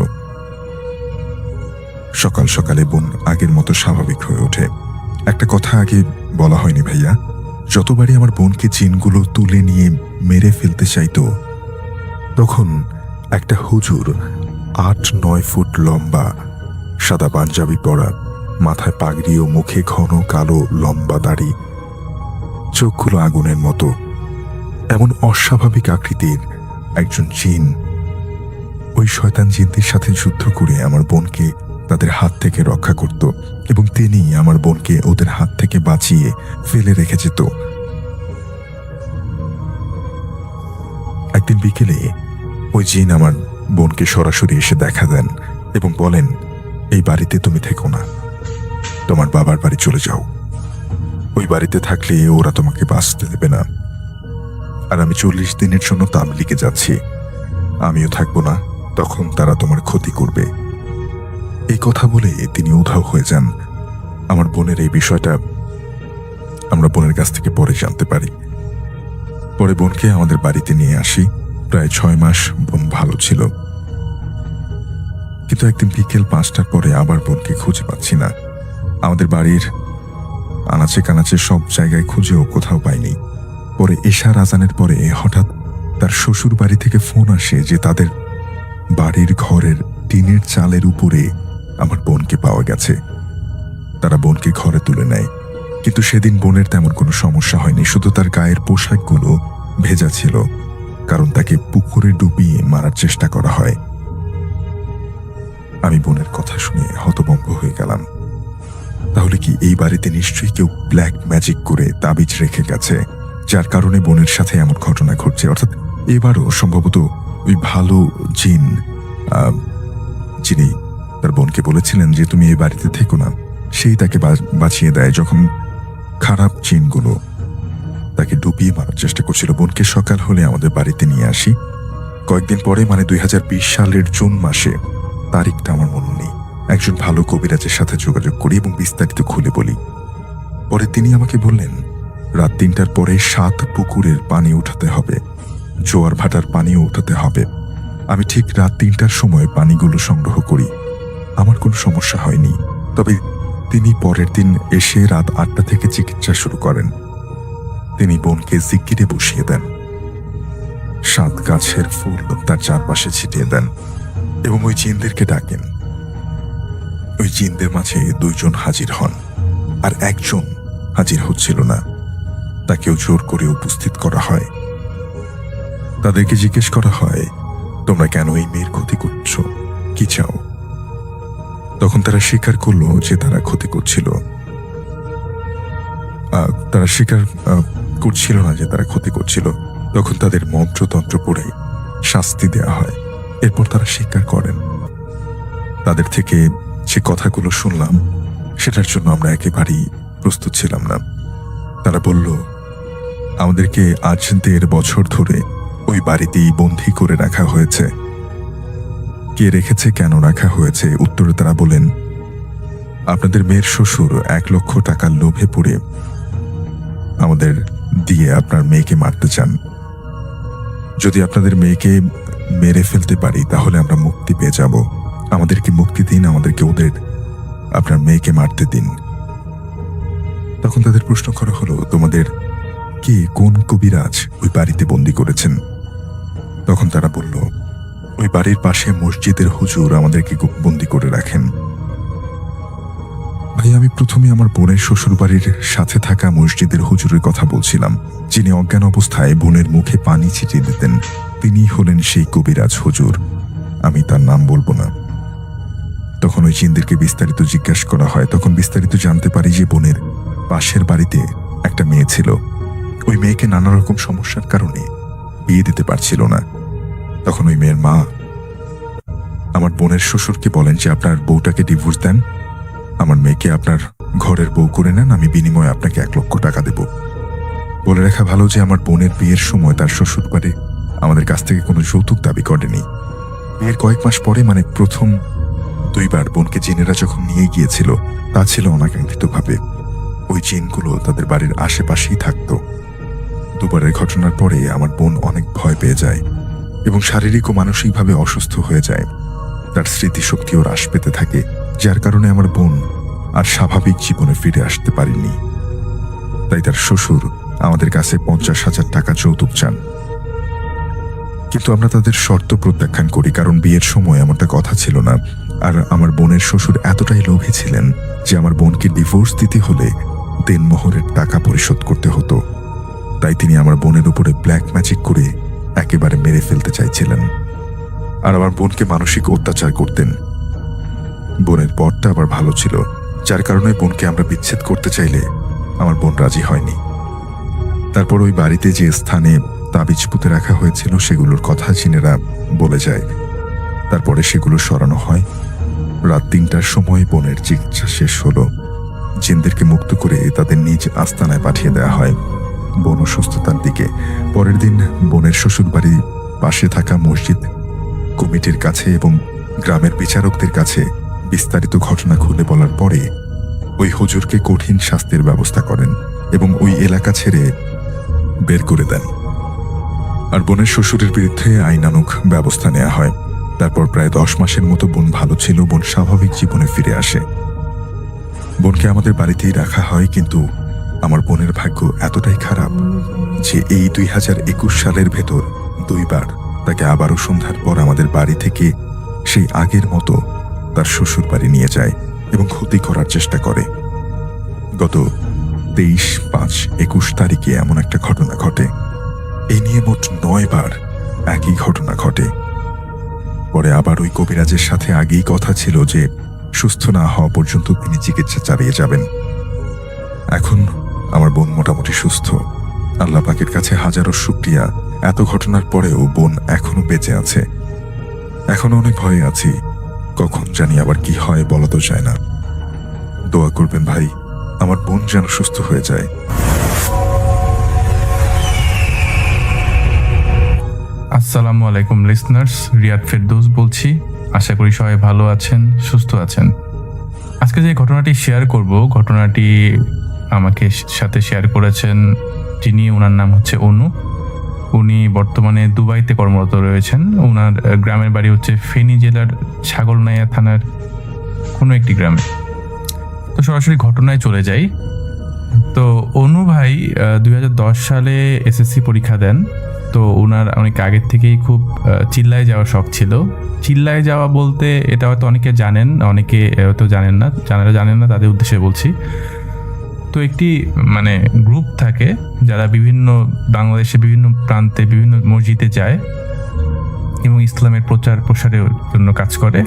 সকাল সকালে বোন আগের মতো স্বাভাবিক হয়ে ওঠে। একটা কথা আগে বলা হয়নি ভাইয়া, যতবারই আমার বোনকে জিনগুলো তুলে নিয়ে মেরে ফেলতে চাইতো, তখন একটা হুজুর 8-9 ফুট লম্বা, সাদা পাঞ্জাবি পরা, মাথায় পাগড়ি ও মুখে ঘন কালো লম্বা দাড়ি, চোখগুলো আগুনের মতো, এমন অস্বাভাবিক আকৃতির একজন জিন, ওই শয়তান জিনদের সাথে যুদ্ধ করে আমার বোনকে তাদের হাত থেকে রক্ষা করত এবং তিনি আমার বোনকে ওদের হাত থেকে বাঁচিয়ে ফেলে রেখে যেত। একদিন বিকেলে ওই জিন আমার বোনকে সরাসরি এসে দেখা দেন এবং বলেন, এই বাড়িতে তুমি থেকো না, তোমার বাবার বাড়ি চলে যাও। ওই বাড়িতে থাকলে ওরা তোমাকে বাঁচতে দেবে না। আর আমি 40 দিনের জন্য তাবলিগে যাচ্ছি, আমিও থাকবো না, তখন তারা তোমার ক্ষতি করবে। এই কথা বলে তিনি উধাও হয়ে যান। আমার বোনের এই বিষয়টা আমরা বোনের কাছ থেকে পরে জানতে পারি। পরে বোনকে আমাদের বাড়িতে নিয়ে আসি। প্রায় 6 মাস বোন ভালো ছিল, কিন্তু একদিন বিকেল 5টার পরে আবার বোনকে খুঁজে পাচ্ছি না। আমাদের বাড়ির আনাচে কানাচে সব জায়গায় খুঁজেও কোথাও পাইনি। পরে এশার আজানের পরে হঠাৎ তার শ্বশুর বাড়ি থেকে ফোন আসে যে তাদের বাড়ির ঘরের টিনের চালের উপরে আমার বোনকে পাওয়া গেছে। তারা বোনকে ঘরে তুলে নেয়, কিন্তু সেদিন বোনের তেমন কোনো সমস্যা হয়নি, শুধু তার গায়ের পোশাকগুলো ভেজা ছিল, কারণ তাকে পুকুরে ডুবিয়ে মারার চেষ্টা করা হয়। আমি বোনের কথা শুনে হতভম্ব হয়ে গেলাম। তাহলে কি এই বাড়িতে নিশ্চয়ই কেউ ব্ল্যাক ম্যাজিক করে তাবিজ রেখে গেছে, যার কারণে বোনের সাথে এমন ঘটনা ঘটছে? অর্থাৎ এবারও সম্ভবত ওই ভালো জিন, যিনি তার বোনকে বলেছিলেন যে তুমি এই বাড়িতে থেকো না, সেই তাকে বাঁচিয়ে দেয় যখন খারাপ জিনগুলো তাকে ডুবিয়ে মারার চেষ্টা করছিল। বোনকে সকাল হলে আমাদের বাড়িতে নিয়ে আসি। কয়েকদিন পরে মানে 2020 সালের জুন মাসে, তারিখটা আমার মনে নেই, একজন ভালো কবিরাজের সাথে যোগাযোগ করি এবং বিস্তারিত খুলে বলি। পরে তিনি আমাকে বললেন, রাত 3টার পরে 7 পুকুরের পানি উঠাতে হবে, জোয়ার ভাটার পানিও উঠাতে হবে। আমি ঠিক রাত 3টার সময় পানিগুলো সংগ্রহ করি। আমার কোনো সমস্যা হয়নি। তবে তিনি পরের দিন এসে রাত 8টা থেকে চিকিৎসা শুরু করেন। তিনি বোনকে জিকিরে বসিয়ে দেন, 7 গাছের ফুল তার চারপাশে ছিটিয়ে দেন এবং ওই জিনদেরকে ডাকেন। ওই জিনদের মাঝে 2 জন হাজির হন, আর একজন হাজির হচ্ছিল না। তাকেও জোর করে উপস্থিত করা হয়। তাদেরকে জিজ্ঞেস করা হয়, তোমরা কেন এই মেয়ের ক্ষতি করছো, কি চাও? তখন তারা স্বীকার করলো যে তারা ক্ষতি করছিল। তারা স্বীকার করছিল না যে তারা ক্ষতি করছিল। তখন তাদের মন্ত্রতন্ত্র পড়ে শাস্তি দেয়া হয়। এরপর তারা স্বীকার করেন। তাদের থেকে যে কথাগুলো শুনলাম সেটার জন্য আমরা একেবারেই প্রস্তুত ছিলাম না। তারা বলল, আমাদেরকে আজ 1.5 বছর ধরে ওই বাড়িতেই বন্দী করে রাখা হয়েছে। কে রেখেছে, কেন রাখা হয়েছে? উত্তরে তারা বলেন, আপনাদের মেয়ের শ্বশুর 1 লক্ষ টাকার লোভে পড়ে আমাদের দিয়ে আপনার মেয়েকে মারতে চান। যদি আপনাদের মেয়েকে মেরে ফেলতে পারি তাহলে আমরা মুক্তি পেয়ে যাব। আমাদেরকে মুক্তি দিন, আমাদেরকে আপনার মেয়েকে মারতে দিন। তখন তাদের প্রশ্ন করা হলো, তোমাদের কে, কোন কবিরাজ ওই বাড়িতে বন্দী করেছেন? তখন তারা বলল, ওই বাড়ির পাশে মসজিদের হুজুর আমাদেরকে বন্দী করে রাখেন। ভাই, আমি প্রথমে আমার বোনের শ্বশুর বাড়ির সাথে থাকা মসজিদের হুজুরের কথা বলছিলাম, যিনি অজ্ঞান অবস্থায় বোনের মুখে পানি ছিটিয়ে দিতেন। তিনি হলেন সেই কবিরাজ হুজুর। আমি তার নাম বলবো না। তখন ওই জিনদেরকে বিস্তারিত জিজ্ঞাসা করা হয়। তখন বিস্তারিত জানতে পারি যে বোনের পাশের বাড়িতে একটা মেয়ে ছিল। ওই মেয়েকে নানা রকম সমস্যার কারণে বিয়ে দিতে পারছিল না। তখন ওই মেয়ের মা আমার বোনের শ্বশুরকে বলেন যে আপনার বউটাকে ডিভোর্স দেন, আমার মেয়েকে আপনার ঘরের বউ করে নেন, আমি বিনিময়ে আপনাকে 1 লক্ষ টাকা দেব। বলে রাখা ভালো যে আমার বোনের বিয়ের সময় তার শ্বশুর বাড়ি আমাদের কাছ থেকে কোনো যৌতুক দাবি করেনি। বিয়ের কয়েক মাস পরে, মানে প্রথম 2 বার বোনকে জিনেরা যখন নিয়ে গিয়েছিল, তা ছিল অনাকাঙ্ক্ষিতভাবে। ওই জিনগুলো তাদের বাড়ির আশেপাশেই থাকতো। 2 বারের ঘটনার পরে আমার বোন অনেক ভয় পেয়ে যায় এবং শারীরিক ও মানসিকভাবে অসুস্থ হয়ে যায়। তার স্মৃতিশক্তিও হ্রাস পেতে থাকে, যার কারণে আমার বোন আর স্বাভাবিক জীবনে ফিরে আসতে পারেনি। তাই তার শ্বশুর আমাদের কাছে 50,000 টাকা যৌতুক চান। কিন্তু আমরা তাদের শর্ত প্রত্যাখ্যান করি, কারণ বিয়ের সময় এমনটা কথা ছিল না। আর আমার বোনের শ্বশুর এতটাই লোভী ছিলেন যে আমার বোনকে ডিভোর্স দিতে হলে দেনমোহরের টাকা পরিশোধ করতে হতো। তাই তিনি আমার বোনের উপরে ব্ল্যাক ম্যাজিক করে একেবারে মেরে ফেলতে চাইছিলেন, আর আমার বোনকে মানসিক অত্যাচার করতেন। বোনের পরটা আবার ভালো ছিল, যার কারণে বোনকে আমরা বিচ্ছেদ করতে চাইলে আমার বোন রাজি হয়নি। তারপর ওই বাড়িতে যে স্থানে তাবিজ পুঁতে রাখা হয়েছিল সেগুলোর কথা জিনেরা বলে যায়। তারপরে সেগুলো সরানো হয়। রাত 3টার সময় বোনের চিকিৎসা শেষ হলো। জিনদেরকে মুক্ত করে তাদের নিজ আস্তানায় পাঠিয়ে দেওয়া হয় বোন অসুস্থতার দিকে। পরের দিন বোনের শ্বশুর বাড়ির পাশে থাকা মসজিদ কমিটির কাছে এবং গ্রামের বিচারকদের কাছে বিস্তারিত ঘটনা খুলে বলার পরে ওই হুজুরকে কঠিন শাস্তির ব্যবস্থা করেন এবং ওই এলাকা ছেড়ে বের করে দেন। আর বোনের শ্বশুরের বিরুদ্ধে আইনানুগ ব্যবস্থা নেওয়া হয়। তারপর প্রায় 10 মাসের মতো বোন ভালো ছিল। বোন স্বাভাবিক জীবনে ফিরে আসে। বোনকে আমাদের বাড়িতেই রাখা হয়, কিন্তু আমার বোনের ভাগ্য এতটাই খারাপ যে এই 2021 সালের ভেতর 2 বার তাকে আবারও সন্ধ্যার পর আমাদের বাড়ি থেকে সেই আগের মতো তার শ্বশুর বাড়ি নিয়ে যায় এবং ক্ষতি করার চেষ্টা করে। গত 23/5/21 তারিখে এমন একটা ঘটনা ঘটে। এই নিয়ে মোট 9 বার একই ঘটনা ঘটে। পরে আবার ওই কবিরাজের সাথে আগেই কথা ছিল যে সুস্থ না হওয়া পর্যন্ত তিনি চিকিৎসা চালিয়ে যাবেন। এখন আমার বোন মোটামুটি সুস্থ। আল্লাহ পাকের কাছে হাজারো শুকরিয়া, এত ঘটনার পরেও বোন এখনো বেঁচে আছে। এখনো অনেক ভয়ে আছি, কখন জানি আবার কি হয় বলা তো যায় না। দোয়া করবেন ভাই, আমার বোন যেন সুস্থ হয়ে যায়। আসসালামু আলাইকুম লিসনার্স, রিয়াদ ফেরদৌস বলছি। আশা করি সবাই ভালো আছেন, সুস্থ আছেন। আজকে যে ঘটনাটি শেয়ার করব, ঘটনাটি আমাকে সাথে শেয়ার করেছেন যিনি, ওনার নাম হচ্ছে অনু। উনি বর্তমানে দুবাইতে কর্মরত রয়েছেন। ওনার গ্রামের বাড়ি হচ্ছে ফেনী জেলার ছাগলনাইয়া থানার কোনো একটি গ্রামে। তো সরাসরি ঘটনায় চলে যাই। তো অনু ভাই 2010 সালে এসএসসি পরীক্ষা দেন। তো ওনার অনেক আগের থেকেই খুব চিল্লায় যাওয়ার শখ ছিল। চিল্লায় যাওয়া বলতে এটা হয়তো অনেকে জানেন, অনেকে হয়তো জানেন না, যারা জানেন না তাদের উদ্দেশ্যে বলছি। তো একটি মানে গ্রুপ থাকে যারা বিভিন্ন বাংলাদেশে বিভিন্ন প্রান্তে বিভিন্ন মসজিদে যায় এবং ইসলামের প্রচার প্রসারের জন্য কাজ করে।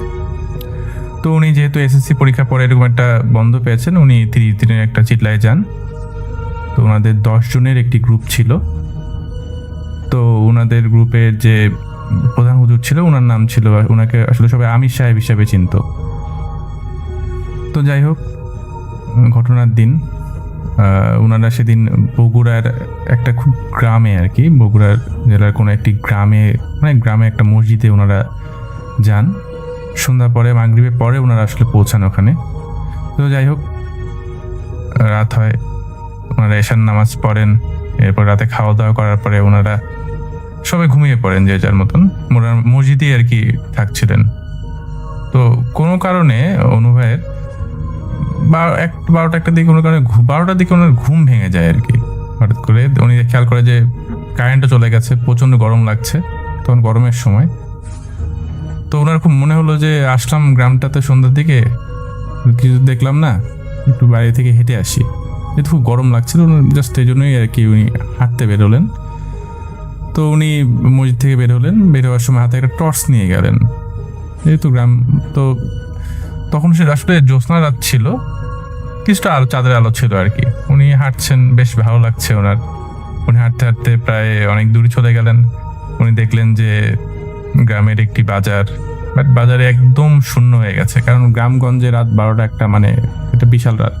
তো উনি যেহেতু এসএসসি পরীক্ষা পরে এরকম একটা বন্ধ পেয়েছেন, উনি দিনের একটা চিল্লায় যান। তো ওনাদের 10 জনের একটি গ্রুপ ছিল। তো ওনাদের গ্রুপের যে প্রধান হুজুর ছিল, ওনার নাম ছিল, ওনাকে আসলে সবাই আমির সাহেব হিসাবে চিনত। তো যাই হোক, ঘটনার দিন ওনারা সেদিন বগুড়ার একটা খুব গ্রামে আর কি, বগুড়ার জেলার কোনো একটি গ্রামে, মানে গ্রামে একটা মসজিদে ওনারা যান। সন্ধ্যা পরে, মাগরিবের পরে ওনারা আসলে পৌঁছান ওখানে। তো যাই হোক, রাত হয়, ওনারা এশার নামাজ পড়েন। এরপর রাতে খাওয়া দাওয়া করার পরে ওনারা সবাই ঘুমিয়ে পড়েন যে যার মতন, ওনারা মসজিদেই আর কি থাকছিলেন। তো কোনো কারণে অনু ভাইয়ের 12টার দিকে কোনো কারণে 12টার দিকে ওনার ঘুম ভেঙে যায় আর কি। হঠাৎ করে উনি খেয়াল করে যে কারেন্টও চলে গেছে, প্রচণ্ড গরম লাগছে, তখন গরমের সময়। তো ওনার খুব মনে হলো যে আসলাম গ্রামটাতে সন্ধ্যার দিকে, কিছু দেখলাম না, একটু বাইরে থেকে হেঁটে আসি, যেহেতু খুব গরম লাগছিল জাস্ট এই জন্যই আর কি উনি হাঁটতে বেরোলেন। তো উনি মসজিদ থেকে বের হলেন, বের হওয়ার সময় হাতে একটা টর্চ নিয়ে গেলেন, যেহেতু গ্রাম। তো তখন সে আসলে জ্যোৎস্না রাত ছিল, কিছুটা আলো, চাঁদের আলো ছিল আর কি। উনি হাঁটছেন, বেশ ভালো লাগছে ওনার। উনি হাঁটতে হাঁটতে প্রায় অনেক দূরে চলে গেলেন। উনি দেখলেন যে গ্রামের একটি বাজার, বাট বাজারে একদম শূন্য হয়ে গেছে, কারণ গ্রামগঞ্জে রাত 12টা একটা মানে একটা বিশাল রাত,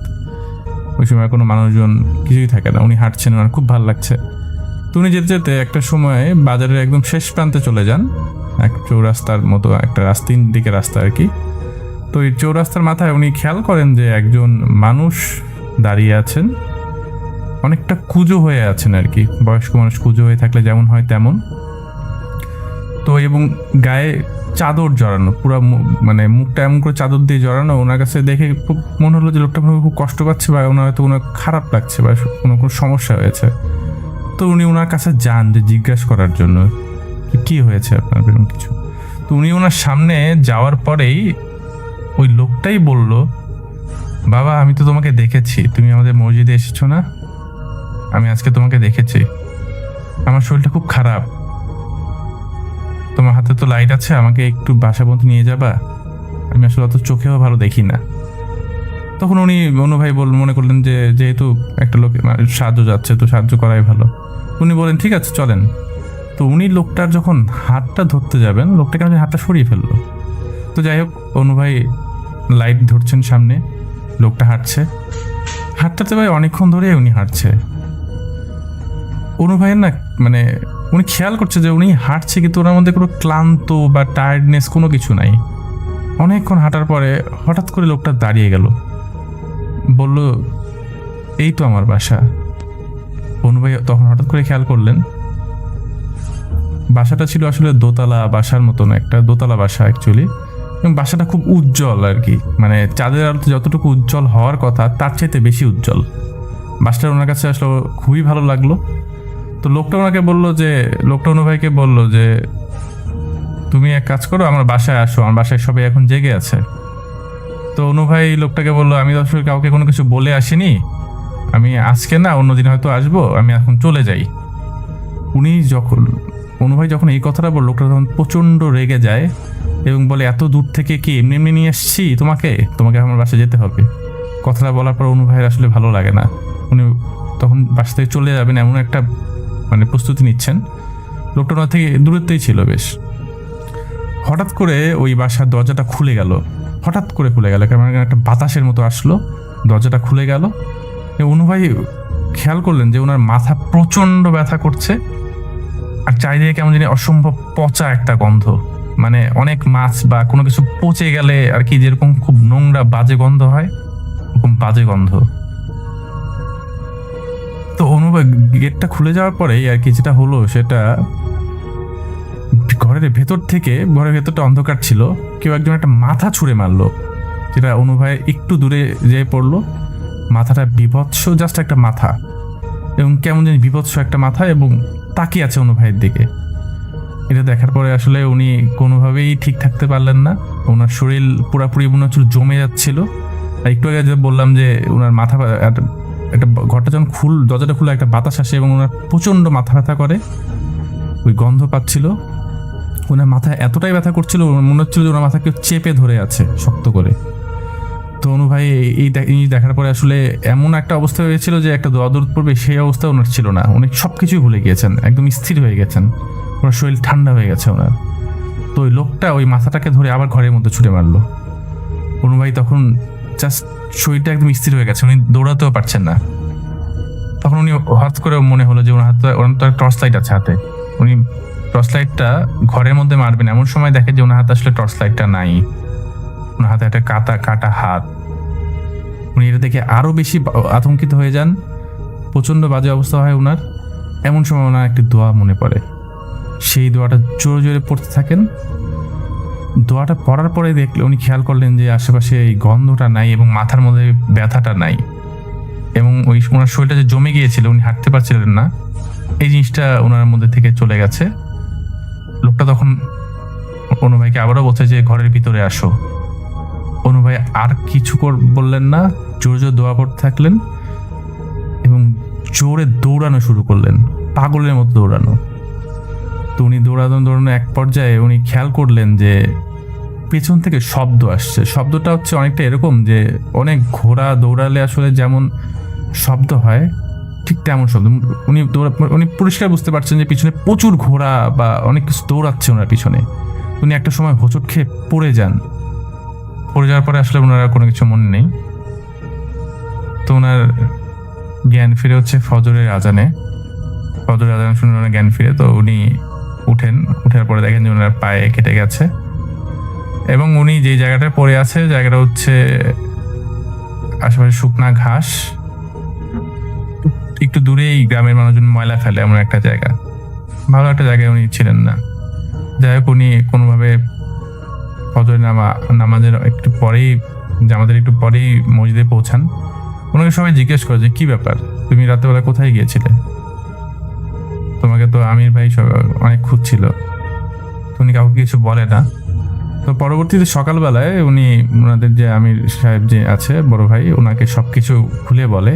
ওই সময় কোনো মানুষজন কিছুই থাকে না। উনি হাঁটছেন, ওনার খুব ভালো লাগছে। তো উনি যেতে যেতে একটা সময় বাজারের একদম শেষ প্রান্তে চলে যান, এক চৌরাস্তার মতো একটা তিন দিকে রাস্তা আর কি। তো এই চৌরাস্তার মাথায় উনি খেয়াল করেন যে একজন মানুষ দাঁড়িয়ে আছেন, অনেকটা কুঁজো হয়ে আছেন আর কি, বয়স্ক মানুষ কুঁজো হয়ে থাকলে যেমন হয় তেমন। তো এবং গায়ে চাদর জড়ানো, পুরো মানে মুখটা এমন করে চাদর দিয়ে জড়ানো। ওনার কাছে দেখে খুব মনে হলো যে লোকটা খুব কষ্ট পাচ্ছে, বা ওনার হয়তো ওনার খারাপ লাগছে, বা কোনো সমস্যা হয়েছে। তো উনি ওনার কাছে যান যে জিজ্ঞাসা করার জন্য কি হয়েছে আপনার, এরকম কিছু। তো উনি ওনার সামনে যাওয়ার পরেই ওই লোকটাই বলল, বাবা আমি তো তোমাকে দেখেছি, তুমি আমাদের মসজিদে এসেছো না, আমি আজকে তোমাকে দেখেছি, আমার শরীরটা খুব খারাপ, তোমার হাতে তো লাইট আছে, আমাকে একটু বাসা পর্যন্ত নিয়ে যাবা, আমি আসলে অত চোখেও ভালো দেখি না। তখন উনি অনু ভাই মনে করলেন যে যেহেতু একটা লোক সাহায্য যাচ্ছে, তো সাহায্য করাই ভালো। উনি বলেন ঠিক আছে চলেন। তো উনি লোকটার যখন হাতটা ধরতে যাবেন, লোকটা কেন হাতটা সরিয়ে ফেললো। তো যাই হোক, অনু ভাই লাইট ধরছেন সামনে, লোকটা হাঁটছে, হাঁটতে ভাই অনেকক্ষণ ধরে উনি হাঁটছে। অনু ভাইয়ের না মানে উনি খেয়াল করছে যে উনি হাঁটছে, কিন্তু ওনার মধ্যে কোনো ক্লান্ত বা টায়ার্ডনেস কোনো কিছু নাই। অনেকক্ষণ হাঁটার পরে হঠাৎ করে লোকটা দাঁড়িয়ে গেল, বলল এই তো আমার বাসা। অনু ভাই তখন হঠাৎ করে খেয়াল করলেন বাসাটা ছিল আসলে দোতলা বাসার মতন, একটা দোতলা বাসা অ্যাকচুয়ালি, এবং বাসাটা খুব উজ্জ্বল আর কি, মানে চাঁদের আলোতে যতটুকু উজ্জ্বল হওয়ার কথা তার চাইতে বেশি উজ্জ্বল। বাসাটা ওনার কাছে আসলে খুবই ভালো লাগলো। তো লোকটা ওনাকে বললো যে, লোকটা অনু ভাইকে বললো যে তুমি এক কাজ করো, আমার বাসায় আসো, আমার বাসায় সবাই এখন জেগে আছে। তো অনু ভাই লোকটাকে বললো, আমি তো আসলে কাউকে কোনো কিছু বলে আসিনি, আমি আজকে না অন্যদিন হয়তো আসবো, আমি এখন চলে যাই। অনু ভাই যখন এই কথাটা বলল, লোকটা তখন প্রচণ্ড রেগে যায় এবং বলে এত দূর থেকে কি এমনি এমনি নিয়ে এসছি তোমাকে আমার বাসায় যেতে হবে। কথাটা বলার পর অনু ভাইয়ের আসলে ভালো লাগে না, উনি তখন বাসা থেকে চলে যাবেন এমন একটা মানে প্রস্তুতি নিচ্ছেন। লোকটা ওনার থেকে দূরত্বেই ছিল বেশ। হঠাৎ করে ওই বাসার দরজাটা খুলে গেল, হঠাৎ করে খুলে গেল, কারণ একটা বাতাসের মতো আসলো, দরজাটা খুলে গেল। অনু ভাই খেয়াল করলেন যে ওনার মাথা প্রচণ্ড ব্যথা করছে, আর চারিদিকে কেমন জানি অসম্ভব পচা একটা গন্ধ, মানে অনেক মাছ বা কোনো কিছু পচে গেলে আর কি যেরকম খুব নোংরা বাজে গন্ধ হয়, এরকম বাজে গন্ধ। তো অনুভব গেটটা খুলে যাওয়ার পরেই আর কি যেটা হলো সেটা, ঘরের ভেতর থেকে, ঘরের ভেতরটা অন্ধকার ছিল, কেউ একজন একটা মাথা ছুঁড়ে মারলো, যেটা অনুভব একটু দূরে যেয়ে পড়লো। মাথাটা বিভৎস, জাস্ট একটা মাথা, এবং কেমন জানি বিভৎস একটা মাথা, এবং তাকিয়ে আছে অনুভবের দিকে। এটা দেখার পরে আসলে উনি কোনোভাবেই ঠিক থাকতে পারলেন না। ওনার শরীর পুরাপুরি মনে হচ্ছিল জমে যাচ্ছিল। আর একটু আগে যে বললাম যে ওনার মাথা, একটা ঘরটা যখন দরজাটা খুলে একটা বাতাস আসে এবং ওনার প্রচণ্ড মাথা ব্যথা করে, ওই গন্ধ পাচ্ছিল। ওনার মাথায় এতটাই ব্যথা করছিল, মনে হচ্ছিল যে ওনার মাথা কেউ চেপে ধরে আছে শক্ত করে। তো অনু ভাই এই দেখার পরে আসলে এমন একটা অবস্থা হয়েছিল যে একটা দোয়া দূর পড়বে সেই অবস্থা ওনার ছিল না। উনি সব কিছুই ভুলে গিয়েছেন, একদম স্থির হয়ে গেছেন, ওনার শরীর ঠান্ডা হয়ে গেছে ওনার। তো ওই লোকটা ওই মাথাটাকে ধরে আবার ঘরের মধ্যে ছুটে মারলো। অনু ভাই তখন জাস্ট শরীরটা একদম স্থির হয়ে গেছে, উনি দৌড়াতেও পারছেন না। তখন উনি হঠাৎ করে মনে হলো যে ওনার তো টর্চ লাইট আছে হাতে, উনি টর্চ লাইটটা ঘরের মধ্যে মারবেন, এমন সময় দেখে যে ওনার হাতে আসলে টর্চ লাইটটা নাই, ওনার হাতে একটা কাটা হাত। উনি এটা দেখে আরো বেশি আতঙ্কিত হয়ে যান, প্রচন্ড বাজে অবস্থা হয় ওনার। এমন সময় ওনার একটি দোয়া মনে পড়ে, সেই দোয়াটা জোরে জোরে পড়তে থাকেন। দোয়াটা পড়ার পরে দেখলে উনি খেয়াল করলেন যে আশেপাশে এই গন্ধটা নাই এবং মাথার মধ্যে ব্যথাটা নাই, এবং ওই ওনার শরীরটা যে জমে গিয়েছিল, উনি হাঁটতে পারছিলেন না, এই জিনিসটা ওনার মধ্যে থেকে চলে গেছে। লোকটা তখন অনু ভাইকে আবারও বলছে যে ঘরের ভিতরে আসো। অনু ভাই আর কিছু বললেন না, জোরে জোরে দোয়া পড়তে থাকলেন এবং জোরে দৌড়ানো শুরু করলেন, পাগলের মতো দৌড়ানো। তো উনি দৌড়ানো এক পর্যায়ে উনি খেয়াল করলেন যে পেছন থেকে শব্দ আসছে। শব্দটা হচ্ছে অনেকটা এরকম যে অনেক ঘোড়া দৌড়ালে আসলে যেমন শব্দ হয় ঠিক তেমন শব্দ। উনি পরিষ্কার বুঝতে পারছেন যে পিছনে প্রচুর ঘোড়া বা অনেক কিছু দৌড়াচ্ছে ওনার পিছনে। উনি একটা সময় হোঁচট খেয়ে পড়ে যান। পড়ে যাওয়ার পরে আসলে ওনার কোনো কিছু মনে নেই। তো ওনার জ্ঞান ফিরে হচ্ছে ফজরের আজানে শুনে ওনার জ্ঞান ফিরে। তো উনি উঠার পরে দেখেন যে ওনার পায়ে কেটে গেছে, এবং উনি যে জায়গাটায় পড়ে আছে জায়গাটা হচ্ছে আশেপাশে শুকনা ঘাস, একটু দূরেই গ্রামের মানুষজন ময়লা ফেলে এমন একটা জায়গা, ভালো একটা জায়গায় উনি ছিলেন না। যাই হোক, উনি কোনোভাবে ফজরের নামাজের একটু পরেই মসজিদে পৌঁছান। ওনাকে সবাই জিজ্ঞেস করে যে কি ব্যাপার, তুমি রাতেবেলা কোথায় গিয়েছিলে, তোমাকে তো আমির ভাই অনেক খুঁজছিল। উনি কাউকে কিছু বলে না। তো পরবর্তীতে সকালবেলায় উনি ওনাদের যে আমির সাহেব যে আছে বড় ভাই, ওনাকে সবকিছু খুলে বলে।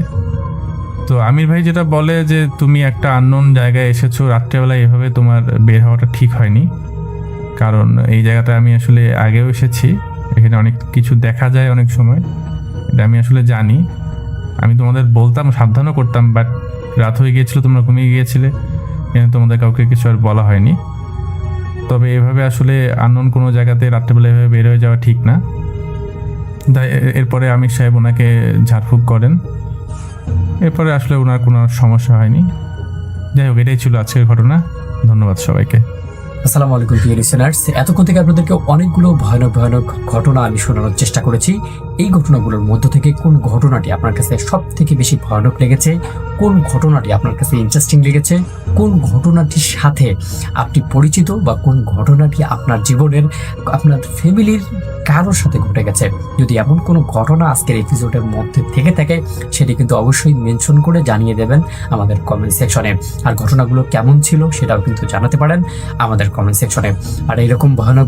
তো আমির ভাই যেটা বলে যে তুমি একটা আননোন জায়গায় এসেছো রাত্রেবেলায়, এভাবে তোমার বের হওয়াটা ঠিক হয়নি, কারণ এই জায়গাটা আমি আসলে আগেও এসেছি, এখানে অনেক কিছু দেখা যায় অনেক সময়, এটা আমি আসলে জানি। আমি তোমাদের বলতাম, সাবধানও করতাম, বাট রাত হয়ে গিয়েছিল, তোমরা ঘুমিয়ে গিয়েছিলে, তোমাদের কাউকে কিছু আর বলা হয়নি। তবে এভাবে আসলে আননোন কোনো জায়গাতে রাত্রেবেলা এভাবে বের হয়ে যাওয়া ঠিক না। তাই এরপরে আমির সাহেব ওনাকে ঝাড়ফুঁক করেন, এরপরে আসলে ওনার কোনো সমস্যা হয়নি। যাই হোক, এটাই ছিল আজকের ঘটনা। ধন্যবাদ সবাইকে। আসসালামু আলাইকুম প্রিয় লিসেনার্স, এতক্ষণ থেকে আপনাদেরকে অনেকগুলো ভয়ানক ঘটনা আমি শোনানোর চেষ্টা করেছি। এই ঘটনাগুলোর মধ্য থেকে কোন ঘটনাটি আপনার কাছে সব থেকে বেশি ভয়ানক লেগেছে, কোন ঘটনাটি আপনার কাছে ইন্টারেস্টিং লেগেছে, কোন ঘটনাটির সাথে আপনি পরিচিত, বা কোন ঘটনাটি আপনার জীবনের, আপনার ফ্যামিলির কারোর সাথে ঘটে গেছে, যদি এমন কোনো ঘটনা আজকের এপিসোডের মধ্যে থেকে থাকে সেটি কিন্তু অবশ্যই মেনশন করে জানিয়ে দেবেন আমাদের কমেন্ট সেকশনে। আর ঘটনাগুলো কেমন ছিল সেটাও কিন্তু জানাতে পারেন আমাদের কমেন্ট সেকশনে। আর এইরকম ভয়ানক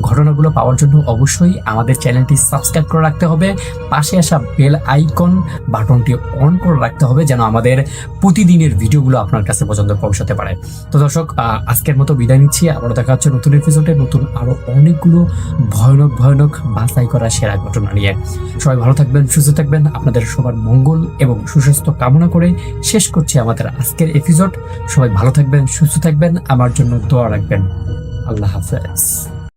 ঘটনাগুলো পাওয়ার জন্য অবশ্যই আমাদের চ্যানেলটি সাবস্ক্রাইব করে রাখতে হবে, পাশে আসা বেল আইকন বাটনটি অন করে রাখতে হবে, যেন আমাদের প্রতিদিনের ভিডিওগুলো আপনার কাছে পর্যন্ত পৌঁছাতে পারে। তো দর্শক, আজকের মতো বিদায় নিচ্ছি। আবার দেখা হচ্ছে নতুন এপিসোডে, নতুন আরো অনেকগুলো ভয়ানক বাছাই করা সেরা ঘটনা নিয়ে। সবাই ভালো থাকবেন, সুস্থ থাকবেন, আপনাদের সবার মঙ্গল এবং সুস্বাস্থ্য কামনা করে শেষ করছি আমাদের আজকের এপিসোড। সবাই ভালো থাকবেন, সুস্থ থাকবেন, আমার জন্য দোয়া রাখবেন। আল্লাহ হাফেজ।